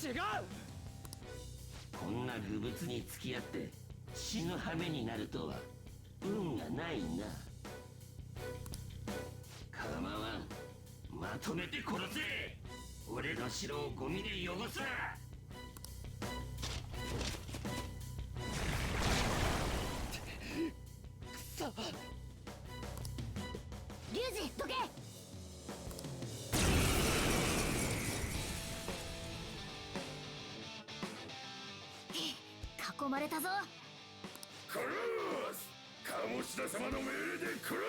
違う。こんな愚物に付き合って死ぬ羽目になるとは運がないな。構わん、まとめて殺せ。俺の城をゴミで汚すな。 リュウジ、どけ。囲まれたぞ。クロス、鴨志田様の命令でクロ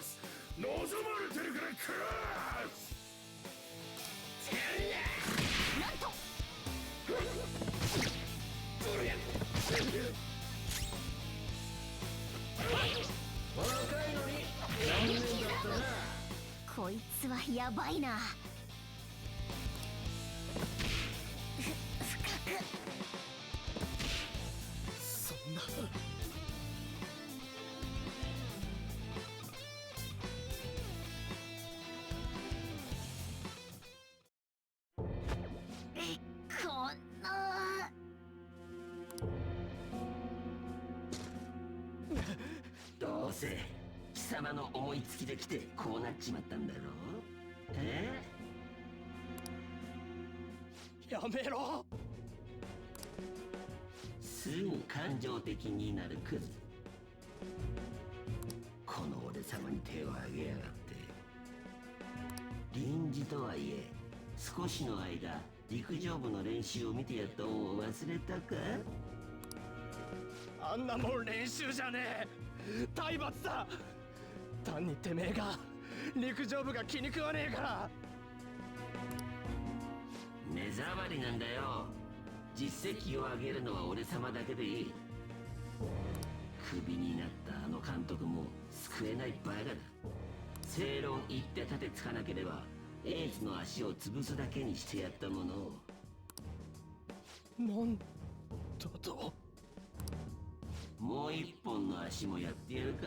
ス、望まれてるからクロス。なんと。こいつはやばいな。深く。そんな。こんな。せ貴様の思いつきで来てこうなっちまったんだろう。やめろ。すぐ感情的になるクズ。この俺様に手を挙げやがって。臨時とはいえ少しの間陸上部の練習を見てやった恩を忘れたか。あんなもん練習じゃねえ、体罰だ。単にてめえが陸上部が気に食わねえから。目障りなんだよ。実績を上げるのは俺様だけでいい。クビになったあの監督も救えないバカだ。正論言って立てつかなければエースの足を潰すだけにしてやったものを。なんだと。もう一本の足もやってやるか。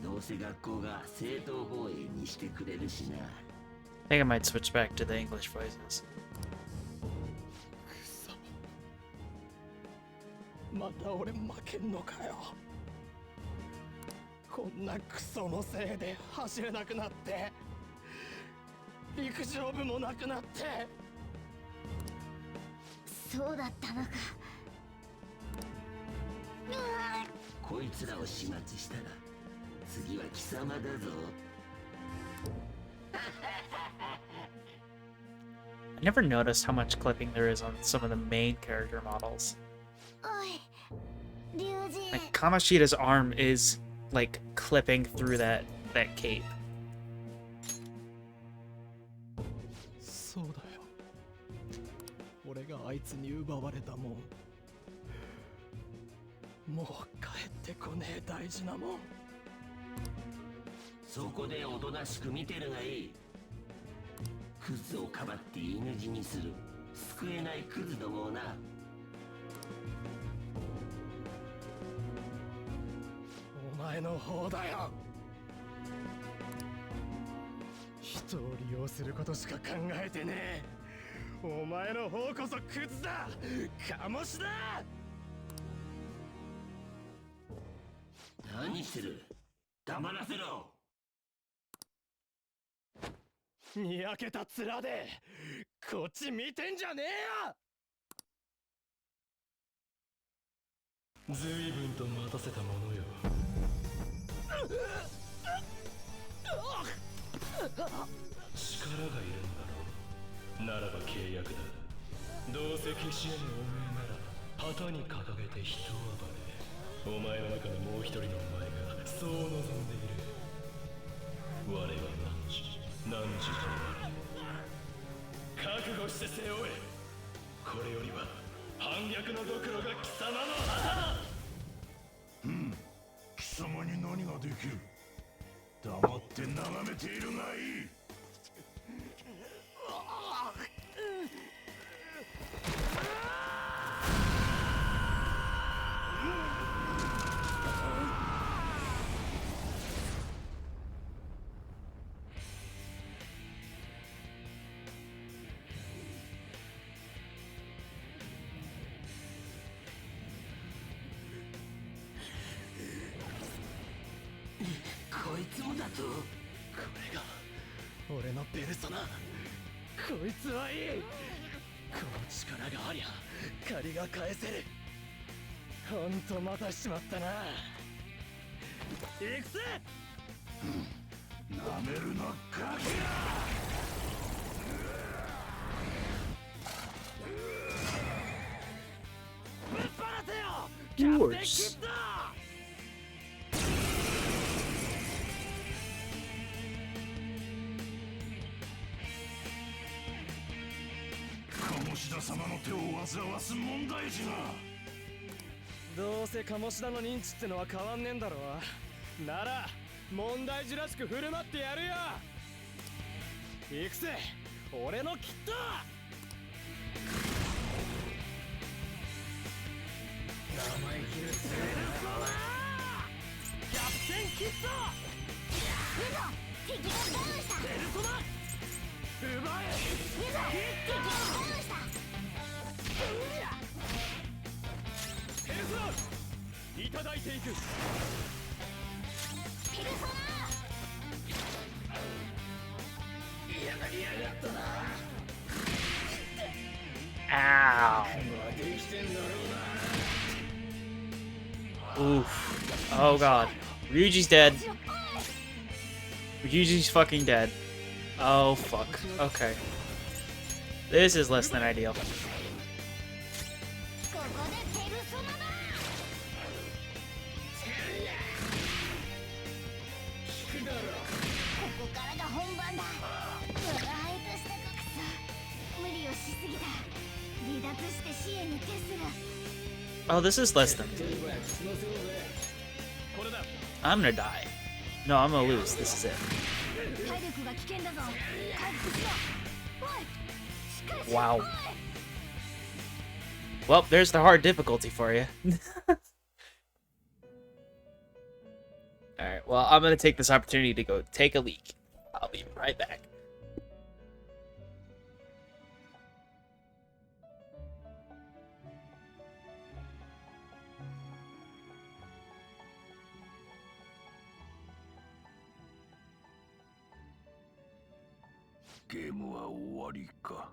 どうせ学校が正当防衛にしてくれるしな。I think I might switch back to the English voices. また俺負けんのかよ。こんなクソのせいで走れなくなって、陸上部もなくなって。そうだったのか。こいつらを始末したら次は貴様だぞ。I never noticed how much clipping there is on some of the main character models. おい、龍二。 Like Kamoshida's arm is like clipping through that cape. そうだよ。俺があいつに奪われたもん。もう帰ってこねえ大事なもん。そこでおとなしく見てるがいい。クズをかばって犬死にする救えないクズどもをな。お前の方だよ。人を利用することしか考えてねえ。お前の方こそクズだ。鴨志だ。何してる。黙らせろ。にやけた面でこっち見てんじゃねえよ。随分と待たせたものよ。力がいるんだろう。ならば契約だ。どうせ消し屋におめえなら旗に掲げて人を暴れ。お前の中のもう一人のお前がそう望んでいる。我は何時となる。覚悟して背負え。これよりは反逆のドクロが貴様の旗だ。貴様に何ができる。黙って眺めているがいい。こいつもだと。これが俺のペルソナ。こいつはいい。この力がありゃ借りが返せる。ほんと待たしちまったな。行くぜ。なめるなガキや。ぶっ放せよキャプテンキッド。鴨志田様の手を煩わす問題児が。どうせ鴨志田の認知ってのは変わんねえんだろ。なら問題児らしく振る舞ってやるよ。行くぜ俺のキッド。生意気るセールスマンキャプテンキッド。敵がダウンした。ペルソナ奪え。敵がダウンした。ペルソナいただいていく。Ow. Oof. Oh god. Ryuji's dead. Ryuji's fucking dead. Oh fuck. Okay. This is less than ideal. Oh, this is less than. I'm gonna die. No, I'm gonna lose. This is it. Wow. Well, there's the hard difficulty for you. Alright, well, I'm gonna take this opportunity to go take a leak. I'll be right back. Game は終わりか。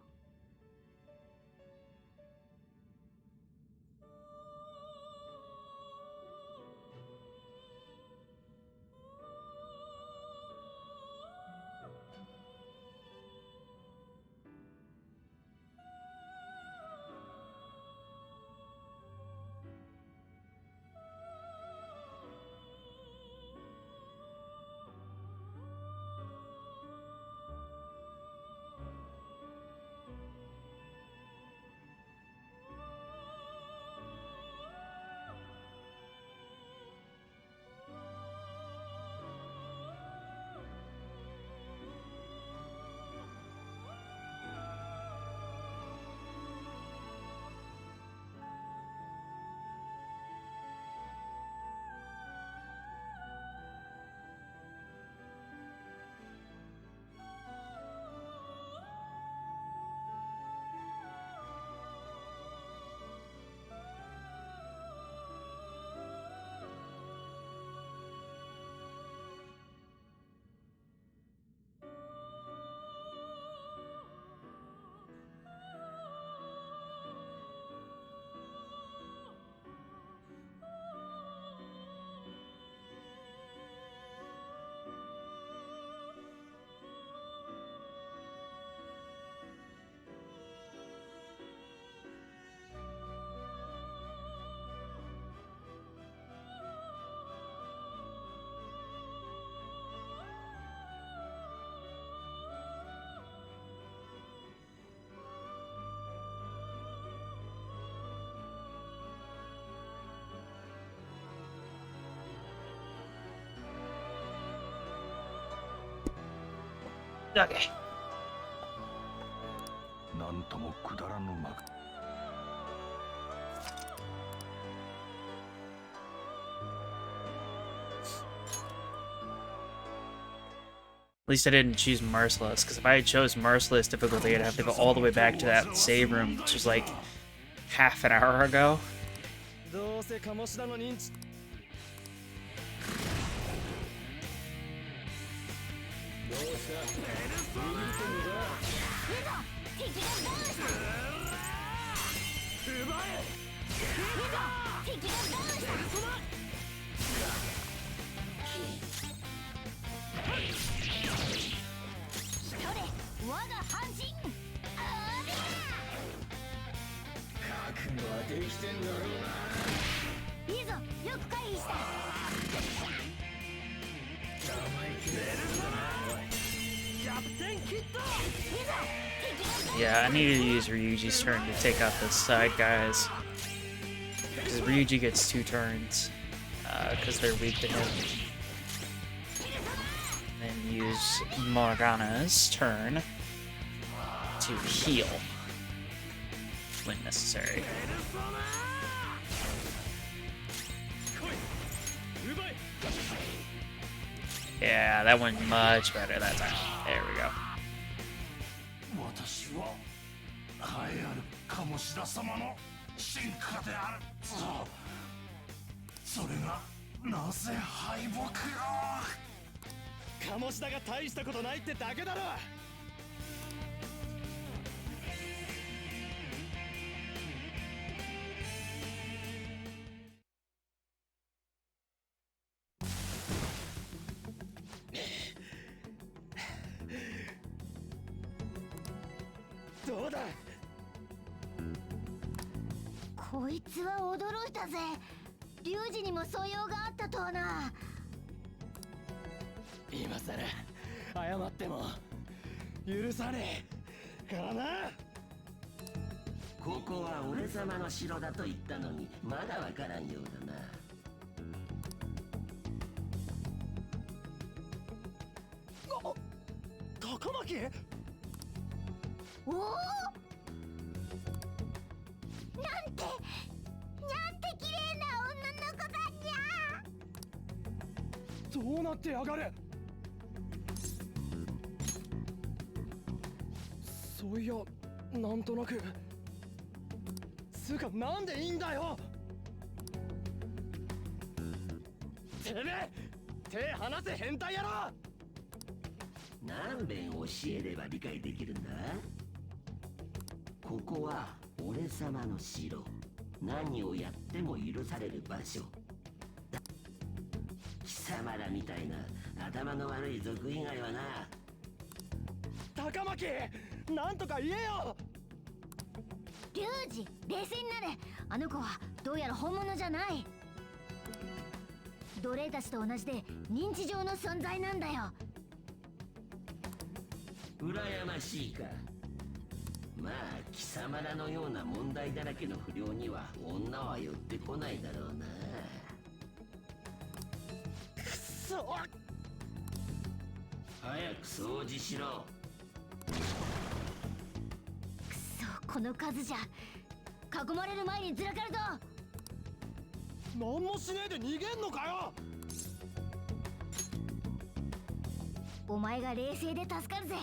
Okay. なんともくだらぬ幕。At least I didn't choose Merciless, because if I had chose Merciless difficulty, I'd have to go all the way back to that save room, which was like half an hour ago. Yeah, I needed to use Ryuji's turn to take out the side guys. Because Ryuji gets 2 turns, because they're weak to him. Then use Morgana's turn to heal when necessary. Yeah, that went much better that time. There we go. 私は栄えある鴨志田様の進化であるぞ。それがなぜ敗北鴨志田が大したことないってだけだろ。どうだ。こいつは驚いたぜ。龍二にも素養があったとはな。今さら謝っても許さねえからな。ここは俺様の城だと言ったのにまだわからんようだな。高巻。おお、なんて綺麗な女の子だにゃ。どうなってやがる。そういや、なんとなく。つうかなんでいいんだよ。てめえ、手離せ変態野郎。何遍教えれば理解できるんだ。ここは俺様の城。何をやっても許される場所。貴様らみたいな頭の悪い族以外はな。高巻、なんとか言えよ。龍二、冷静になれ。あの子はどうやら本物じゃない。奴隷たちと同じで認知上の存在なんだよ。羨ましいか。まあ貴様らのような問題だらけの不良には女は寄ってこないだろうな。くそ。早く掃除しろ。くそ、この数じゃ囲まれる前にずらかるぞ。何もしねえで逃げんのかよ。お前が冷静で助かるぜ。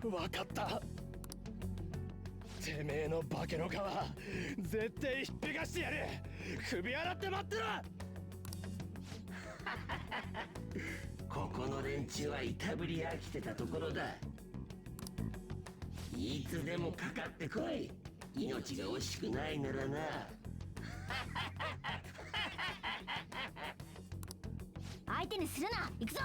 わかった。てめえの化けの皮絶対ひっぺがしてやる。首洗って待ってろ。ここの連中はいたぶり飽きてたところだ。いつでもかかってこい。命が惜しくないならな。相手にするな。行くぞ。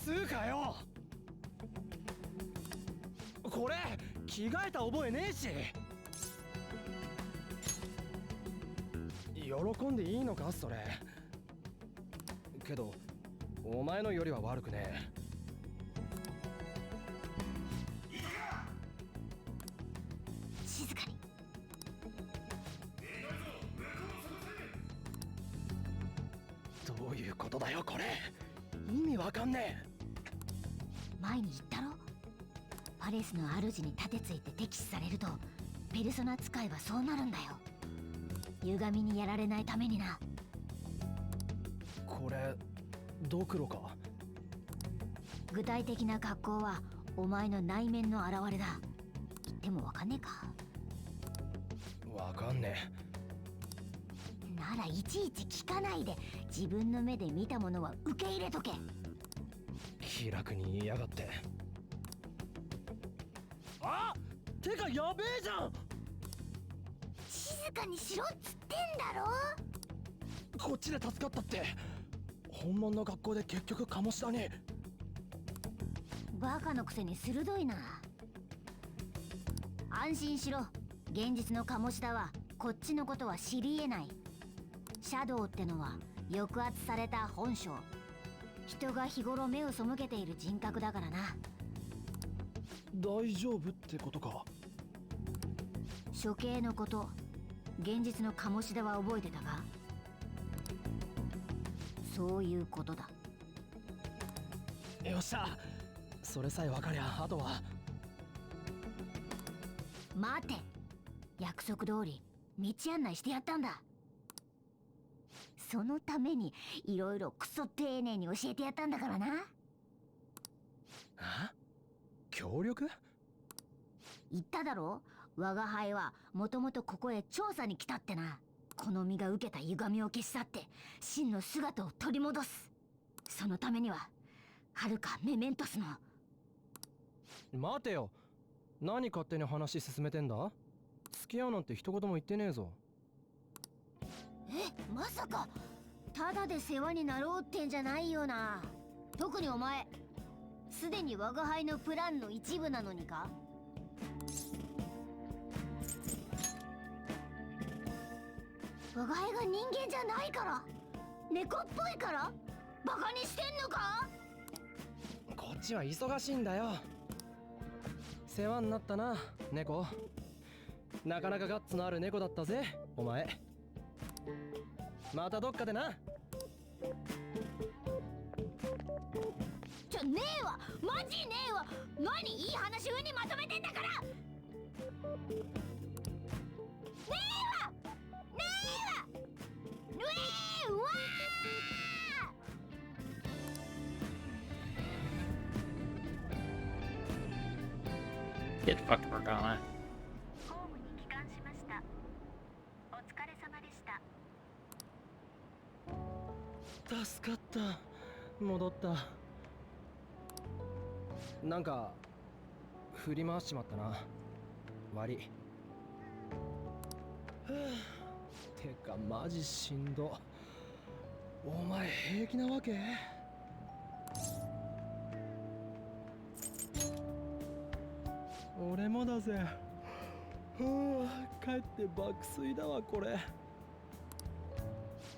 つうかよ、これ着替えた覚えねえし。喜んでいいのかそれ。けどお前のよりは悪くねえ。静かに。どういうことだよこれ。意味わかんねえ。前に言ったろ。パレスの主に盾ついて敵視されるとペルソナ使いはそうなるんだよ。歪みにやられないためにな。これドクロか。具体的な格好はお前の内面の表れだ。言ってもわかんねえか。わかんねならいちいち聞かないで自分の目で見たものは受け入れとけ。え。気楽に言いやがって。あっ、てかやべえじゃん。静かにしろっつってんだろ。こっちで助かったって。本物の学校で結局鴨志田に。バカのくせに鋭いな。安心しろ。現実の鴨志田はこっちのことは知り得ない。シャドウってのは抑圧された本性。人が日頃目を背けている人格だからな。大丈夫ってことか。処刑のこと、現実の鴨志田は覚えてたか。そういうことだ。よっしゃ、それさえ分かりゃあとは。待て、約束通り道案内してやったんだ。そのためにいろいろクソ丁寧に教えてやったんだからな。協力？言っただろ、我が輩はもともとここへ調査に来たってな。この身が受けた歪みを消し去って真の姿を取り戻す。そのためにははるかメメントスの。待てよ、何勝手に話進めてんだ？付き合うなんて一言も言ってねえぞ。まさかただで世話になろうってんじゃないよな。特にお前すでに我が輩のプランの一部なのにか。我が輩が人間じゃないから、猫っぽいからバカにしてんのか。こっちは忙しいんだよ。世話になったな、猫。なかなかガッツのある猫だったぜ、お前。またどっかでな。ねえわ、マジねえわ。何いい話風にまとめてんだから。ねえわねえわねえわー Get fucked, Morgana. ホームに帰還しました。お疲れ様でした。助かった。戻った。なんか振り回しちまったな。悪い。てかマジしんど。お前平気なわけ？俺もだぜ。帰って爆睡だわこれ。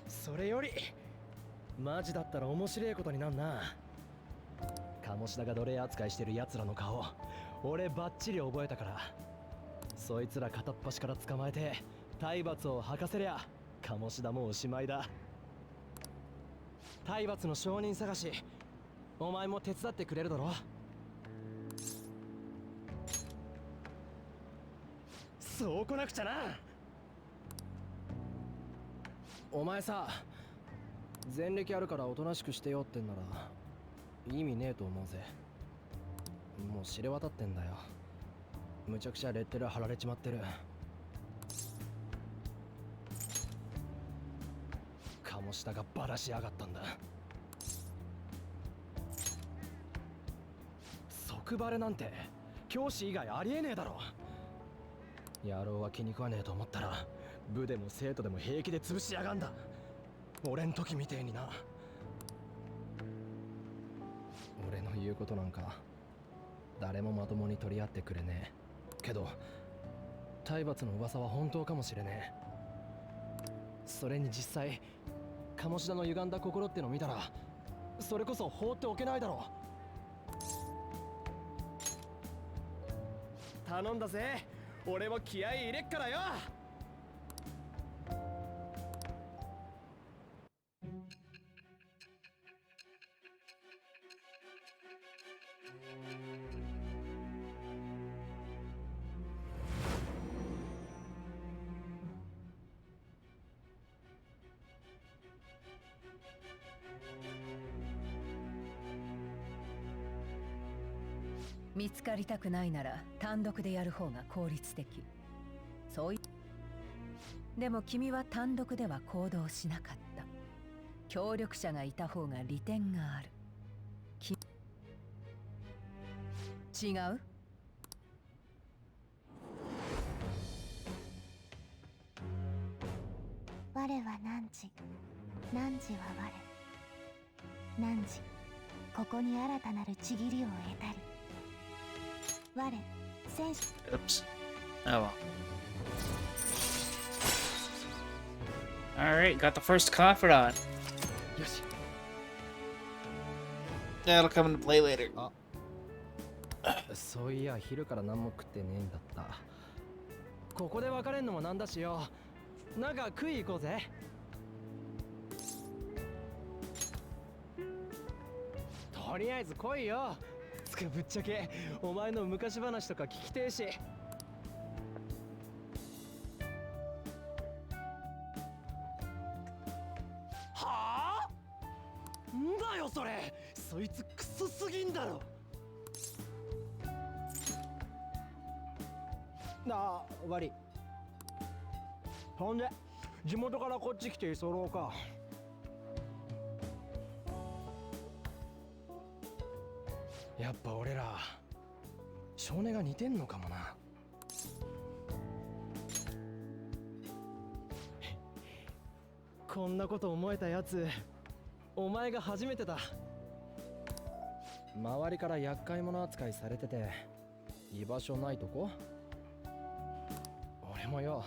それよりマジだったら面白いことになんな。鴨志田が奴隷扱いしてる奴らの顔、俺バッチリ覚えたから、そいつら片っ端から捕まえて体罰を吐かせりゃ鴨志田もおしまいだ。体罰の証人探し、お前も手伝ってくれるだろ。そう来なくちゃな。お前さ、前歴あるからおとなしくしてよってんなら意味ねえと思うぜ。もう知れ渡ってんだよ。むちゃくちゃレッテル貼られちまってる。鴨志田がバラしやがったんだ。即バレなんて教師以外ありえねえだろ。野郎は気に食わねえと思ったら部でも生徒でも平気で潰しやがんだ。俺ん時みてえにな。俺の言うことなんか誰もまともに取り合ってくれねえけど、体罰の噂は本当かもしれねえ。それに実際鴨志田の歪んだ心っての見たらそれこそ放っておけないだろ。頼んだぜ、俺も気合い入れっからよ。見つかりたくないなら単独でやる方が効率的。そういう。でも君は単独では行動しなかった。協力者がいた方が利点がある。違う？我は汝、汝は我。汝、ここに新たなるちぎりを得たり。我、戦士。Oops. Oh well. Alright, got the first confidant. That'll come into play later. そういや昼から何も食ってねえんだった。ここで別れんのもなんだしよ。なんか食い行こうぜ。とりあえず来いよ。つかぶっちゃけお前の昔話とか聞きてえし。はあ？んだよそれ。そいつクソすぎんだろ。ああ、悪い。ほんで地元からこっち来て居候か。やっぱ俺ら少年が似てんのかもな。こんなこと思えたやつお前が初めてだ。周りから厄介者扱いされてて居場所ないとこ。俺もよ、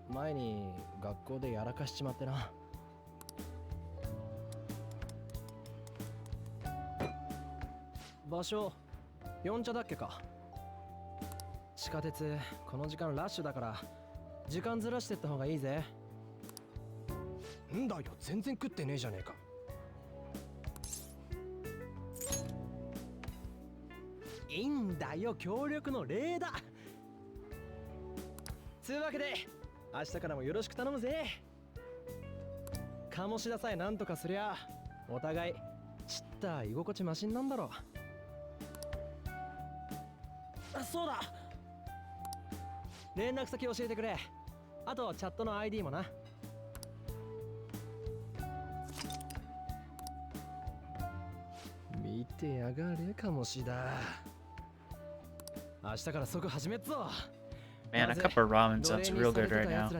前に学校でやらかしちまってな。場所四茶だっけか。地下鉄この時間ラッシュだから時間ずらしてった方がいいぜ。んだよ、全然食ってねえじゃねえか。いいんだよ、協力の礼だ。つうわけで明日からもよろしく頼むぜ。鴨志田さえなんとかすりゃお互いちった居心地マシンなんだろ。あ、そうだ、連絡先教えてくれ。あとチャットの ID もな。見てやがれ鴨志田。明日から即始めっぞ。Man, a cup of ramen sounds real good right now. I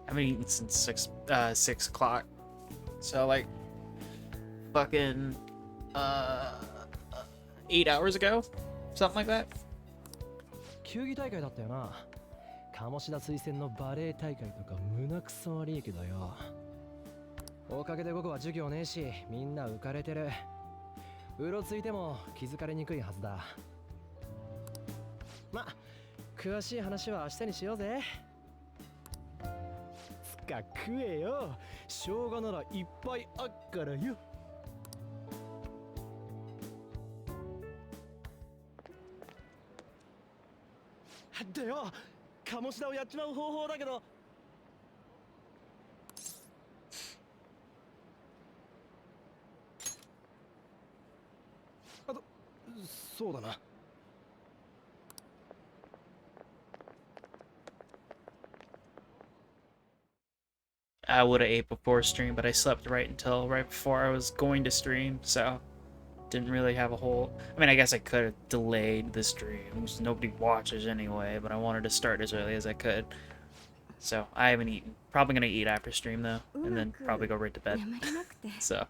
haven't eaten since 6 o'clock. So like fucking 8 hours ago? Something like that. 球技大会だったよな。鴨志田推薦のバレエ大会とか胸くそ悪いけどよ。おかげで午後は授業ねえし、みんな浮かれてる。うろついても気づかれにくいはずだ。ま、詳しい話は明日にしようぜ。つか食えよ。生姜ならいっぱいあっからよ。でよ、鴨志田をやっちまう方法だけど。そうだな。I would have ate before stream, but I slept right before I was going to stream, so didn't really have a whole. I mean, I guess I could have delayed the stream because nobody watches anyway, but I wanted to start as early as I could. So I haven't eaten. Probably gonna eat after stream though, and then probably go right to bed. So.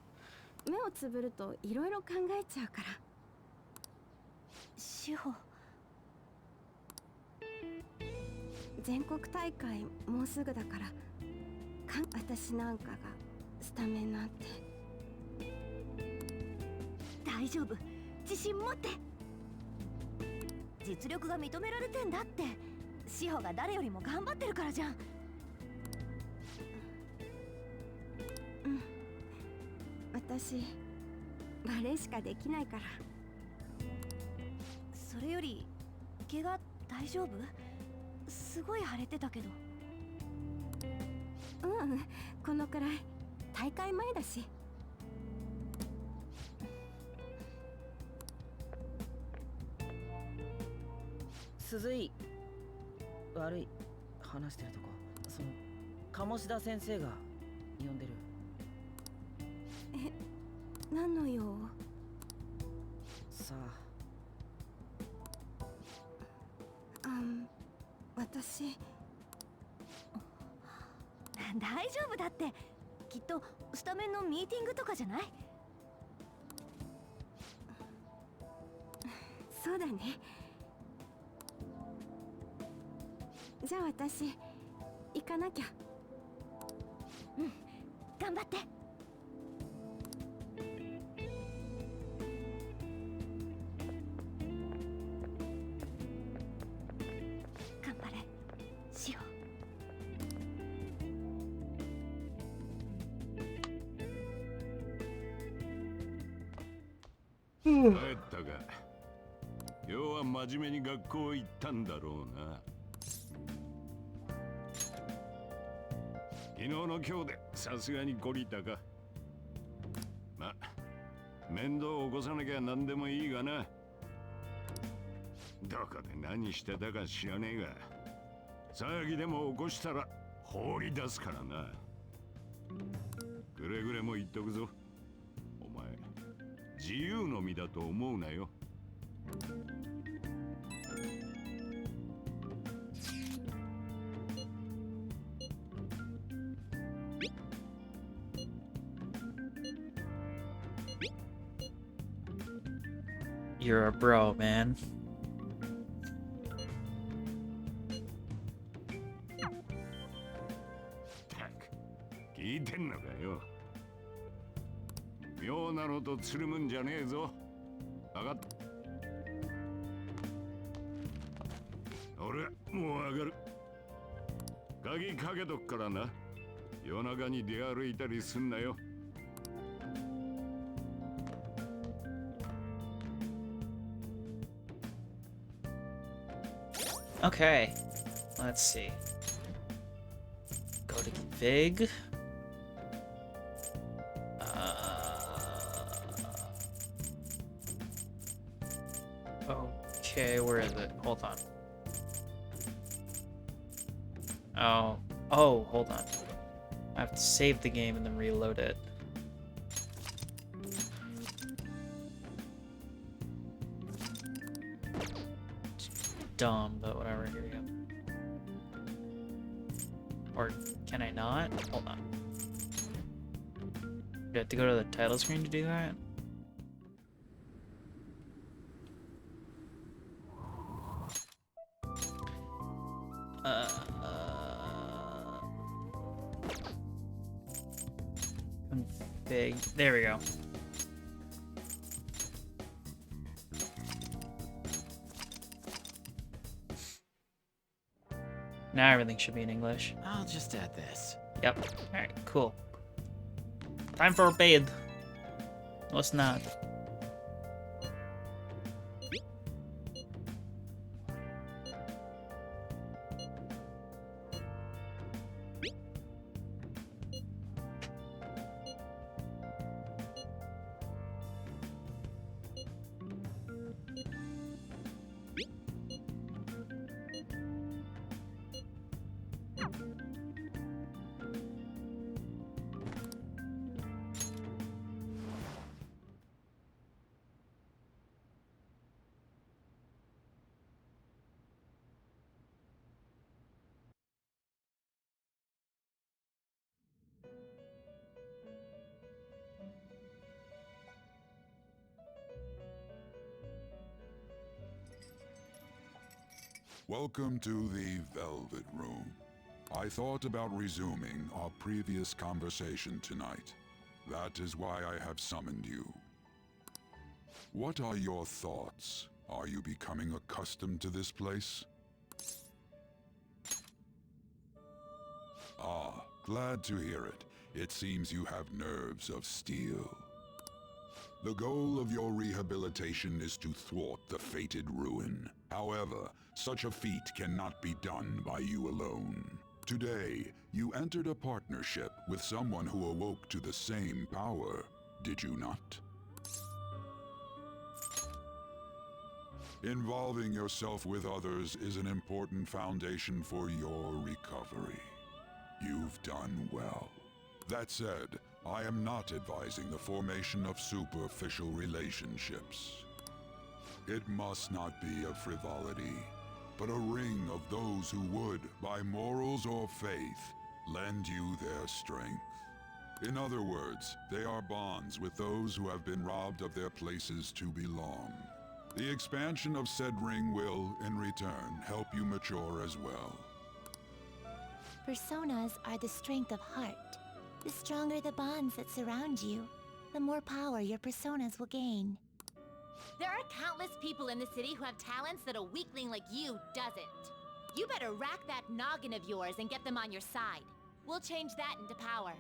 目をつぶるといろいろ考えちゃうから。志保、全国大会もうすぐだから、私なんかがスタメンなんて。大丈夫、自信持って。実力が認められてんだって。志保が誰よりも頑張ってるからじゃん。うん、私バレエしかできないから。それより怪我大丈夫？すごい腫れてたけど。うん、このくらい。大会前だし。鈴井、悪い、話してるとこ、その鴨志田先生が呼んでる。何の用？さあ、私大丈夫だって。きっとスタメンのミーティングとかじゃない？そうだね。じゃあ私行かなきゃ。うん、頑張って。頑張れ、志保。帰ったか。今日は真面目に学校行ったんだろうな。昨日の今日でさすがに懲りたか。ま、面倒を起こさなきゃ何でもいいがな。どこで何してたか知らねえが、騒ぎでも起こしたら放り出すからな。くれぐれも言っとくぞ。お前、自由の身だと思うなよ。You're a bro, man. Tak, 聞いてんのかよ。妙なのとつるむんじゃねえぞ。分かった。俺、もう上がる。鍵かけとくからな。夜中に出歩いたりすんなよ。Okay, let's see. Go to config. Okay, where is it? Hold on. Oh, hold on. I have to save the game and then reload it. Dumb, but whatever. Here we go. Or can I not? Hold on. Do I have to go to the title screen to do that? Config. There we go. Now everything should be in English. I'll just add this. Yep. Alright, cool. Time for a bathe. No, it's not. Welcome to the Velvet Room. I thought about resuming our previous conversation tonight. That is why I have summoned you. What are your thoughts? Are you becoming accustomed to this place? Ah, glad to hear it. It seems you have nerves of steel. The goal of your rehabilitation is to thwart the fated ruin. However, such a feat cannot be done by you alone. Today, you entered a partnership with someone who awoke to the same power, did you not? Involving yourself with others is an important foundation for your recovery. You've done well. That said, I am not advising the formation of superficial relationships. It must not be a frivolity, but a ring of those who would, by morals or faith, lend you their strength. In other words, they are bonds with those who have been robbed of their places to belong. The expansion of said ring will, in return, help you mature as well. Personas are the strength of heart. The stronger the bonds that surround you, the more power your personas will gain. There are countless people in the city who have talents that a weakling like you doesn't. You better rack that noggin of yours and get them on your side. We'll change that into power.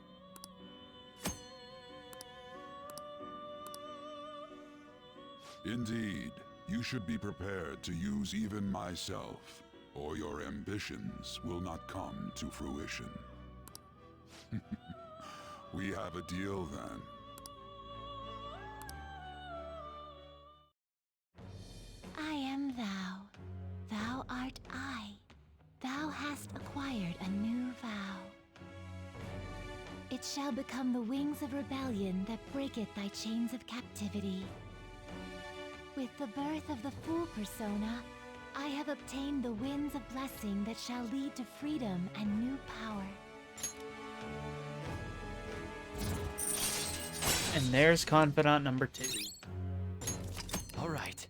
Indeed, you should be prepared to use even myself, or your ambitions will not come to fruition. We have a deal then. I am thou. It shall become the wings of rebellion that breaketh thy chains of captivity. With the birth of the full persona, I have obtained the winds of blessing that shall lead to freedom and new power. And there's Confidant number 2. All right.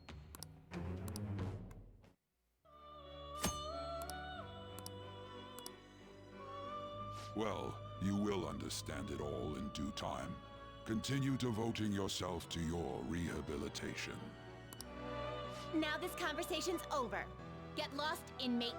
Well, you will understand it all in due time. Continue devoting yourself to your rehabilitation. Now this conversation's over. Get lost, inmate.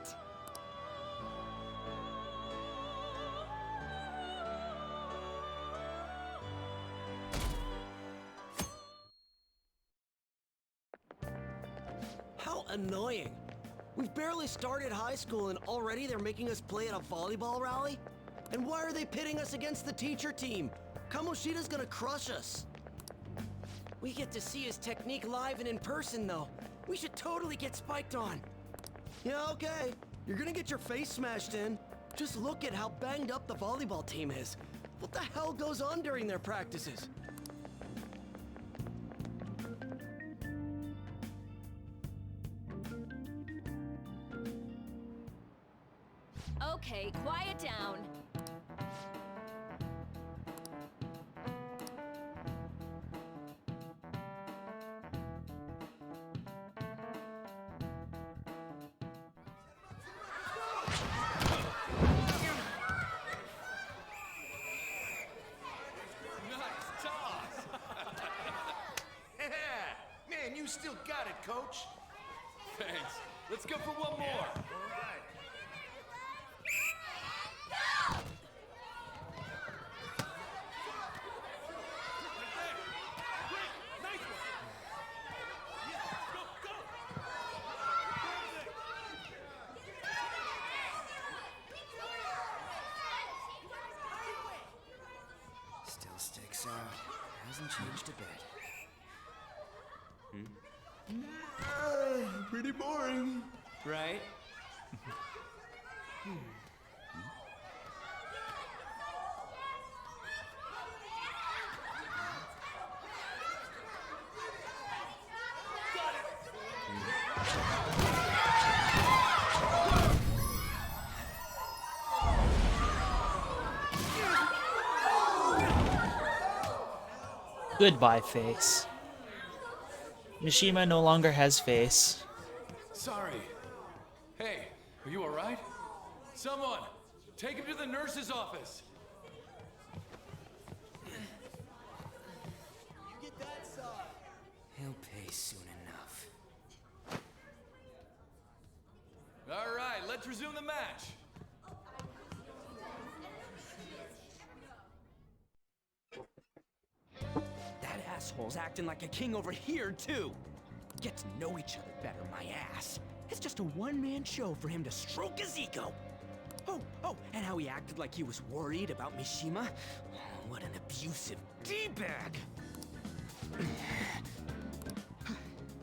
How annoying. We've barely started high school and already they're making us play at a volleyball rally? And why are they pitting us against the teacher team? Kamoshida's gonna crush us. We get to see his technique live and in person though. We should totally get spiked on. Yeah, okay. You're gonna get your face smashed in. Just look at how banged up the volleyball team is. What the hell goes on during their practices? Okay, quiet down. Man, you still got it, coach. Thanks. Let's go for one more. All right. Still sticks out. Hasn't changed a bit. Pretty boring. Right? Goodbye, face. Mishima no longer has face. Sorry. Hey, are you alright? Someone, take him to the nurse's office. He'll pay soon enough. Alright, let's resume the match. That asshole's acting like a king over here, too. Get to know each other better, my ass. It's just a one-man show for him to stroke his ego. Oh, and how he acted like he was worried about Mishima. Oh, what an abusive D-bag.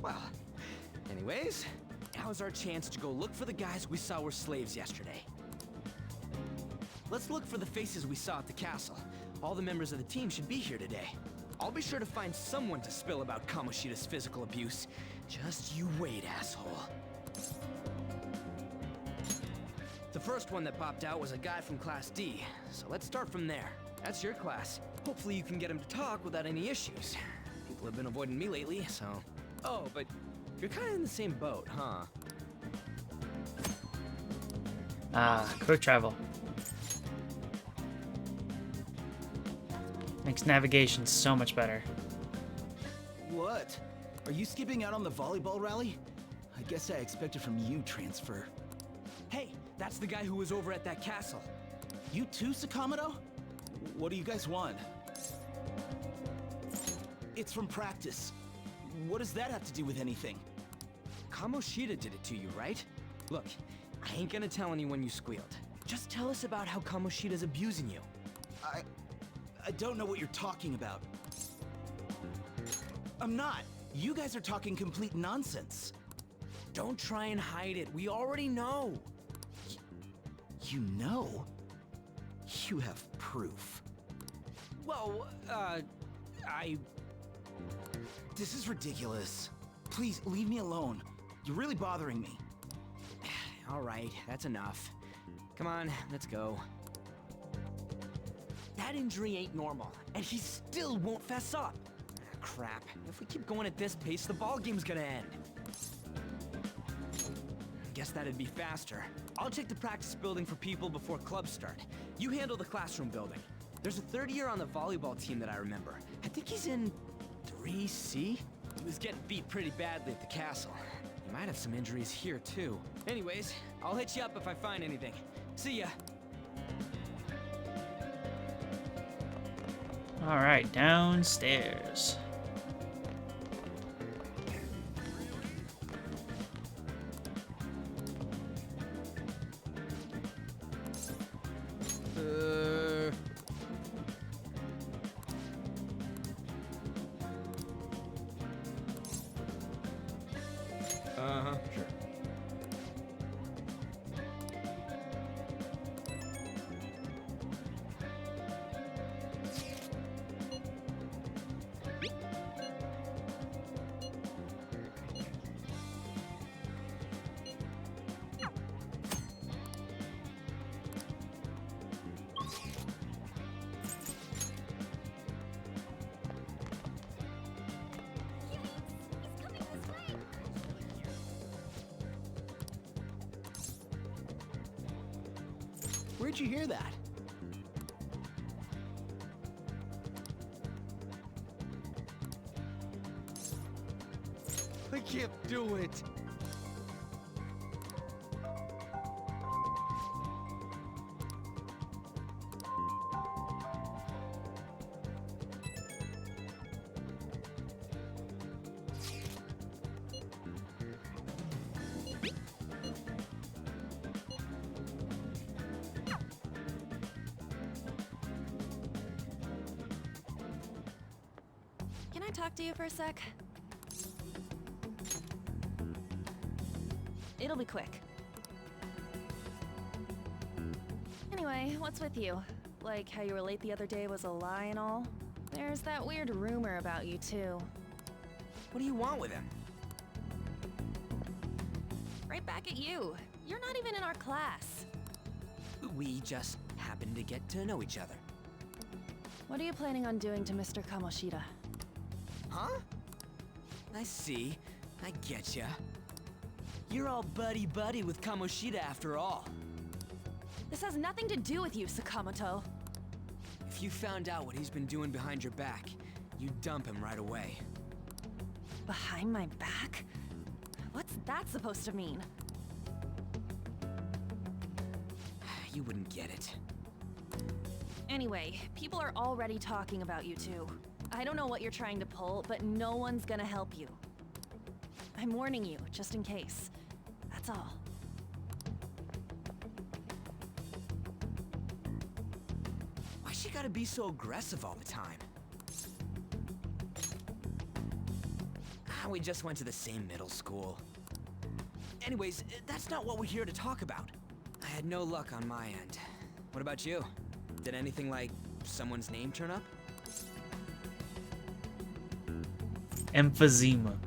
Well, anyways, now's our chance to go look for the guys we saw were slaves yesterday. Let's look for the faces we saw at the castle. All the members of the team should be here today. I'll be sure to find someone to spill about Kamoshida's physical abuse. Just you wait, asshole. The first one that popped out was a guy from Class D, so let's start from there. That's your class. Hopefully you can get him to talk without any issues. People have been avoiding me lately, so... Oh, but you're kind of in the same boat, huh? Quick travel. Makes navigation so much better. What? Are you skipping out on the volleyball rally? I guess I expected from you, Transfer. Hey, that's the guy who was over at that castle. You too, Sakamoto? What do you guys want? It's from practice. What does that have to do with anything? Kamoshida did it to you, right? Look, I ain't gonna tell anyone you squealed. Just tell us about how Kamoshida's abusing you. I don't know what you're talking about. I'm not. You guys are talking complete nonsense. Don't try and hide it. We already know. You know? You have proof. Well, This is ridiculous. Please, leave me alone. You're really bothering me. All right, that's enough. Come on, let's go. That injury ain't normal, and he still won't fess up. Crap. If we keep going at this pace, the ball game's gonna end. Guess that'd be faster. I'll check the practice building for people before clubs start. You handle the classroom building. There's a third year on the volleyball team that I remember. I think he's in 3C? He was getting beat pretty badly at the castle. He might have some injuries here, too. Anyways, I'll hit you up if I find anything. See ya. All right, downstairs. Sure. Where'd you hear that? I can't do it. Can I talk to you for a sec? It'll be quick. Anyway, what's with you? Like how you were late the other day was a lie and all? There's that weird rumor about you too. What do you want with him? Right back at you. You're not even in our class. We just happened to get to know each other. What are you planning on doing to Mr. Kamoshida? Huh? I see. I getcha. You're all buddy-buddy with Kamoshida after all. This has nothing to do with you, Sakamoto. If you found out what he's been doing behind your back, you'd dump him right away. Behind my back? What's that supposed to mean? You wouldn't get it. Anyway, people are already talking about you two. I don't know what you're trying to pull, but no one's gonna help you. I'm warning you, just in case. That's all. Why she gotta be so aggressive all the time? We just went to the same middle school. Anyways, that's not what we're here to talk about. I had no luck on my end. What about you? Did anything like someone's name turn up? Emphysema.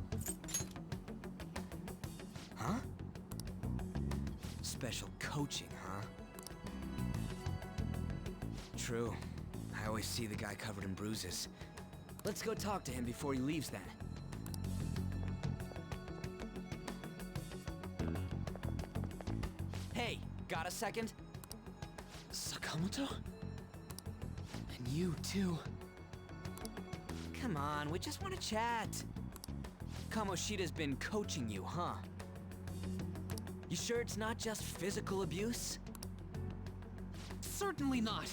Huh? Special coaching, huh? True. I always see the guy covered in bruises. Let's go talk to him before he leaves then. Hey, got a second? Sakamoto? And you too. Come on, we just want to chat. Kamoshida's been coaching you, huh? You sure it's not just physical abuse? Certainly not.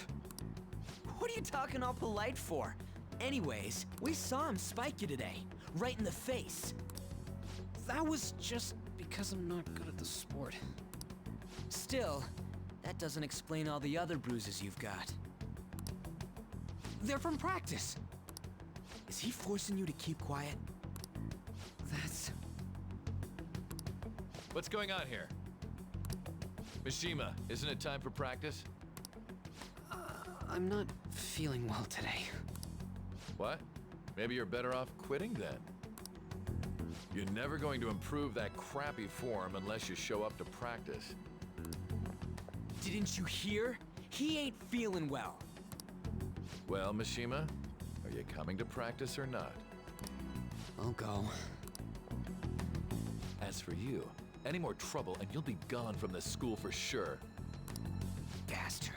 What are you talking all polite for? Anyways, we saw him spike you today, right in the face. That was just because I'm not good at the sport. Still, that doesn't explain all the other bruises you've got. They're from practice. Is he forcing you to keep quiet? That's... What's going on here? Mishima, isn't it time for practice? I'm not feeling well today. What? Maybe you're better off quitting then. You're never going to improve that crappy form unless you show up to practice. Didn't you hear? He ain't feeling well. Well, Mishima, are you coming to practice or not? I'll go. As for you, any more trouble and you'll be gone from this school for sure. Bastard.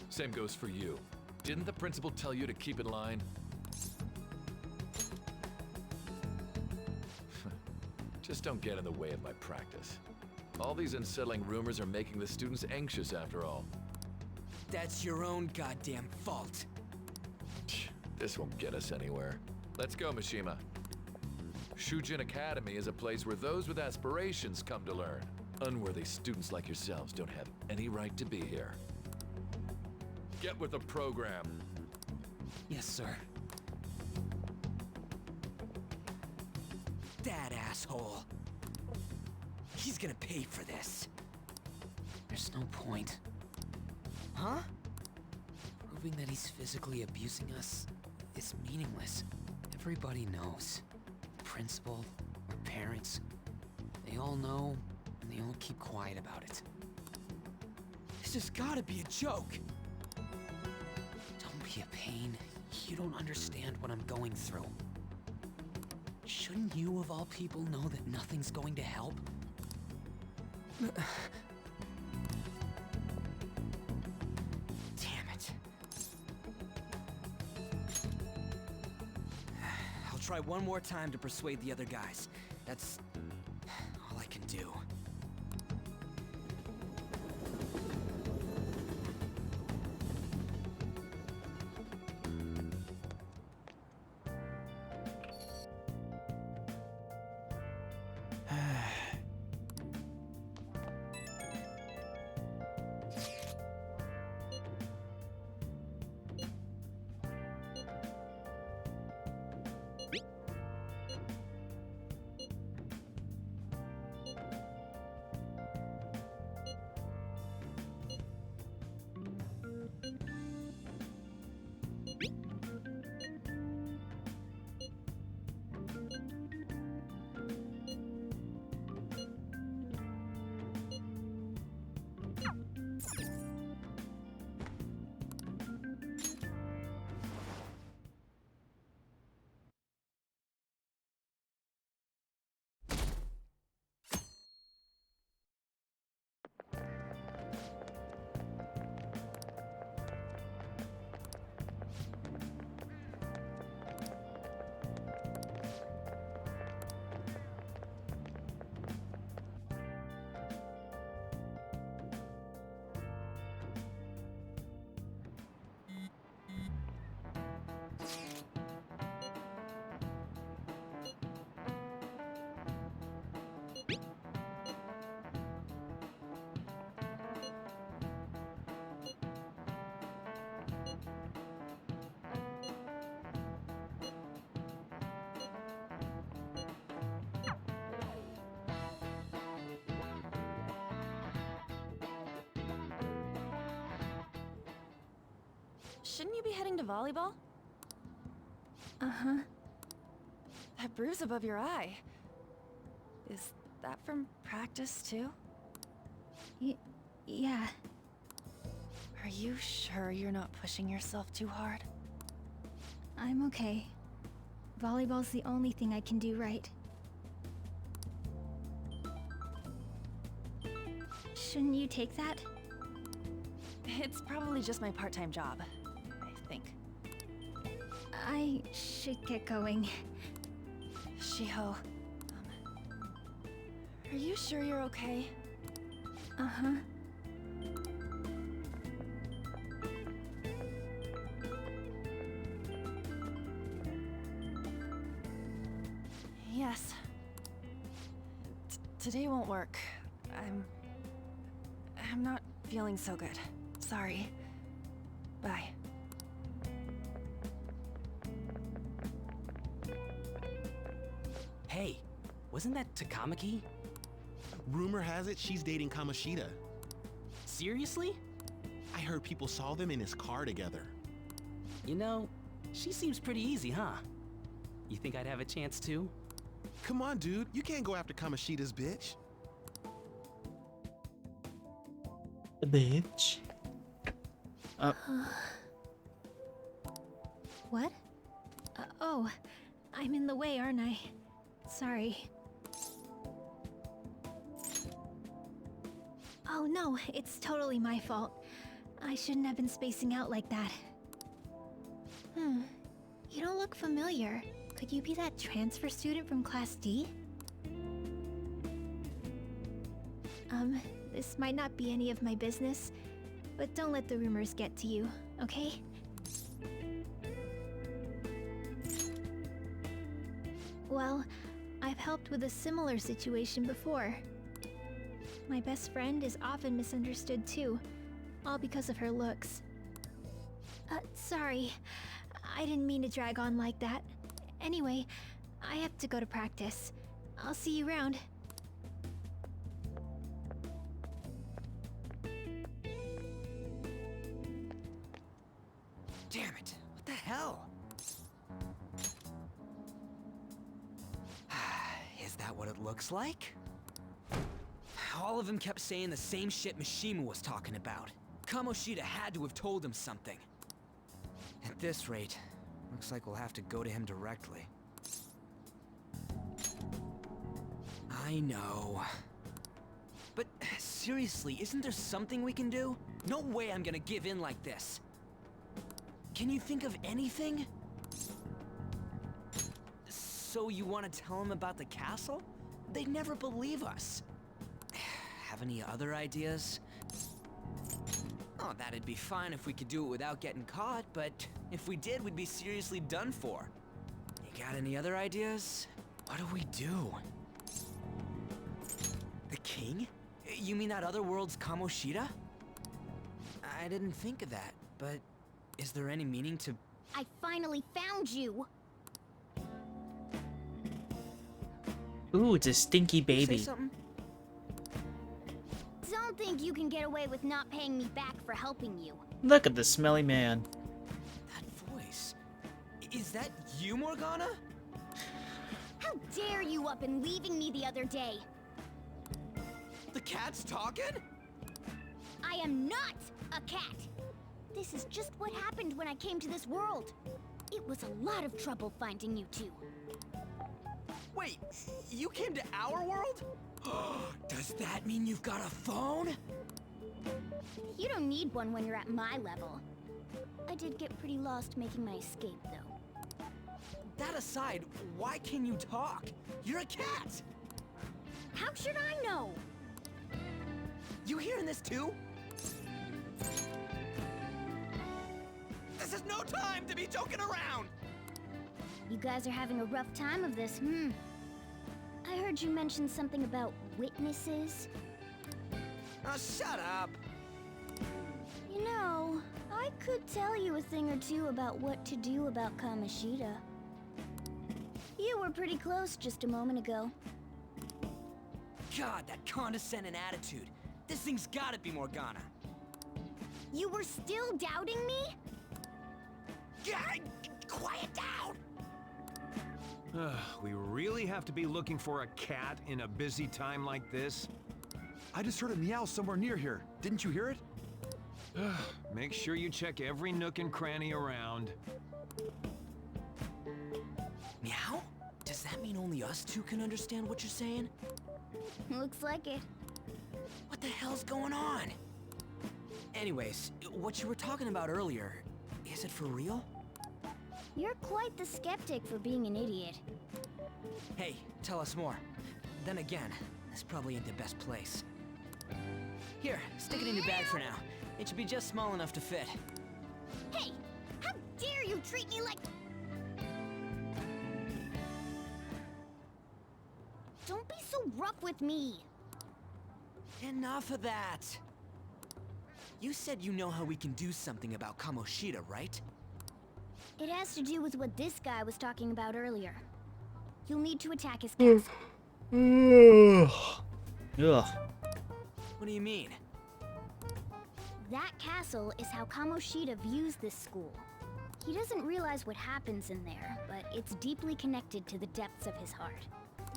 Same goes for you. Didn't the principal tell you to keep in line? Just don't get in the way of my practice. All these unsettling rumors are making the students anxious after all. That's your own goddamn fault. This won't get us anywhere. Let's go, Mishima. Shujin Academy is a place where those with aspirations come to learn. Unworthy students like yourselves don't have any right to be here. Get with the program. Yes, sir. That asshole. He's gonna pay for this. There's no point. Huh? Proving that he's physically abusing us is meaningless. Everybody knows. The principal, our parents, they all know, and they all keep quiet about it. This has gotta be a joke. Don't be a pain. You don't understand what I'm going through. Shouldn't you, of all people, know that nothing's going to help? Damn it. I'll try one more time to persuade the other guys. That's all I can do. Shouldn't you be heading to volleyball? Uh-huh. That bruise above your eye. Is that from practice too? Yeah. Are you sure you're not pushing yourself too hard? I'm okay. Volleyball's the only thing I can do right. Shouldn't you take that? It's probably just my part-time job, I think. I should get going. Shiho, are you sure you're okay? Uh-huh. Yes. Today won't work. I'm not feeling so good. Sorry. Bye. Hey, wasn't that Takamaki? Rumor has it she's dating Kamoshida. Seriously? I heard people saw them in his car together. You know, she seems pretty easy, huh? You think I'd have a chance too? Come on, dude. You can't go after Kamoshida's bitch. Bitch. What? Oh, I'm in the way, aren't I? Sorry. Oh no, it's totally my fault. I shouldn't have been spacing out like that. You don't look familiar. Could you be that transfer student from Class D? This might not be any of my business, but don't let the rumors get to you, okay? Well, I've helped with a similar situation before. My best friend is often misunderstood too, all because of her looks. Sorry. I didn't mean to drag on like that. Anyway, I have to go to practice. I'll see you around. Damn it! What the hell? Is that what it looks like? All of them kept saying the same shit Mishima was talking about. Kamoshida had to have told him something. At this rate, looks like we'll have to go to him directly. I know. But seriously, isn't there something we can do? No way I'm gonna give in like this. Can you think of anything? So you want to tell him about the castle? They'd never believe us. Have any other ideas? Oh, that'd be fine if we could do it without getting caught, but if we did, we'd be seriously done for. You got any other ideas? What do we do? The king? You mean that other world's Kamoshida? I didn't think of that, but is there any meaning to... I finally found you! Ooh, it's a stinky baby. Say something? Don't think you can get away with not paying me back for helping you. Look at the smelly man. That voice... Is that you, Morgana? How dare you up and leaving me the other day? The cat's talking? I am not a cat! This is just what happened when I came to this world. It was a lot of trouble finding you two. Wait, you came to our world? Does that mean you've got a phone? You don't need one when you're at my level. I did get pretty lost making my escape, though. That aside, why can you talk? You're a cat! How should I know? You hearing this too? This is no time to be joking around! You guys are having a rough time of this, I heard you mention something about witnesses. Oh, shut up! You know, I could tell you a thing or two about what to do about Kamoshida. You were pretty close just a moment ago. God, that condescending attitude. This thing's gotta be Morgana. You were still doubting me? God, quiet down! We really have to be looking for a cat in a busy time like this? I just heard a meow somewhere near here. Didn't you hear it? Make sure you check every nook and cranny around. Meow? Does that mean only us two can understand what you're saying? Looks like it. What the hell's going on? Anyways, what you were talking about earlier, is it for real? You're quite the skeptic for being an idiot. Hey, tell us more. Then again, this probably ain't the best place. Here, stick it in your bag for now. It should be just small enough to fit. Hey! How dare you treat me like... Don't be so rough with me! Enough of that! You said you know how we can do something about Kamoshida, right? It has to do with what this guy was talking about earlier. You'll need to attack his castle. Ugh. What do you mean? That castle is how Kamoshida views this school. He doesn't realize what happens in there, but it's deeply connected to the depths of his heart.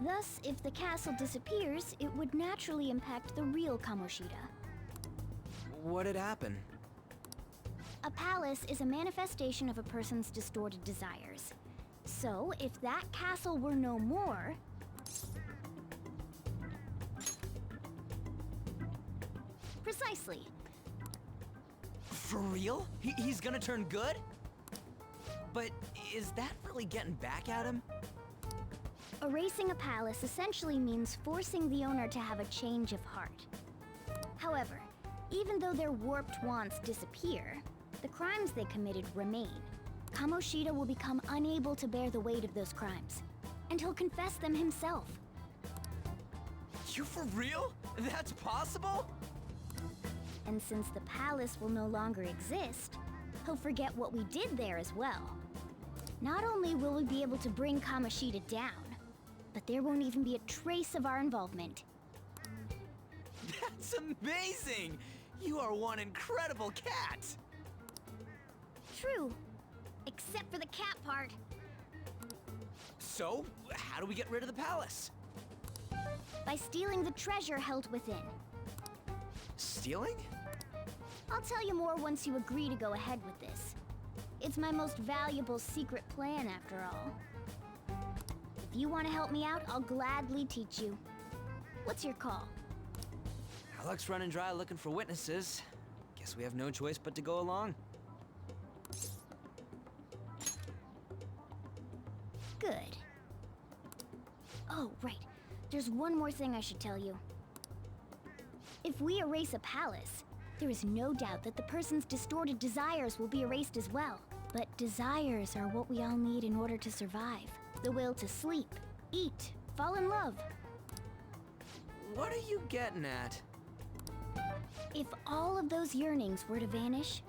Thus, if the castle disappears, it would naturally impact the real Kamoshida. What'd happen? A palace is a manifestation of a person's distorted desires. So, if that castle were no more... Precisely. For real? He's gonna turn good? But is that really getting back at him? Erasing a palace essentially means forcing the owner to have a change of heart. However, even though their warped wants disappear, the crimes they committed remain. Kamoshida will become unable to bear the weight of those crimes, and he'll confess them himself. You for real? That's possible? And since the palace will no longer exist, he'll forget what we did there as well. Not only will we be able to bring Kamoshida down, but there won't even be a trace of our involvement. That's amazing! You are one incredible cat! True. Except for the cat part. So, how do we get rid of the palace? By stealing the treasure held within. Stealing? I'll tell you more once you agree to go ahead with this. It's my most valuable secret plan, after all. If you want to help me out, I'll gladly teach you. What's your call? Our luck's running dry looking for witnesses. Guess we have no choice but to go along. Good. Oh, right. There's one more thing I should tell you. If we erase a palace, there is no doubt that the person's distorted desires will be erased as well. But desires are what we all need in order to survive. The will to sleep, eat, fall in love. What are you getting at? If all of those yearnings were to vanish,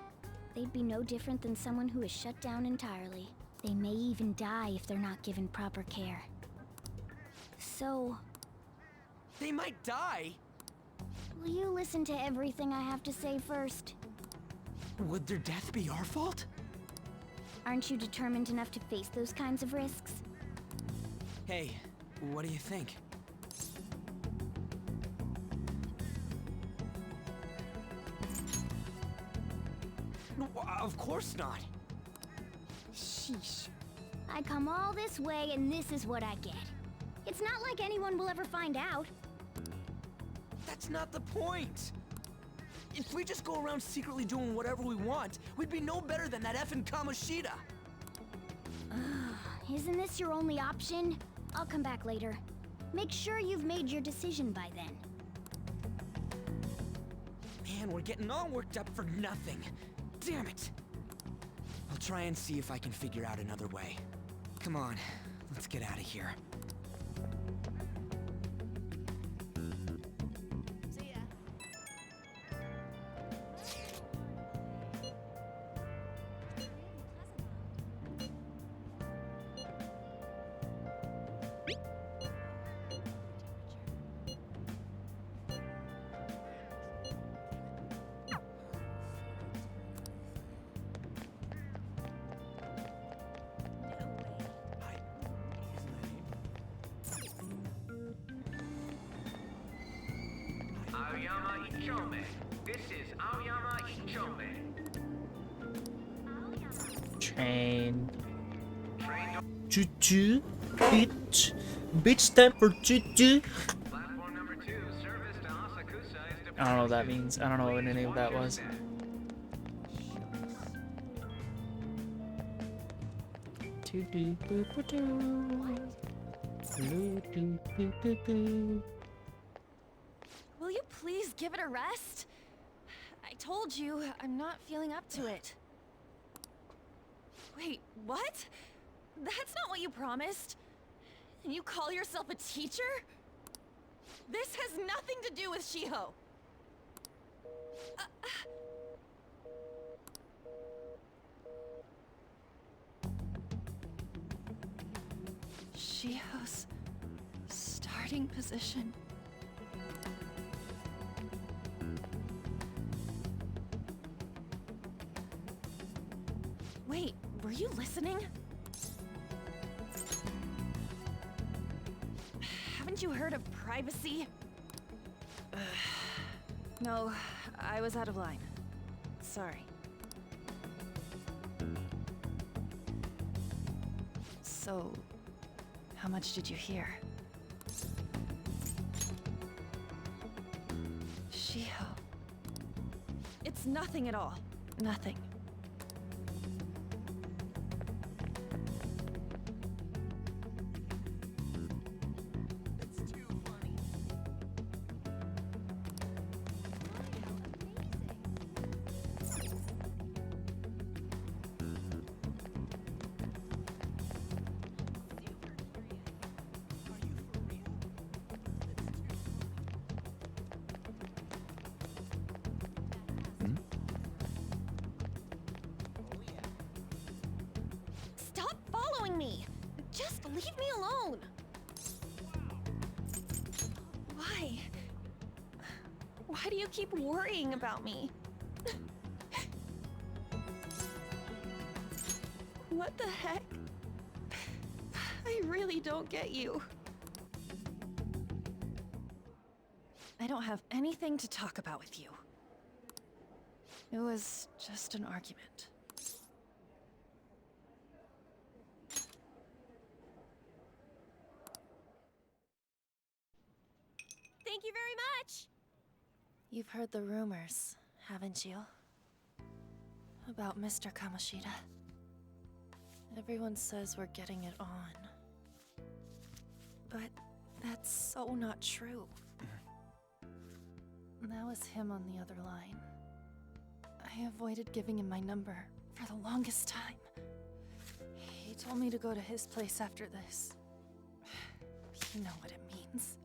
they'd be no different than someone who is shut down entirely. They may even die if they're not given proper care. So... They might die? Will you listen to everything I have to say first? Would their death be our fault? Aren't you determined enough to face those kinds of risks? Hey, what do you think? Of course not. Sheesh. I come all this way and this is what I get. It's not like anyone will ever find out. That's not the point. If we just go around secretly doing whatever we want, we'd be no better than that effing Kamoshida. Isn't this your only option? I'll come back later. Make sure you've made your decision by then. Man, we're getting all worked up for nothing. Damn it. I'll try and see if I can figure out another way. Come on, let's get out of here. Aoyama Ichome. This is Aoyama Ichome. Train. Choo-choo. Bitch. Bitch time for choo-choo. I don't know what that means. I don't know what any of that was. Will you please give it a rest? I told you, I'm not feeling up to it. Wait, what? That's not what you promised. And you call yourself a teacher? This has nothing to do with Shiho. Shiho's starting position. Wait, were you you listening? Haven't you heard of privacy? No, I was out of line. Sorry. So, how much did you hear? Shiho. It's nothing at all. Nothing. Stop following me! Just leave me alone! Why? Why do you keep worrying about me? What the heck? I really don't get you. I don't have anything to talk about with you. It was just an argument. Thank you very much! You've heard the rumors, haven't you? About Mr. Kamoshida. Everyone says we're getting it on. But that's so not true. That was him on the other line. I avoided giving him my number for the longest time. He told me to go to his place after this. You know what it means.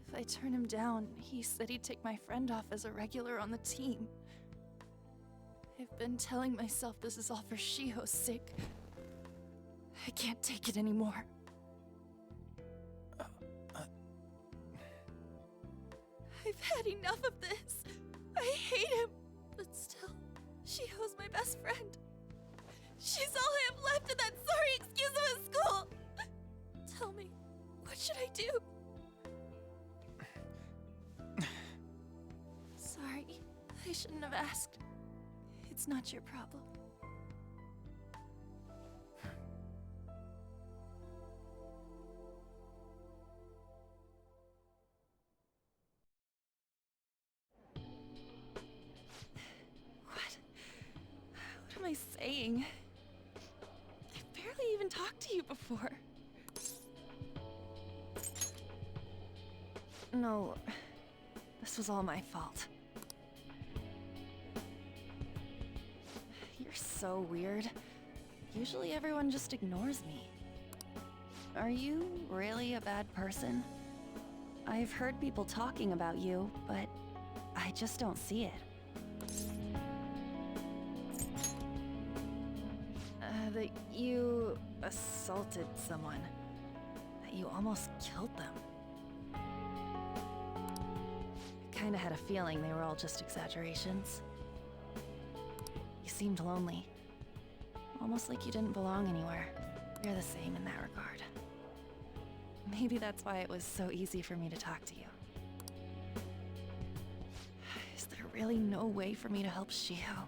If I turn him down, he said he'd take my friend off as a regular on the team. I've been telling myself this is all for Shiho's sake. I can't take it anymore. I've had enough of this. I hate him. But still, Shiho's my best friend. She's all I have left in that sorry excuse of a school. Tell me, what should I do? Sorry, I shouldn't have asked. It's not your problem. What am I saying? I've barely even talked to you before. No, this was all my fault. You're so weird. Usually everyone just ignores me. Are you really a bad person? I've heard people talking about you, but I just don't see it. That you assaulted someone. That you almost killed them. I kinda had a feeling they were all just exaggerations. You seemed lonely. Almost like you didn't belong anywhere. You're the same in that regard. Maybe that's why it was so easy for me to talk to you. Is there really no way for me to help Shiho?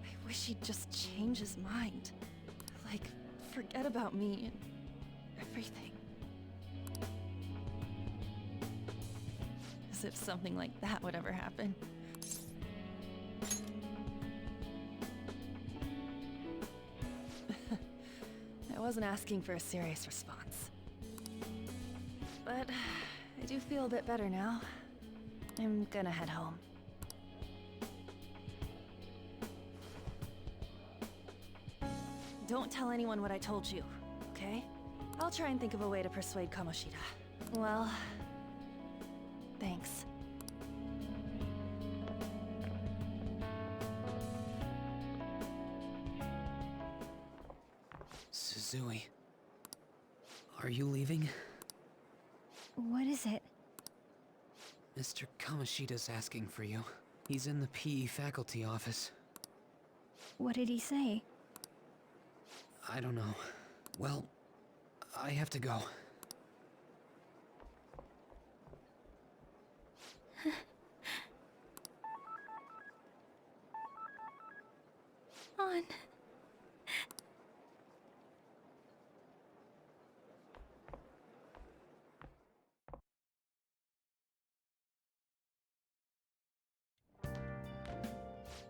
I wish he'd just change his mind. Like, forget about me and everything. As if something like that would ever happen. I wasn't asking for a serious response. But I do feel a bit better now. I'm gonna head home. Don't tell anyone what I told you, okay? I'll try and think of a way to persuade Kamoshida. Well, thanks. Suzui, are you leaving? What is it? Mr. Kamoshida's asking for you. He's in the PE faculty office. What did he say? I don't know. Well, I have to go. On.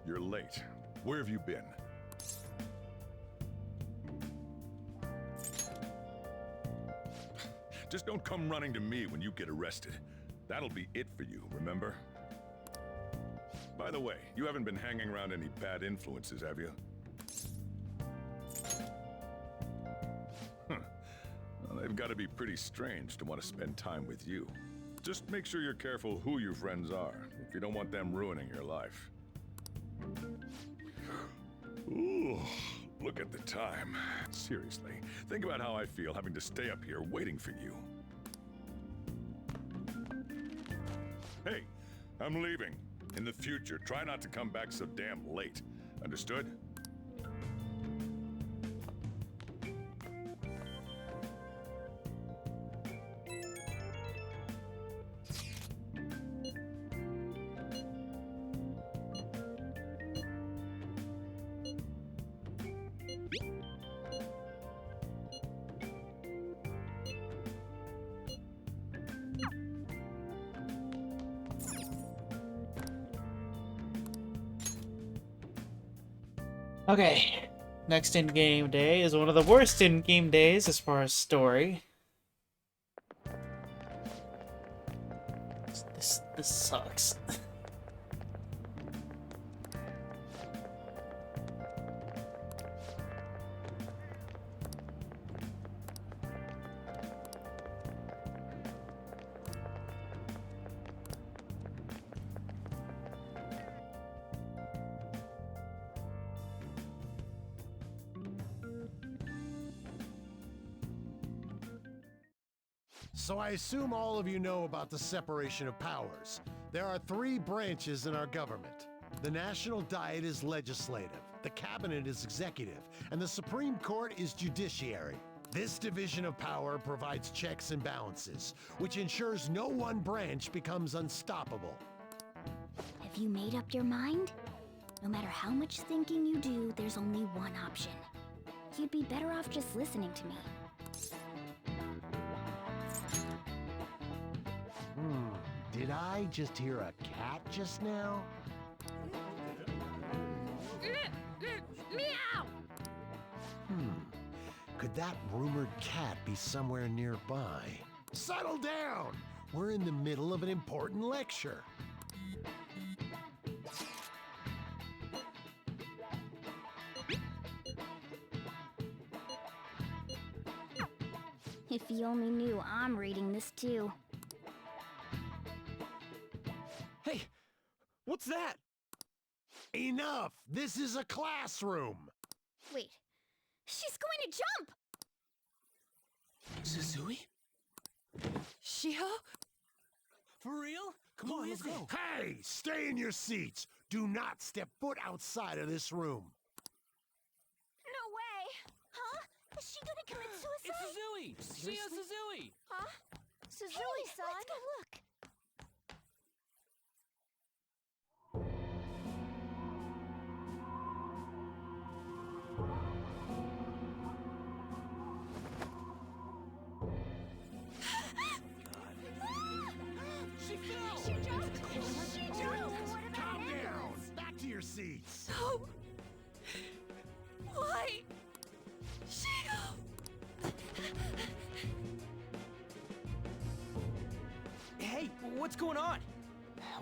You're late. Where have you been? Just don't come running to me when you get arrested. That'll be it for you, remember? By the way, you haven't been hanging around any bad influences, have you? Huh. Well, they've got to be pretty strange to want to spend time with you. Just make sure you're careful who your friends are, if you don't want them ruining your life. Ooh, look at the time. Seriously, think about how I feel having to stay up here waiting for you. Hey, I'm leaving. In the future, try not to come back so damn late. Understood? Okay, next in-game day is one of the worst in-game days as far as story. This sucks. So I assume all of you know about the separation of powers. There are 3 branches in our government. The National Diet is legislative, the Cabinet is executive, and the Supreme Court is judiciary. This division of power provides checks and balances, which ensures no one branch becomes unstoppable. Have you made up your mind? No matter how much thinking you do, there's only one option. You'd be better off just listening to me. Did I just hear a cat just now? Meow! Could that rumored cat be somewhere nearby? Settle down! We're in the middle of an important lecture. If you only knew I'm reading this too. Hey, what's that? Enough! This is a classroom! Wait, she's going to jump! Suzui? Shiho? For real? Come on, let's go. Hey, stay in your seats! Do not step foot outside of this room. No way! Huh? Is she gonna commit suicide? It's Suzui! Shio Suzui! Huh? Suzui-san? Let's go look. She fell! She jumped! She jumped! Calm down! Back to your seats! No! Why? Shio! Hey, what's going on?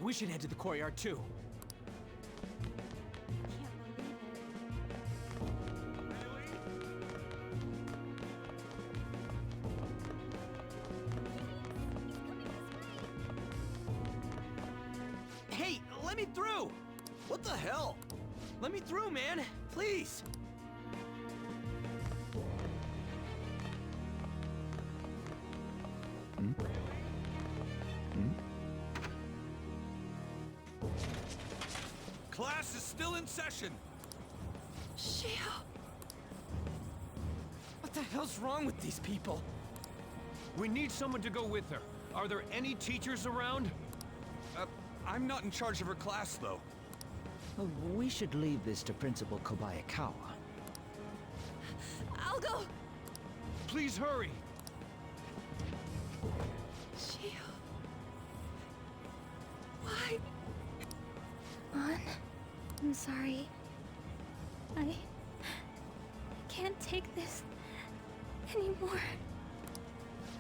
We should head to the courtyard too. Hey, let me through! What the hell? Let me through, man! Please! Class is still in session. Shio! What the hell's wrong with these people? We need someone to go with her. Are there any teachers around? I'm not in charge of her class, though. Oh, we should leave this to Principal Kobayakawa. I'll go. Please hurry. Shio. Why? An, I'm sorry. I can't take this anymore.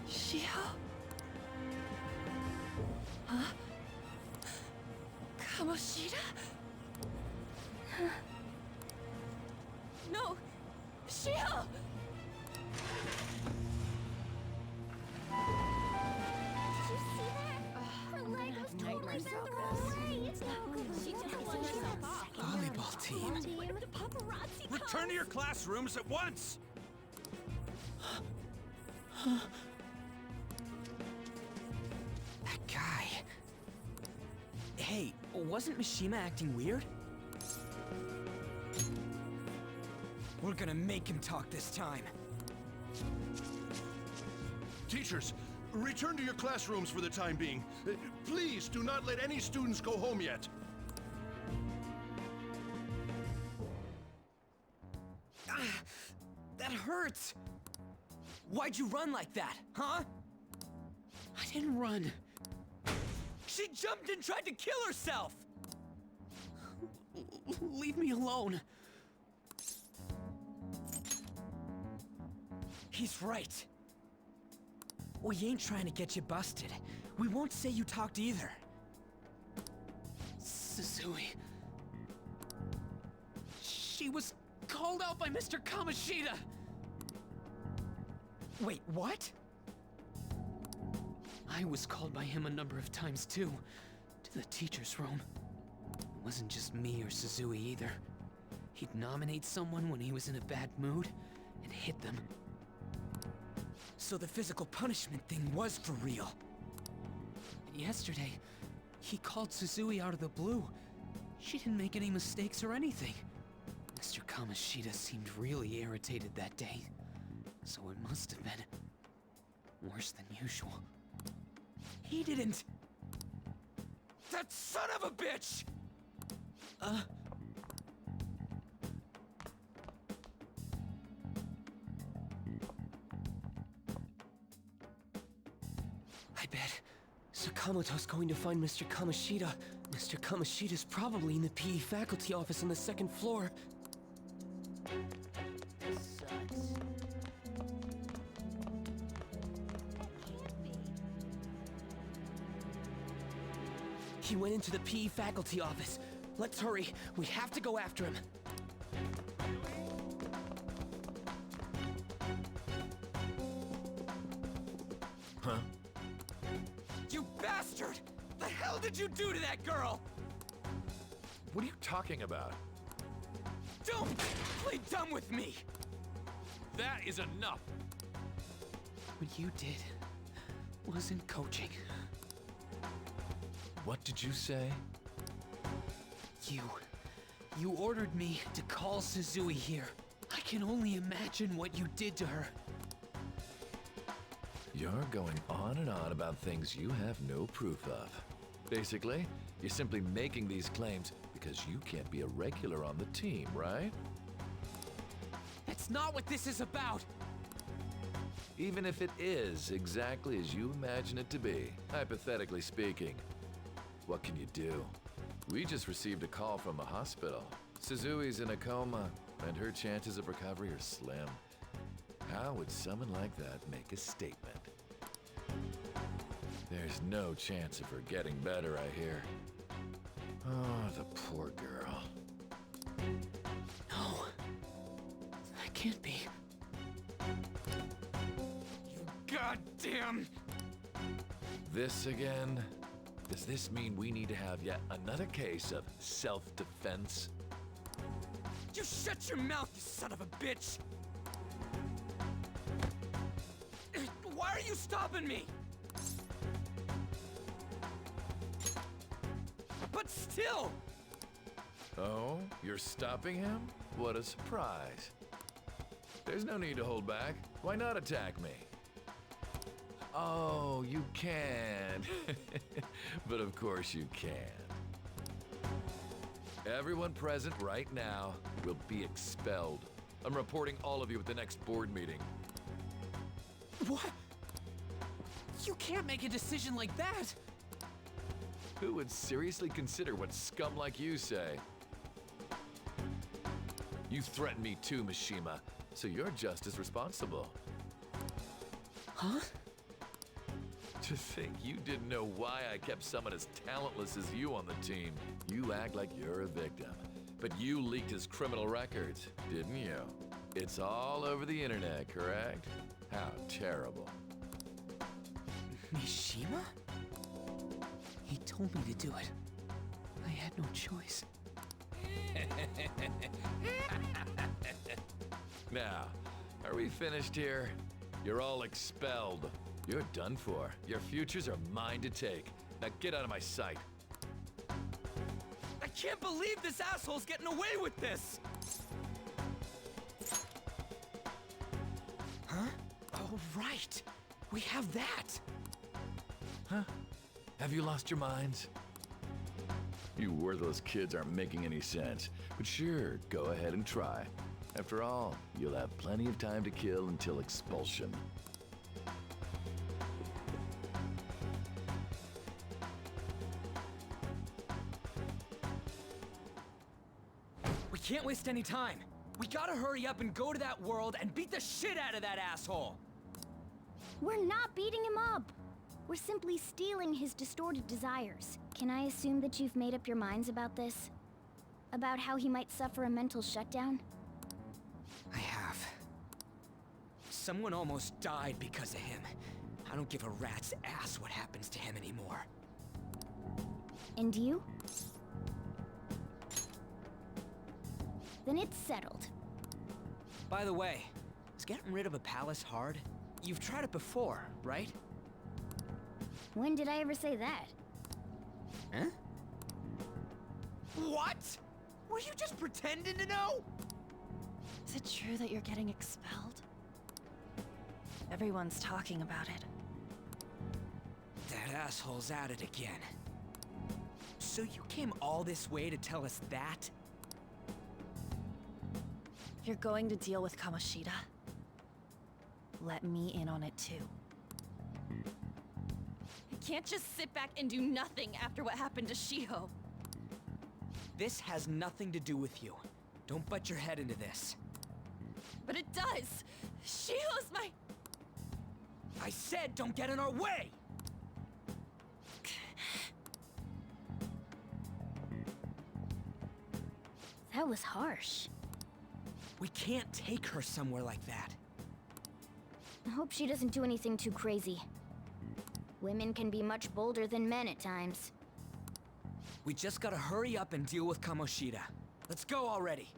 Shio? Huh? Kamoshida? No! Shio! Did you see that? Her leg was totally bent the wrong way. It's not good. She just won herself off. Volleyball team. The paparazzi Return to your classrooms at once! That guy. Hey, wasn't Mishima acting weird? We're gonna make him talk this time. Teachers, return to your classrooms for the time being. Please do not let any students go home yet. That hurts! Why'd you run like that, huh? I didn't run. She jumped and tried to kill herself! Leave me alone. He's right. We ain't trying to get you busted. We won't say you talked either. Suzui. She was called out by Mr. Kamoshida! Wait, what? I was called by him a number of times too, to the teacher's room. It wasn't just me or Suzui either. He'd nominate someone when he was in a bad mood, and hit them. So the physical punishment thing was for real. And yesterday, he called Suzui out of the blue. She didn't make any mistakes or anything. Mr. Kamoshida seemed really irritated that day, so it must have been worse than usual. He didn't... That son of a bitch! I bet Sakamoto's going to find Mr. Kamoshida. Mr. Kamoshida's probably in the PE faculty office on the second floor. He went into the PE faculty office. Let's hurry. We have to go after him. Huh? You bastard! The hell did you do to that girl? What are you talking about? Don't play dumb with me! That is enough! What you did wasn't coaching. What did you say? You ordered me to call Suzui here. I can only imagine what you did to her. You're going on and on about things you have no proof of. Basically, you're simply making these claims because you can't be a regular on the team, right? That's not what this is about! Even if it is exactly as you imagine it to be, hypothetically speaking, what can you do? We just received a call from the hospital. Suzui's in a coma, and her chances of recovery are slim. How would someone like that make a statement? There's no chance of her getting better, I hear. Oh, the poor girl. No. That can't be. You goddamn... This again? Does this mean we need to have yet another case of self-defense? You shut your mouth, you son of a bitch! Why are you stopping me? But still! Oh, you're stopping him? What a surprise. There's no need to hold back. Why not attack me? Oh, you can. But of course you can. Everyone present right now will be expelled. I'm reporting all of you at the next board meeting. What? You can't make a decision like that! Who would seriously consider what scum like you say? You threatened me too, Mishima, so you're just as responsible. Huh? To think you didn't know why I kept someone as talentless as you on the team. You act like you're a victim, but you leaked his criminal records, didn't you? It's all over the internet, correct? How terrible. Mishima? He told me to do it. I had no choice. Now, are we finished here? You're all expelled. You're done for. Your futures are mine to take. Now get out of my sight. I can't believe this asshole's getting away with this! Huh? Oh, right. We have that. Huh? Have you lost your minds? You worthless kids aren't making any sense. But sure, go ahead and try. After all, you'll have plenty of time to kill until expulsion. We can't waste any time. We gotta hurry up and go to that world and beat the shit out of that asshole! We're not beating him up. We're simply stealing his distorted desires. Can I assume that you've made up your minds about this? About how he might suffer a mental shutdown? I have. Someone almost died because of him. I don't give a rat's ass what happens to him anymore. And you? Then it's settled. By the way, is getting rid of a palace hard? You've tried it before, right? When did I ever say that? Huh? What? Were you just pretending to know? Is it true that you're getting expelled? Everyone's talking about it. That asshole's at it again. So you came all this way to tell us that? If you're going to deal with Kamoshida, let me in on it too. I can't just sit back and do nothing after what happened to Shiho. This has nothing to do with you. Don't butt your head into this. But it does! Shiho's my... I said don't get in our way! That was harsh. We can't take her somewhere like that. I hope she doesn't do anything too crazy. Women can be much bolder than men at times. We just gotta hurry up and deal with Kamoshida. Let's go already.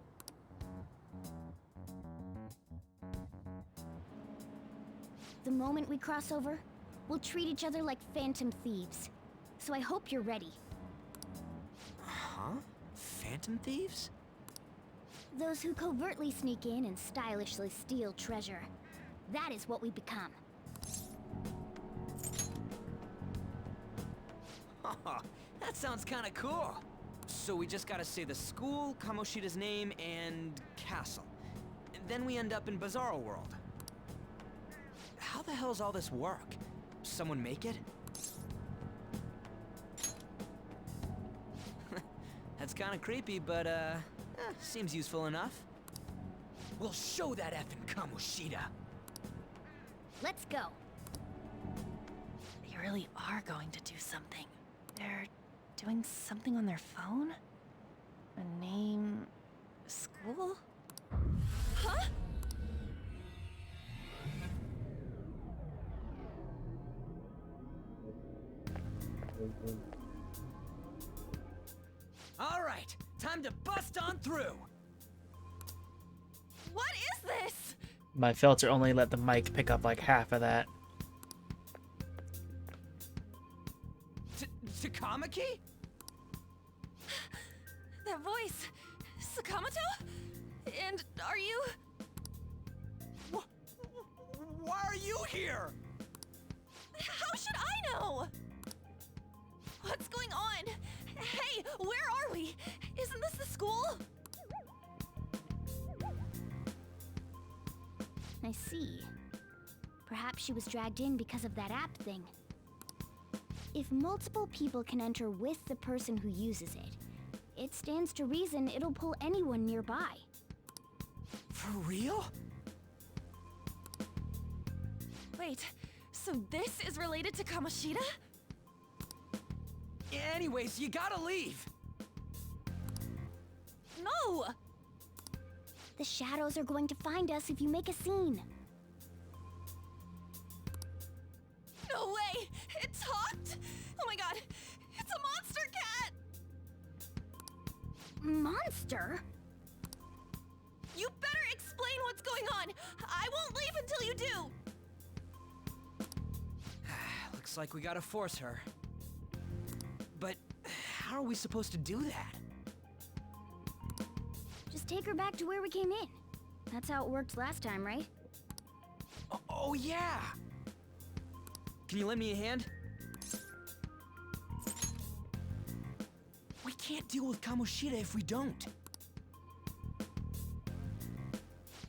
The moment we cross over, we'll treat each other like phantom thieves. So I hope you're ready. Huh? Phantom thieves? Those who covertly sneak in and stylishly steal treasure. That is what we become. That sounds kinda cool. So we just gotta say the school, Kamoshida's name, and castle. And then we end up in Bizarro World. How the hell's all this work? Someone make it? That's kinda creepy, but seems useful enough. We'll show that effing Kamoshida. Let's go. They really are going to do something. They're doing something on their phone? A name... school? Huh? All right, time to bust on through. What is this? My filter only let the mic pick up like half of that. Takamaki? That voice. Sakamoto? And are you... Why are you here? How should I know? What's going on? Hey, where are we? Isn't this the school? I see. Perhaps she was dragged in because of that app thing. If multiple people can enter with the person who uses it, it stands to reason it'll pull anyone nearby. For real? Wait, so this is related to Kamoshida? Anyways, you gotta leave. No! The shadows are going to find us if you make a scene. No way! It talked? Oh my god, it's a monster cat! Monster? You better explain what's going on! I won't leave until you do! Looks like we gotta force her. But how are we supposed to do that? Just take her back to where we came in. That's how it worked last time, right? Oh yeah! Can you lend me a hand? We can't deal with Kamoshida if we don't.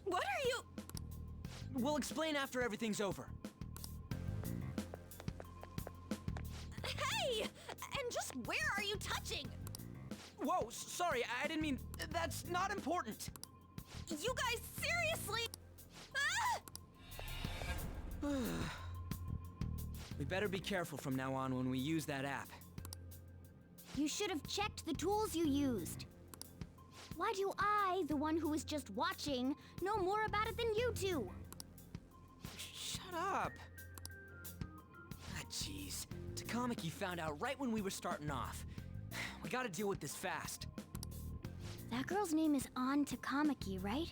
What are you... We'll explain after everything's over. Hey! And just where are you touching? Whoa, sorry, I didn't mean... That's not important. You guys, seriously? Ah! We better be careful from now on when we use that app. You should have checked the tools you used. Why do I, the one who was just watching, know more about it than you two? Shut up. Ah, jeez. Takamaki found out right when we were starting off. We gotta deal with this fast. That girl's name is An Takamaki, right?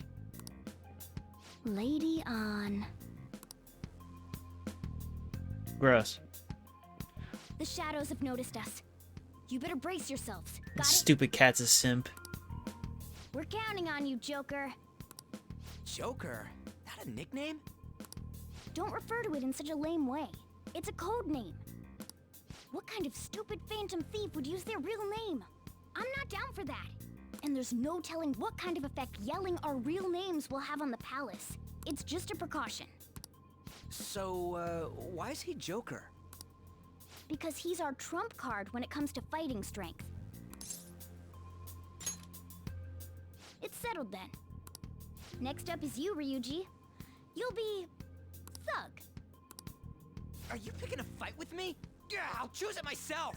Lady An. Gross. The shadows have noticed us. You better brace yourselves. Got it? Stupid cat's a simp. We're counting on you, Joker. Joker? That a nickname? Don't refer to it in such a lame way. It's a code name. What kind of stupid phantom thief would use their real name? I'm not down for that. And there's no telling what kind of effect yelling our real names will have on the palace. It's just a precaution. So, why is he Joker? Because he's our trump card when it comes to fighting strength. It's settled then. Next up is you, Ryuji. You'll be... Thug. Are you picking a fight with me? Yeah, I'll choose it myself!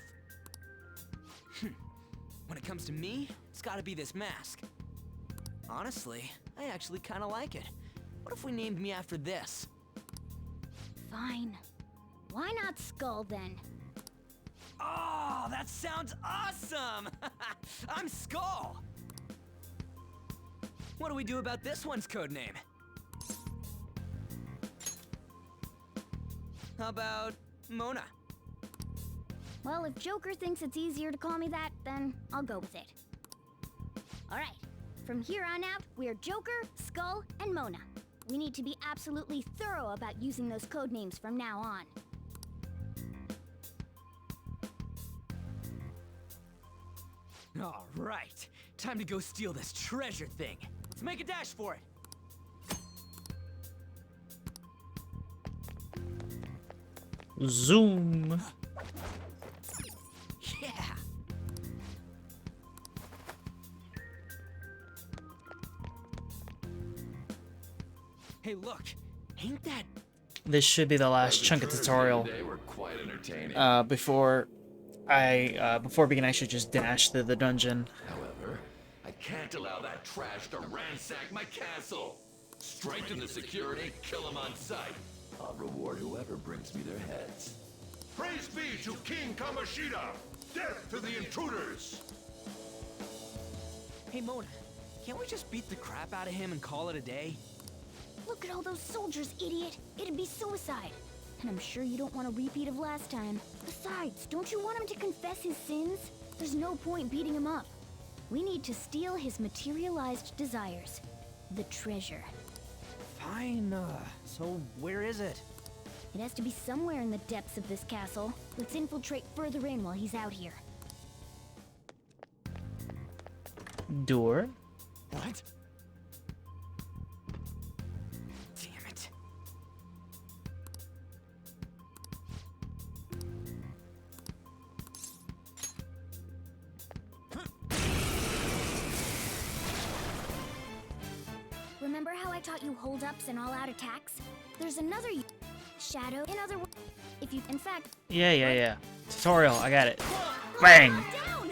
When it comes to me, it's gotta be this mask. Honestly, I actually kinda like it. What if we named me after this? Fine. Why not Skull then? Oh, that sounds awesome! I'm Skull! What do we do about this one's codename? How about Mona? Well, if Joker thinks it's easier to call me that, then I'll go with it. Alright, from here on out, we're Joker, Skull, and Mona. We need to be absolutely thorough about using those codenames from now on. Alright, time to go steal this treasure thing. Let's make a dash for it. Zoom. Yeah. Hey, look. Ain't that... This should be the last chunk of tutorial. Before we can actually just dash through the dungeon. However, I can't allow that trash to ransack my castle. Strengthen the security, kill them on sight. I'll reward whoever brings me their heads. Praise be to King Kamoshida! Death to the intruders! Hey, Mona. Can't we just beat the crap out of him and call it a day? Look at all those soldiers, idiot! It'd be suicide. And I'm sure you don't want a repeat of last time. Besides, don't you want him to confess his sins? There's no point beating him up. We need to steal his materialized desires. The treasure. Fine, so where is it? It has to be somewhere in the depths of this castle. Let's infiltrate further in while he's out here. Door? What? Damn it. Remember how I taught you hold-ups and all-out attacks? There's another shadow. In other words, if you, in fact... Yeah. Tutorial, I got it. Bang! Down!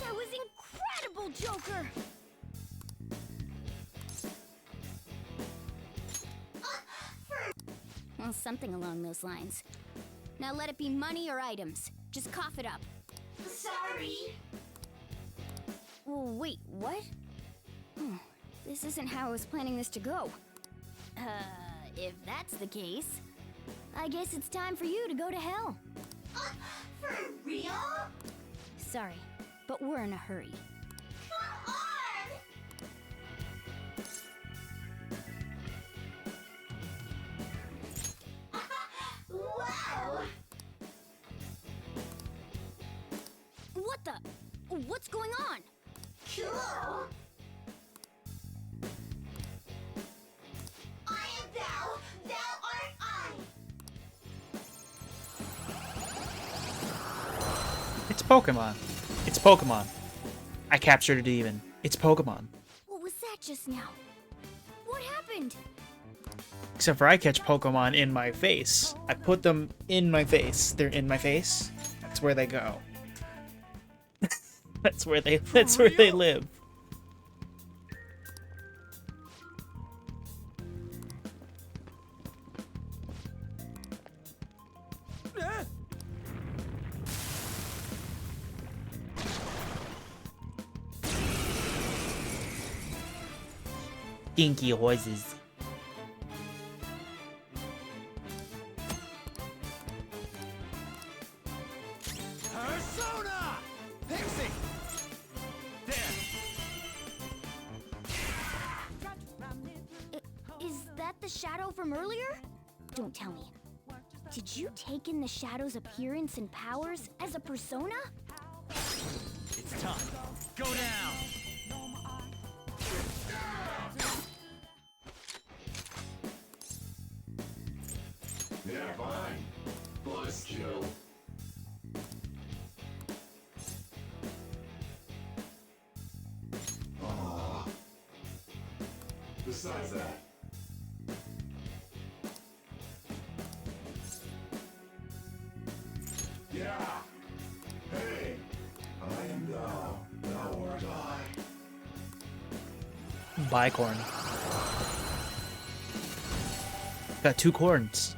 That was incredible, Joker! Well, something along those lines. Now let it be money or items. Just cough it up. Sorry. Oh, wait, what? This isn't how I was planning this to go. If that's the case, I guess it's time for you to go to hell. For real? Sorry, but we're in a hurry. Come on! Wow! What the? What's going on? Cool! I am thou, thou art I! It's Pokemon. It's Pokemon. I captured a demon. It's Pokemon. What was that just now? What happened? Except for I catch Pokemon in my face. I put them in my face. They're in my face. That's where they go. That's where they live. Stinky horses. Persona! Pixie! There! Is that the shadow from earlier? Don't tell me. Did you take in the shadow's appearance and powers as a persona? It's time. Go down! Yeah, fine. Buzz kill. Besides that. Yeah. Hey. I am thou. Thou art I. Bicorn. Got 2 corns.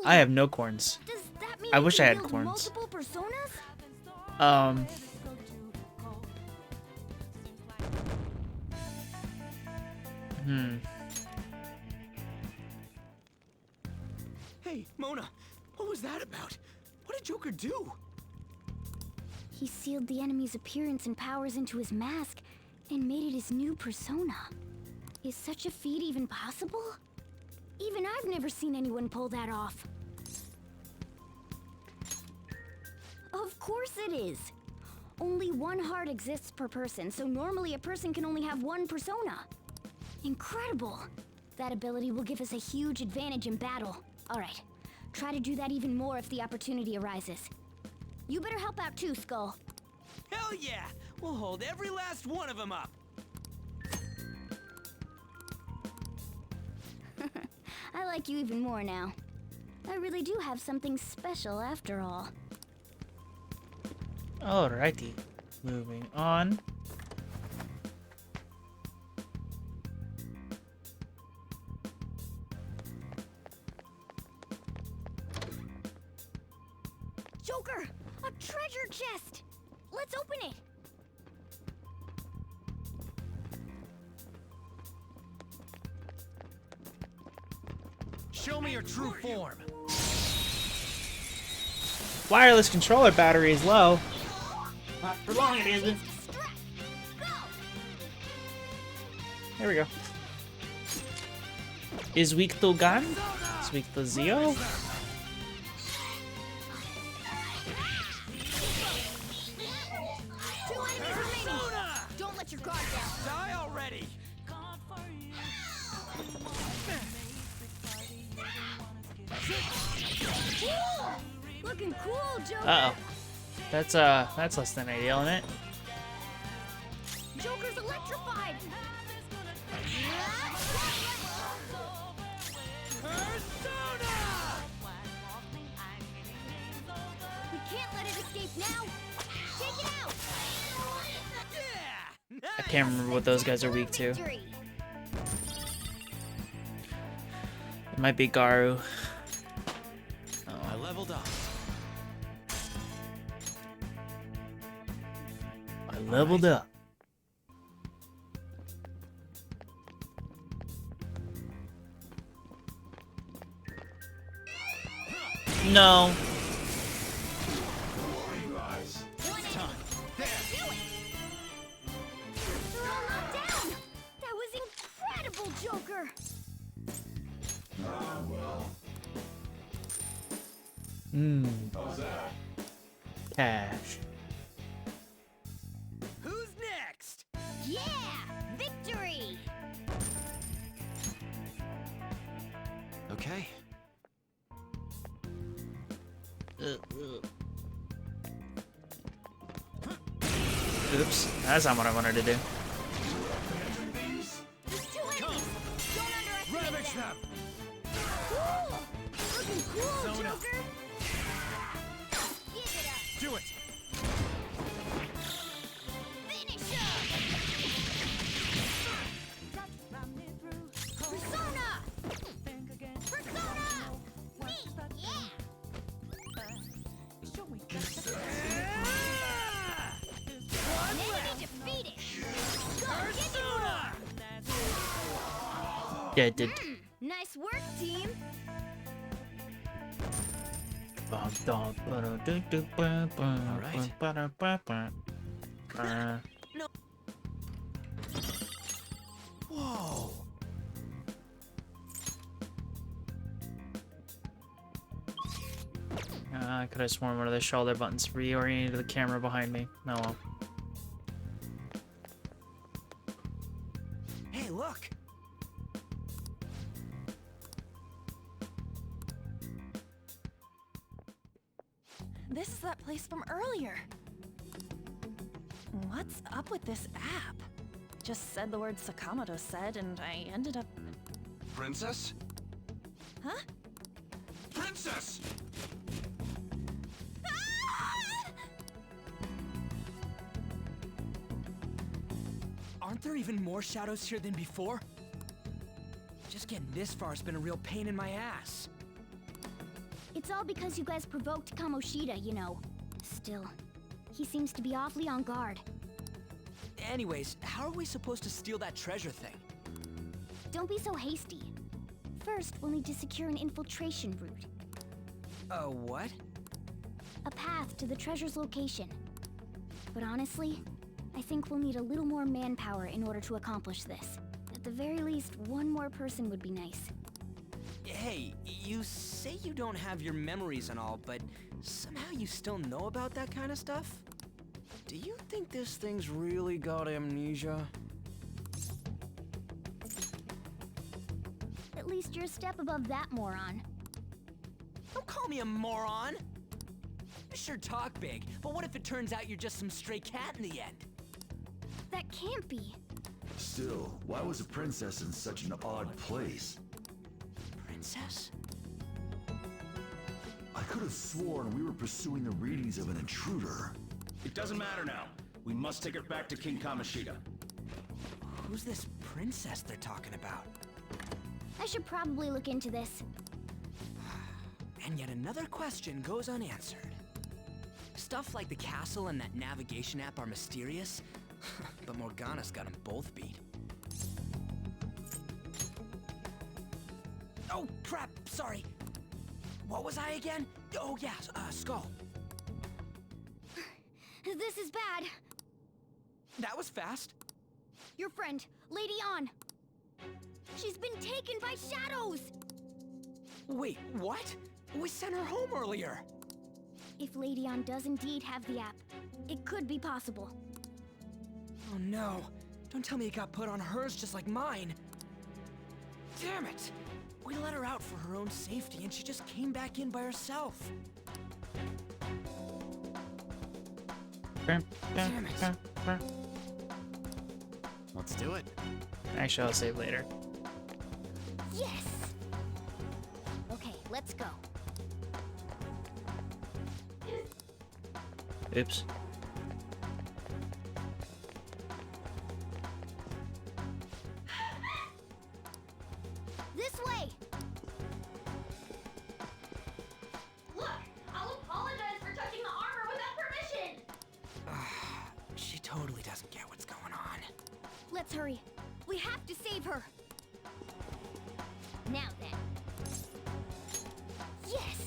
I have no corns. Does that mean I you wish can I had build corns. multiple personas? Hey, Mona, what was that about? What did Joker do? He sealed the enemy's appearance and powers into his mask and made it his new persona. Is such a feat even possible? Even I've never seen anyone pull that off. Of course it is. Only one heart exists per person, so normally a person can only have one persona. Incredible. That ability will give us a huge advantage in battle. All right, try to do that even more if the opportunity arises. You better help out too, Skull. Hell yeah! We'll hold every last one of them up! I like you even more now. I really do have something special after all. Alrighty. Moving on. Joker! A treasure chest! Let's open it! Show me your true form! Wireless controller battery is low. Not for long, it isn't. There we go. Is weak to Gan? Is weak to Zio? Don't let your guard down. Die already! Looking cool, Joker. Uh oh. That's less than ideal, isn't it? Joker's electrified. We can't let it escape now. Take it out. I can't remember what those guys are weak to. Victory. It might be Garu. I leveled up. I leveled up. No. They're all knocked down. That was incredible, Joker. Cash. Who's next? Yeah, victory. Okay. Oops, that's not what I wanted to do. There's two enemies. Don't underestimate them. Cool. Looking cool, Zona. Joker. Give it up. Do it! Finish him. Persona. Persona. Me. Yeah. Enemy defeated. Go get more. Yeah, it did. Nice work, team. Whoa. I could have sworn one of the shoulder buttons reoriented the camera behind me. No, well. Hey, look! This is that place from earlier. What's up with this app? Just said the word Sakamoto said, and I ended up... Princess? Huh? Princess! Aren't there even more shadows here than before? Just getting this far has been a real pain in my ass. It's all because you guys provoked Kamoshida, you know. Still, he seems to be awfully on guard. Anyways, how are we supposed to steal that treasure thing? Don't be so hasty. First, we'll need to secure an infiltration route. What? A path to the treasure's location. But honestly, I think we'll need a little more manpower in order to accomplish this. At the very least, one more person would be nice. Hey, you say you don't have your memories and all, but somehow you still know about that kind of stuff? Do you think this thing's really got amnesia? At least you're a step above that, moron. Don't call me a moron! You sure talk big, but what if it turns out you're just some stray cat in the end? That can't be. Still, why was a princess in such an odd place? Princess? I could have sworn we were pursuing the readings of an intruder. It doesn't matter now. We must take her back to King Kamoshida. Who's this princess they're talking about? I should probably look into this. And yet another question goes unanswered. Stuff like the castle and that navigation app are mysterious, but Morgana's got them both beat. Oh, crap, sorry. What was I again? Oh, yeah, Skull. This is bad. That was fast. Your friend, Lady An. She's been taken by shadows! Wait, what? We sent her home earlier. If Lady An does indeed have the app, it could be possible. Oh no. Don't tell me it got put on hers just like mine. Damn it! We let her out for her own safety and she just came back in by herself. Damn it. Let's do it. Actually, I'll save later. Yes! Okay, let's go. Oops. This way! Look! I'll apologize for touching the armor without permission! She totally doesn't get what's going on. Let's hurry. We have to save her. Now then. Yes!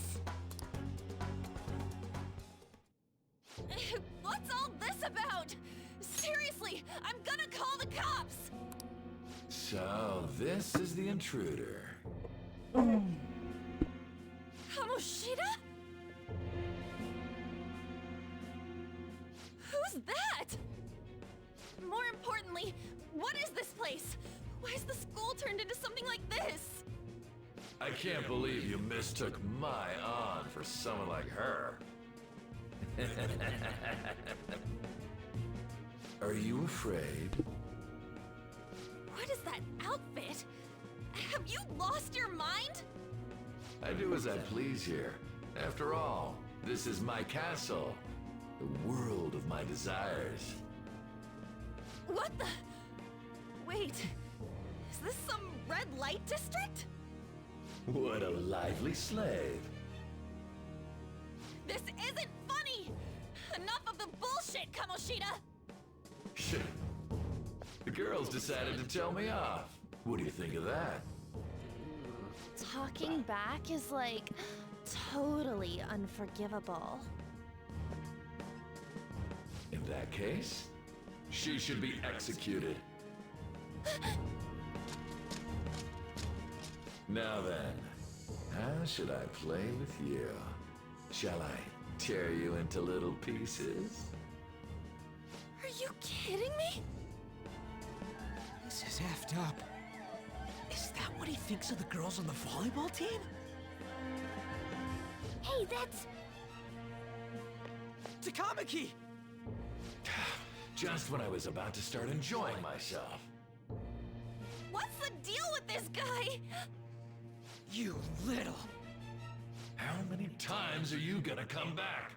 What's all this about? Seriously, I'm gonna call the cops! So, this is the intruder. Kamoshida? Who's that? More importantly, what is this place? Why is the school turned into something like this? I can't believe you mistook my An for someone like her. Are you afraid? What is that outfit? Have you lost your mind? I do as I please here. After all, this is my castle. The world of my desires. What the? Wait, is this some red light district? What a lively slave. This isn't funny! Enough of the bullshit, Kamoshida! The girls decided to tell me off. What do you think of that? Talking back is like totally unforgivable. In that case, she should be executed. Now then, how should I play with you? Shall I tear you into little pieces? Are you kidding me? This is effed up. Is that what he thinks of the girls on the volleyball team? Hey, that's... Takamaki! Just when I was about to start enjoying myself. What's the deal with this guy? You little... How many times are you gonna come back?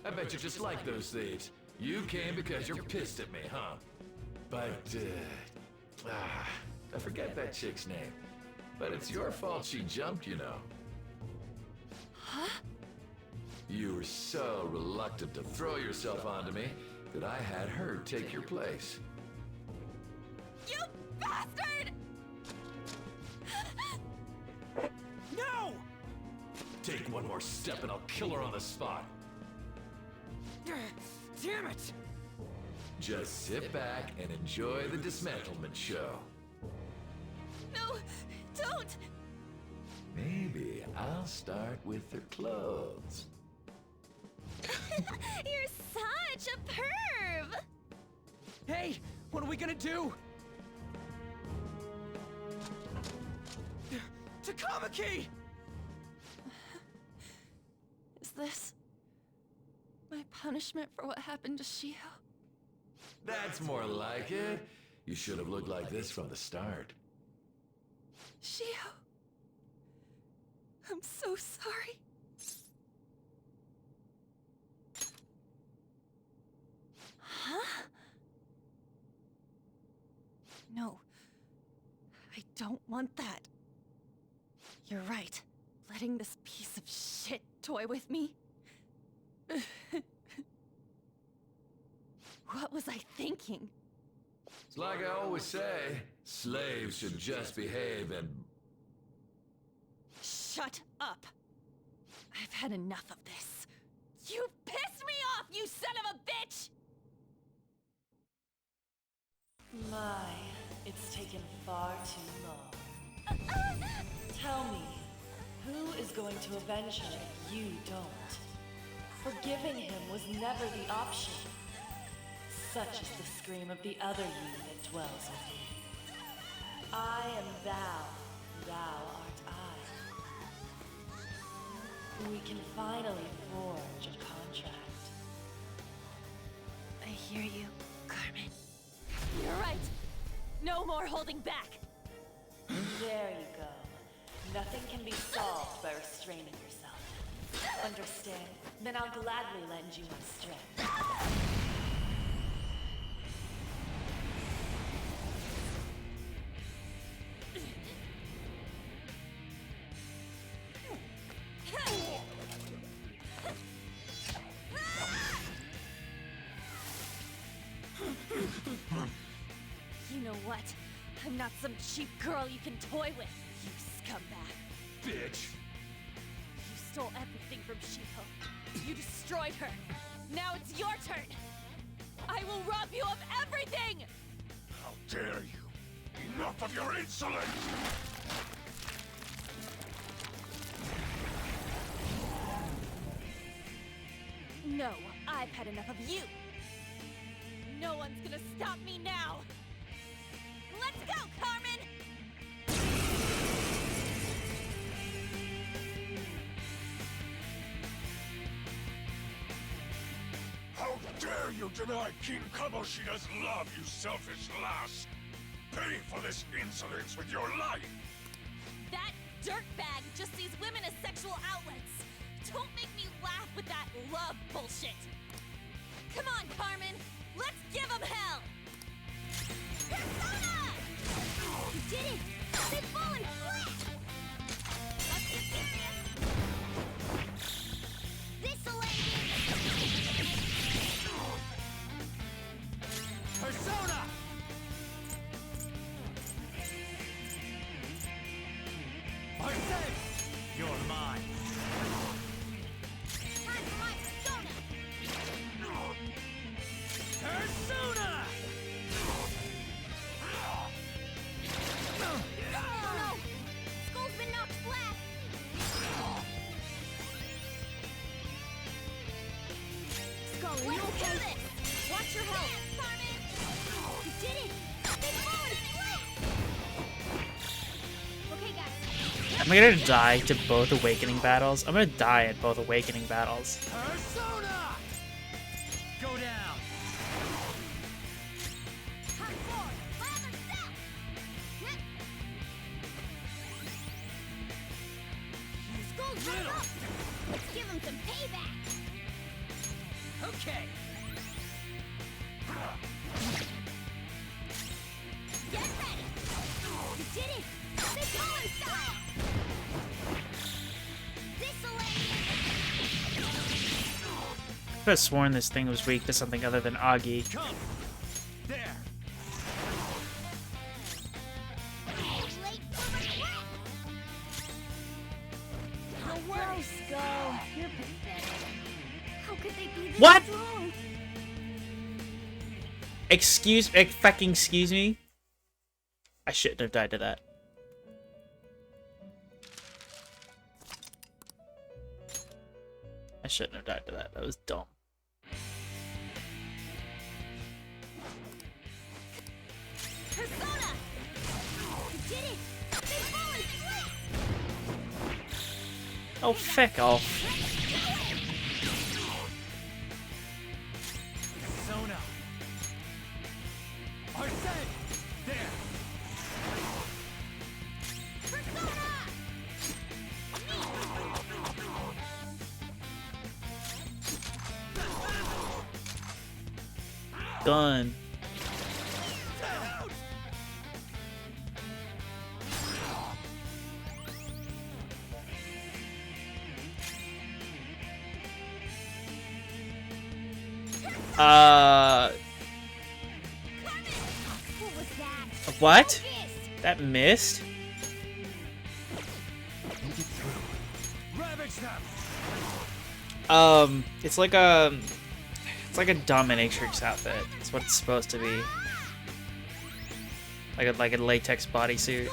I bet you just like those thieves. You came because you're pissed at me, huh? But, I forget that chick's name. But it's your fault she jumped, you know. Huh? You were so reluctant to throw yourself onto me that I had her take your place. You bastard! No! Take one more step and I'll kill her on the spot. Damn it! Just sit back and enjoy the dismantlement show. No, don't! Maybe I'll start with her clothes. You're such a perv! Hey, what are we gonna do? Takamaki! Is this my punishment for what happened to Shio? That's more like it. You should have looked like this from the start. Shio, I'm so sorry. Huh? No. I don't want that. You're right. Letting this piece of shit toy with me. What was I thinking? It's like I always say, slaves should just behave and... Shut up! I've had enough of this. You pissed me off, you son of a bitch! My, it's taken far too long. Tell me, who is going to avenge her if you don't? Forgiving him was never the option. Such is the scream of the other you that dwells within. I am thou, thou art I. We can finally forge a contract. I hear you, Carmen. You're right. No more holding back. There you go. Nothing can be solved by restraining yourself. Understand? Then I'll gladly lend you my strength. You know what? I'm not some cheap girl you can toy with, you scumbag. Bitch! You stole everything from Shiho. You destroyed her. Now it's your turn. I will rob you of everything! How dare you! Enough of your insolence! No, I've had enough of you. No one's gonna stop me now. Let's go, Carmen! How dare you deny King Kamoshida's love, you selfish lass! Pay for this insolence with your life! That dirtbag just sees women as sexual outlets. Don't make me laugh with that love bullshit. Come on, Carmen. Let's give him hell! Persona! You did it! They've fallen flat! Let's get serious! This'll end it! Persona! Arsene! You're mine. Time for my persona! Persona! Oh no! Skull's been knocked flat! Skull, are you okay? Watch your health! Dance, Carmen! You did it! They've fallen flat! Okay, guys. I'm gonna die to both Awakening battles. I'm gonna die at both Awakening battles. Persona! Go down. Hard forward! Lather south! Skull's right up! Let's give him some payback! Okay. Get ready! You did it! They call him style! This'll end it! I could have sworn this thing was weak to something other than Agi. Come. There. Late for regret! No worries, Skull. You're pathetic. How could they be this What? strong? Fucking excuse me? I shouldn't have died to that. I shouldn't have died to that. That was dumb. Persona! You did it! They've fallen flat! Oh, feck off. Persona. Arsene! There. Persona! Done. What was that? What? That missed? Ravage them. It's like a dominatrix outfit. It's what it's supposed to be. Like a latex bodysuit.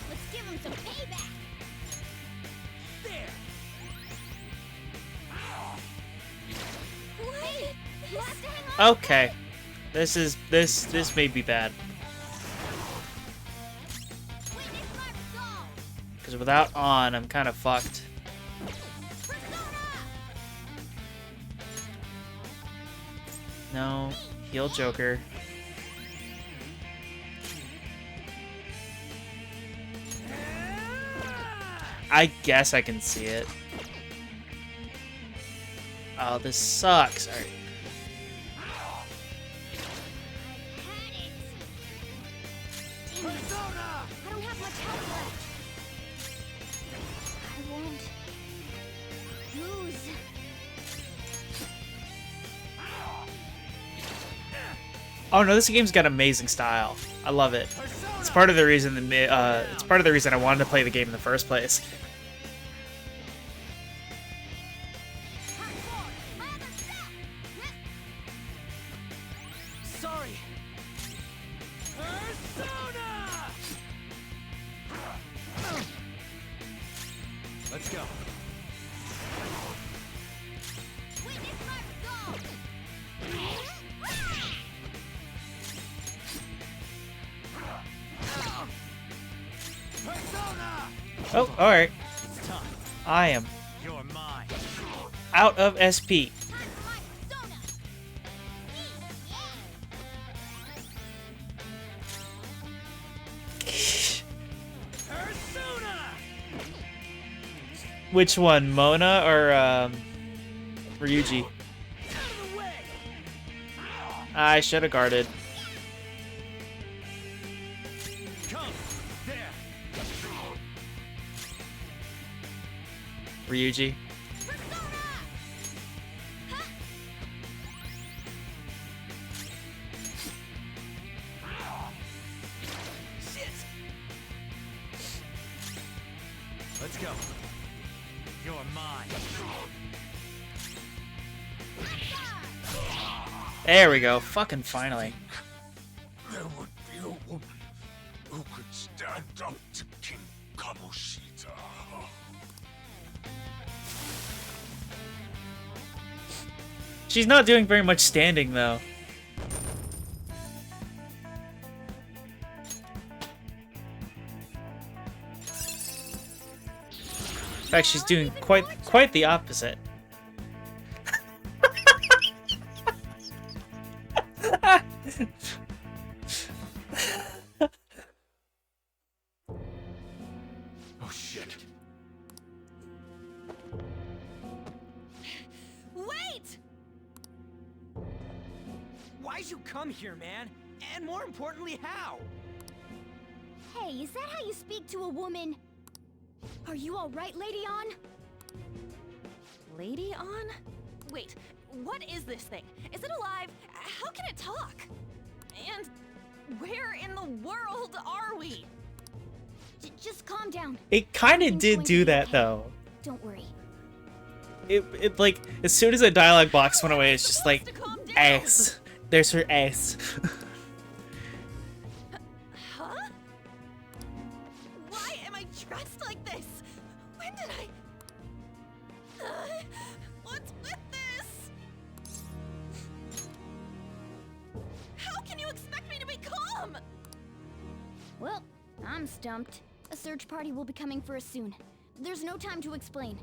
Let's give him some payback. Wait, you have to hang on. Okay. This may be bad. Because without on, I'm kind of fucked. No, heal Joker. I guess I can see it. Oh, this sucks. All right. I don't have much health left. I won't lose. Oh no, this game's got amazing style. I love it. It's part of the reason it's part of the reason I wanted to play the game in the first place. Sorry. Persona! Let's go. Oh, alright. I am out of SP. Which one, Mona or Ryuji? I should have guarded. Ryuji. Let's go. You're mine. There we go. Fucking finally. There would be a woman who could stand up to King Kamoshida. She's not doing very much standing though. In fact, she's doing quite the opposite. Oh shit. Wait! Why'd you come here, man? And more importantly, how? Hey, is that how you speak to a woman? Are you all right, Lady On? Lady On? Wait, what is this thing? Is it alive? How can it talk? And where in the world are we? Just calm down. It kind of did do that though. Don't worry. It like as soon as the dialogue box went away, it's just like ass. There's her ass. Huh? Why am I dressed like this? When did I... what's with this? How can you expect me to be calm? Well, I'm stumped. A search party will be coming for us soon. There's no time to explain.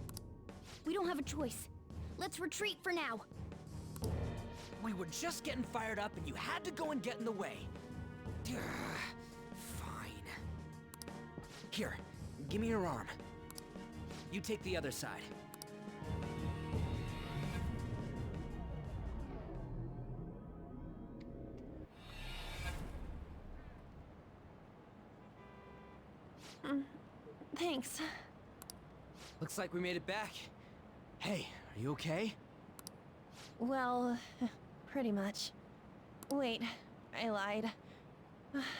We don't have a choice. Let's retreat for now. We were just getting fired up and you had to go and get in the way. Fine. Here, give me your arm. You take the other side. Thanks. Looks like we made it back. Hey, are you okay? Well, pretty much. Wait, I lied.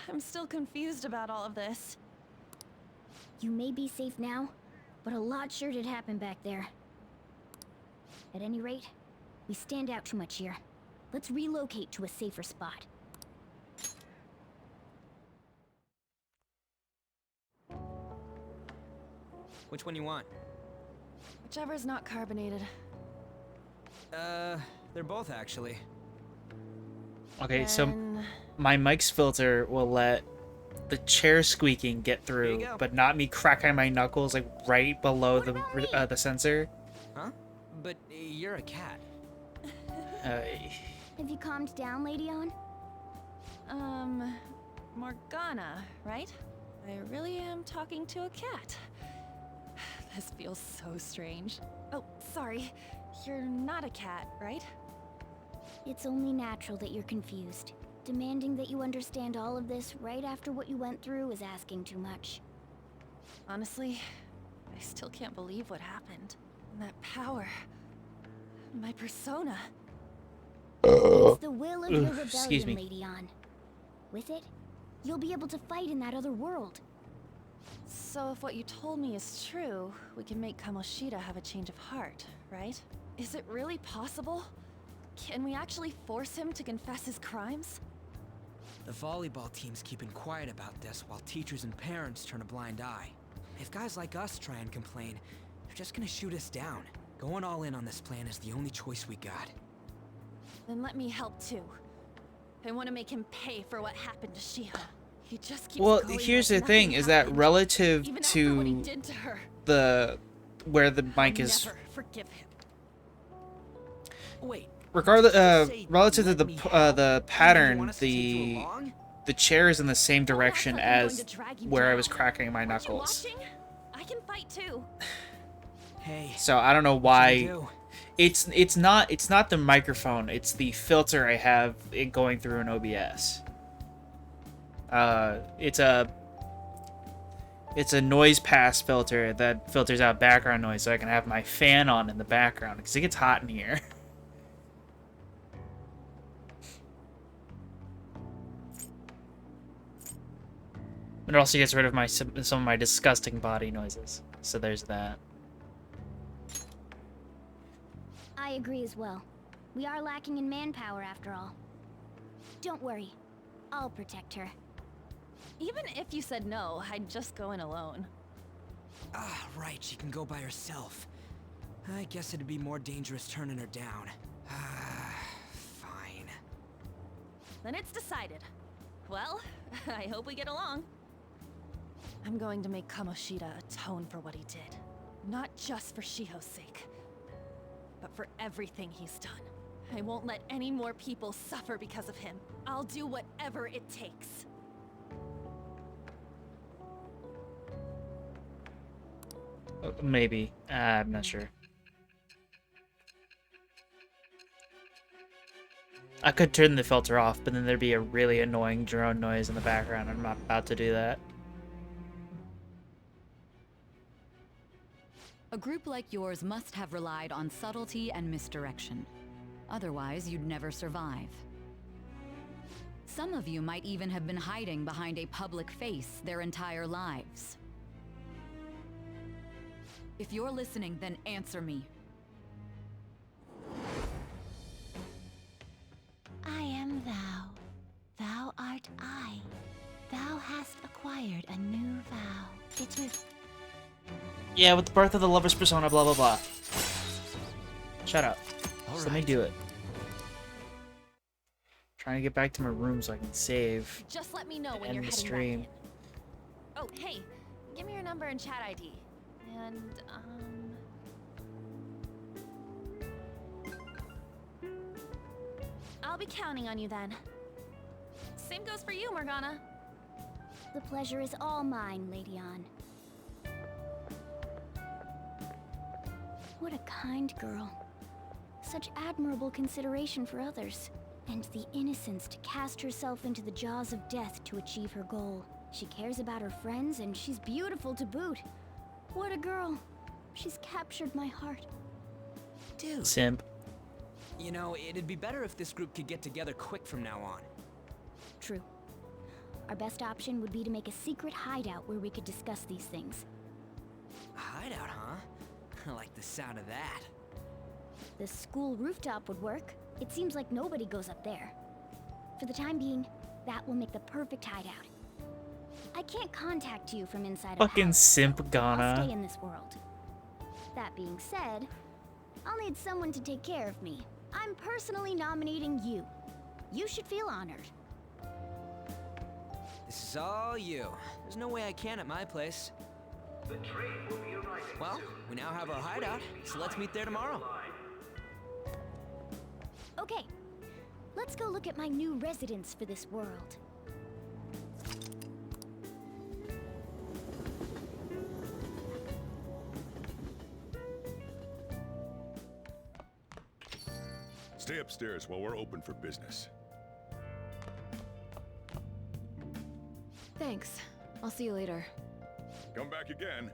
I'm still confused about all of this. You may be safe now, but a lot sure did happen back there. At any rate, we stand out too much here. Let's relocate to a safer spot. Which one you want? Whichever's not carbonated. They're both actually. Okay, so my mic's filter will let the chair squeaking get through, but not me cracking my knuckles like right below the sensor. Huh? But you're a cat. Have you calmed down, Lady On? Morgana, right? I really am talking to a cat. This feels so strange. Oh, sorry. You're not a cat, right? It's only natural that you're confused. Demanding that you understand all of this right after what you went through is asking too much. Honestly, I still can't believe what happened. And that power. My persona. It's the will of your excuse rebellion, me. Lady On. With it, you'll be able to fight in that other world. So if what you told me is true, we can make Kamoshida have a change of heart, right? Is it really possible? Can we actually force him to confess his crimes? The volleyball team's keeping quiet about this while teachers and parents turn a blind eye. If guys like us try and complain, they're just gonna shoot us down. Going all in on this plan is the only choice we got. Then let me help too. I want to make him pay for what happened to Shiho. He just keeps Well, going here's like the thing: nothing is that happened, relative even after what he to did to her. the where the mic is Never forgive him. Wait. regardless, relative to the pattern, the chair is in the same direction as where I was cracking my knuckles. I can fight too. Hey. So I don't know why. It's not the microphone. It's the filter I have it going through an OBS. It's a noise pass filter that filters out background noise, so I can have my fan on in the background because it gets hot in here. It also gets rid of some of my disgusting body noises. So there's that. I agree as well. We are lacking in manpower after all. Don't worry. I'll protect her. Even if you said no, I'd just go in alone. Ah, right, she can go by herself. I guess it'd be more dangerous turning her down. Fine. Then it's decided. Well, I hope we get along. I'm going to make Kamoshida atone for what he did. Not just for Shiho's sake, but for everything he's done. I won't let any more people suffer because of him. I'll do whatever it takes. Maybe. I'm not sure. I could turn the filter off, but then there'd be a really annoying drone noise in the background. I'm not about to do that. A group like yours must have relied on subtlety and misdirection. Otherwise, you'd never survive. Some of you might even have been hiding behind a public face their entire lives. If you're listening, then answer me. I am thou. Thou art I. Thou hast acquired a new vow. It is... Yeah, with the birth of the lover's persona, blah blah blah. Shut up. Just let me do it. Trying to get back to my room so I can save. Just let me know when End you're the heading stream. back in. Oh, hey, give me your number and chat ID. And, I'll be counting on you then. Same goes for you, Morgana. The pleasure is all mine, Lady On. What a kind girl. Such admirable consideration for others. And the innocence to cast herself into the jaws of death to achieve her goal. She cares about her friends, and she's beautiful to boot. What a girl. She's captured my heart. Dude. Simp. You know, it'd be better if this group could get together quick from now on. True. Our best option would be to make a secret hideout where we could discuss these things. A hideout, huh? I like the sound of that. The school rooftop would work. It seems like nobody goes up there. For the time being, that will make the perfect hideout. I can't contact you from inside of Fucking house. simp I'll Ghana. stay in this world. That being said, I'll need someone to take care of me. I'm personally nominating you. You should feel honored. This is all you. There's no way I can at my place. The train will be arriving Well, soon. we now have our hideout, so let's meet there tomorrow. Okay, let's go look at my new residence for this world. Stay upstairs while we're open for business. Thanks. I'll see you later. Come back again.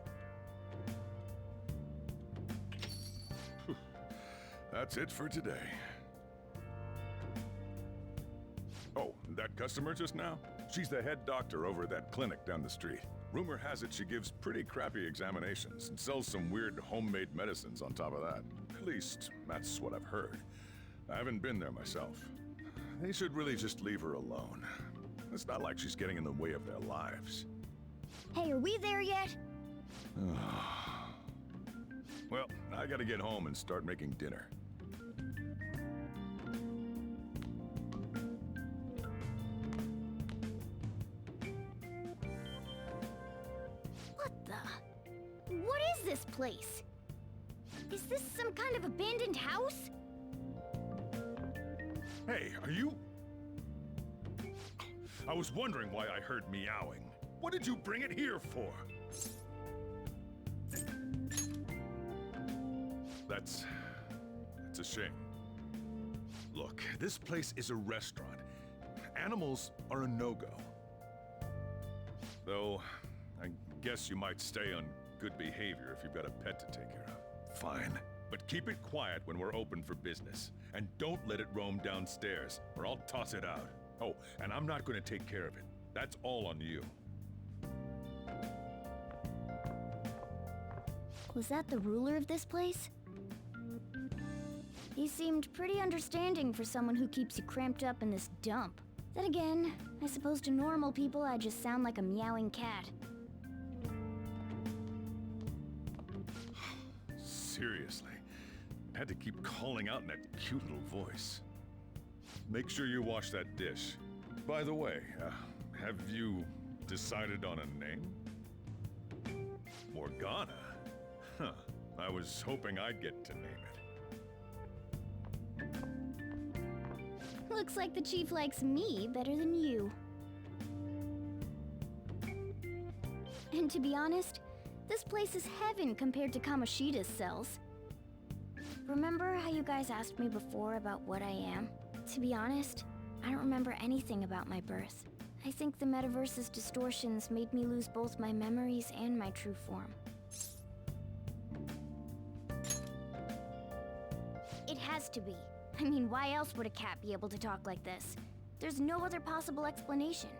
That's it for today. Oh, that customer just now? She's the head doctor over at that clinic down the street. Rumor has it she gives pretty crappy examinations and sells some weird homemade medicines on top of that. At least, that's what I've heard. I haven't been there myself. They should really just leave her alone. It's not like she's getting in the way of their lives. Hey, are we there yet? Well, I gotta get home and start making dinner. What the? What is this place? Is this some kind of abandoned house? Hey, are you... I was wondering why I heard meowing. What did you bring it here for? That's a shame. Look, this place is a restaurant. Animals are a no-go. Though, I guess you might stay on good behavior if you've got a pet to take care of. Fine. But keep it quiet when we're open for business. And don't let it roam downstairs, or I'll toss it out. Oh, and I'm not going to take care of it. That's all on you. Was that the ruler of this place? He seemed pretty understanding for someone who keeps you cramped up in this dump. Then again, I suppose to normal people I just sound like a meowing cat. Seriously. I had to keep calling out in that cute little voice. Make sure you wash that dish. By the way, have you decided on a name? Morgana? Huh. I was hoping I'd get to name it. Looks like the chief likes me better than you. And to be honest, this place is heaven compared to Kamoshida's cells. Remember how you guys asked me before about what I am? To be honest, I don't remember anything about my birth. I think the metaverse's distortions made me lose both my memories and my true form. It has to be. I mean, why else would a cat be able to talk like this? There's no other possible explanation.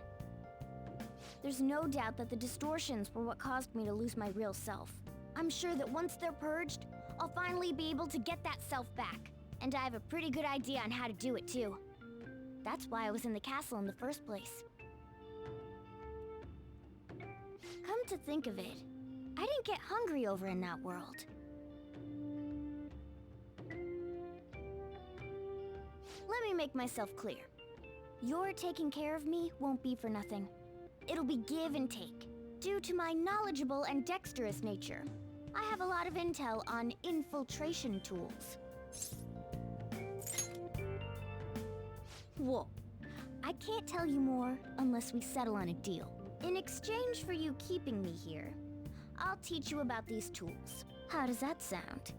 There's no doubt that the distortions were what caused me to lose my real self. I'm sure that once they're purged, I'll finally be able to get that self back. And I have a pretty good idea on how to do it too. That's why I was in the castle in the first place. Come to think of it, I didn't get hungry over in that world. Let me make myself clear. Your taking care of me won't be for nothing. It'll be give and take. Due to my knowledgeable and dexterous nature, I have a lot of intel on infiltration tools. Whoa. I can't tell you more unless we settle on a deal. In exchange for you keeping me here, I'll teach you about these tools. How does that sound?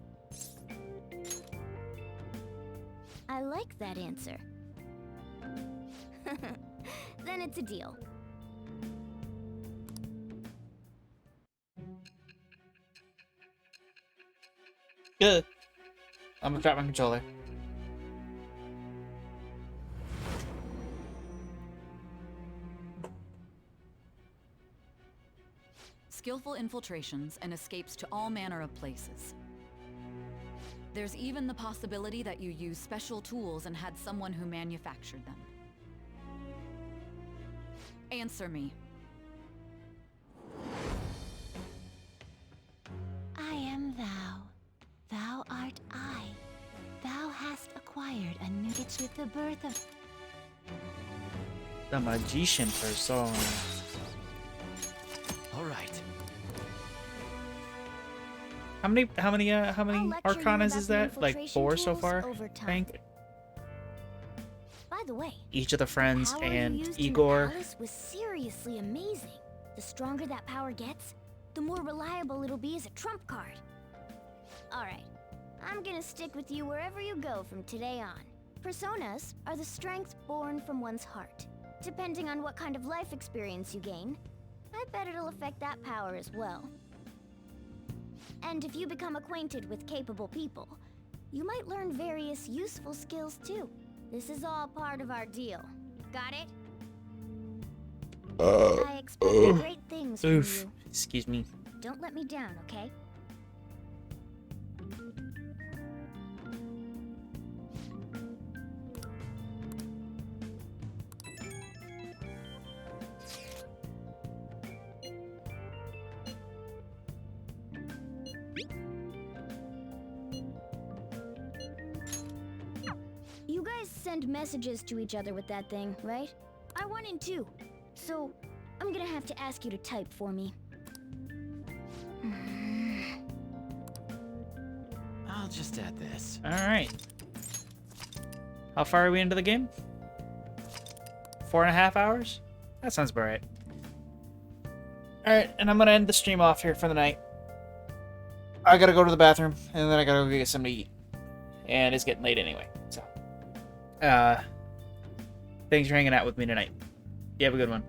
I like that answer. Then it's a deal. Good. I'm gonna drop my controller. Skillful infiltrations and escapes to all manner of places. There's even the possibility that you used special tools and had someone who manufactured them. Answer me. I am thou. Thou art I. Thou hast acquired a new itch with the birth of... The magician persona. All right. How many arcanas is that? Like 4 so far, I think. By the way, Each of the friends power you and used in the Igor. palace was seriously amazing. The stronger that power gets, the more reliable it'll be as a trump card. Alright, I'm gonna stick with you wherever you go from today on. Personas are the strength born from one's heart. Depending on what kind of life experience you gain, I bet it'll affect that power as well. And if you become acquainted with capable people, you might learn various useful skills too. This is all part of our deal. Got it? I expect great things from Oof. you. Excuse me. Don't let me down, okay? You guys send messages to each other with that thing, right? I want in too. So, I'm gonna have to ask you to type for me. I'll just add this. Alright. How far are we into the game? 4.5 hours? That sounds about right. Alright, and I'm gonna end the stream off here for the night. I gotta go to the bathroom, and then I gotta go get something to eat. And it's getting late anyway, so. Thanks for hanging out with me tonight. You have a good one.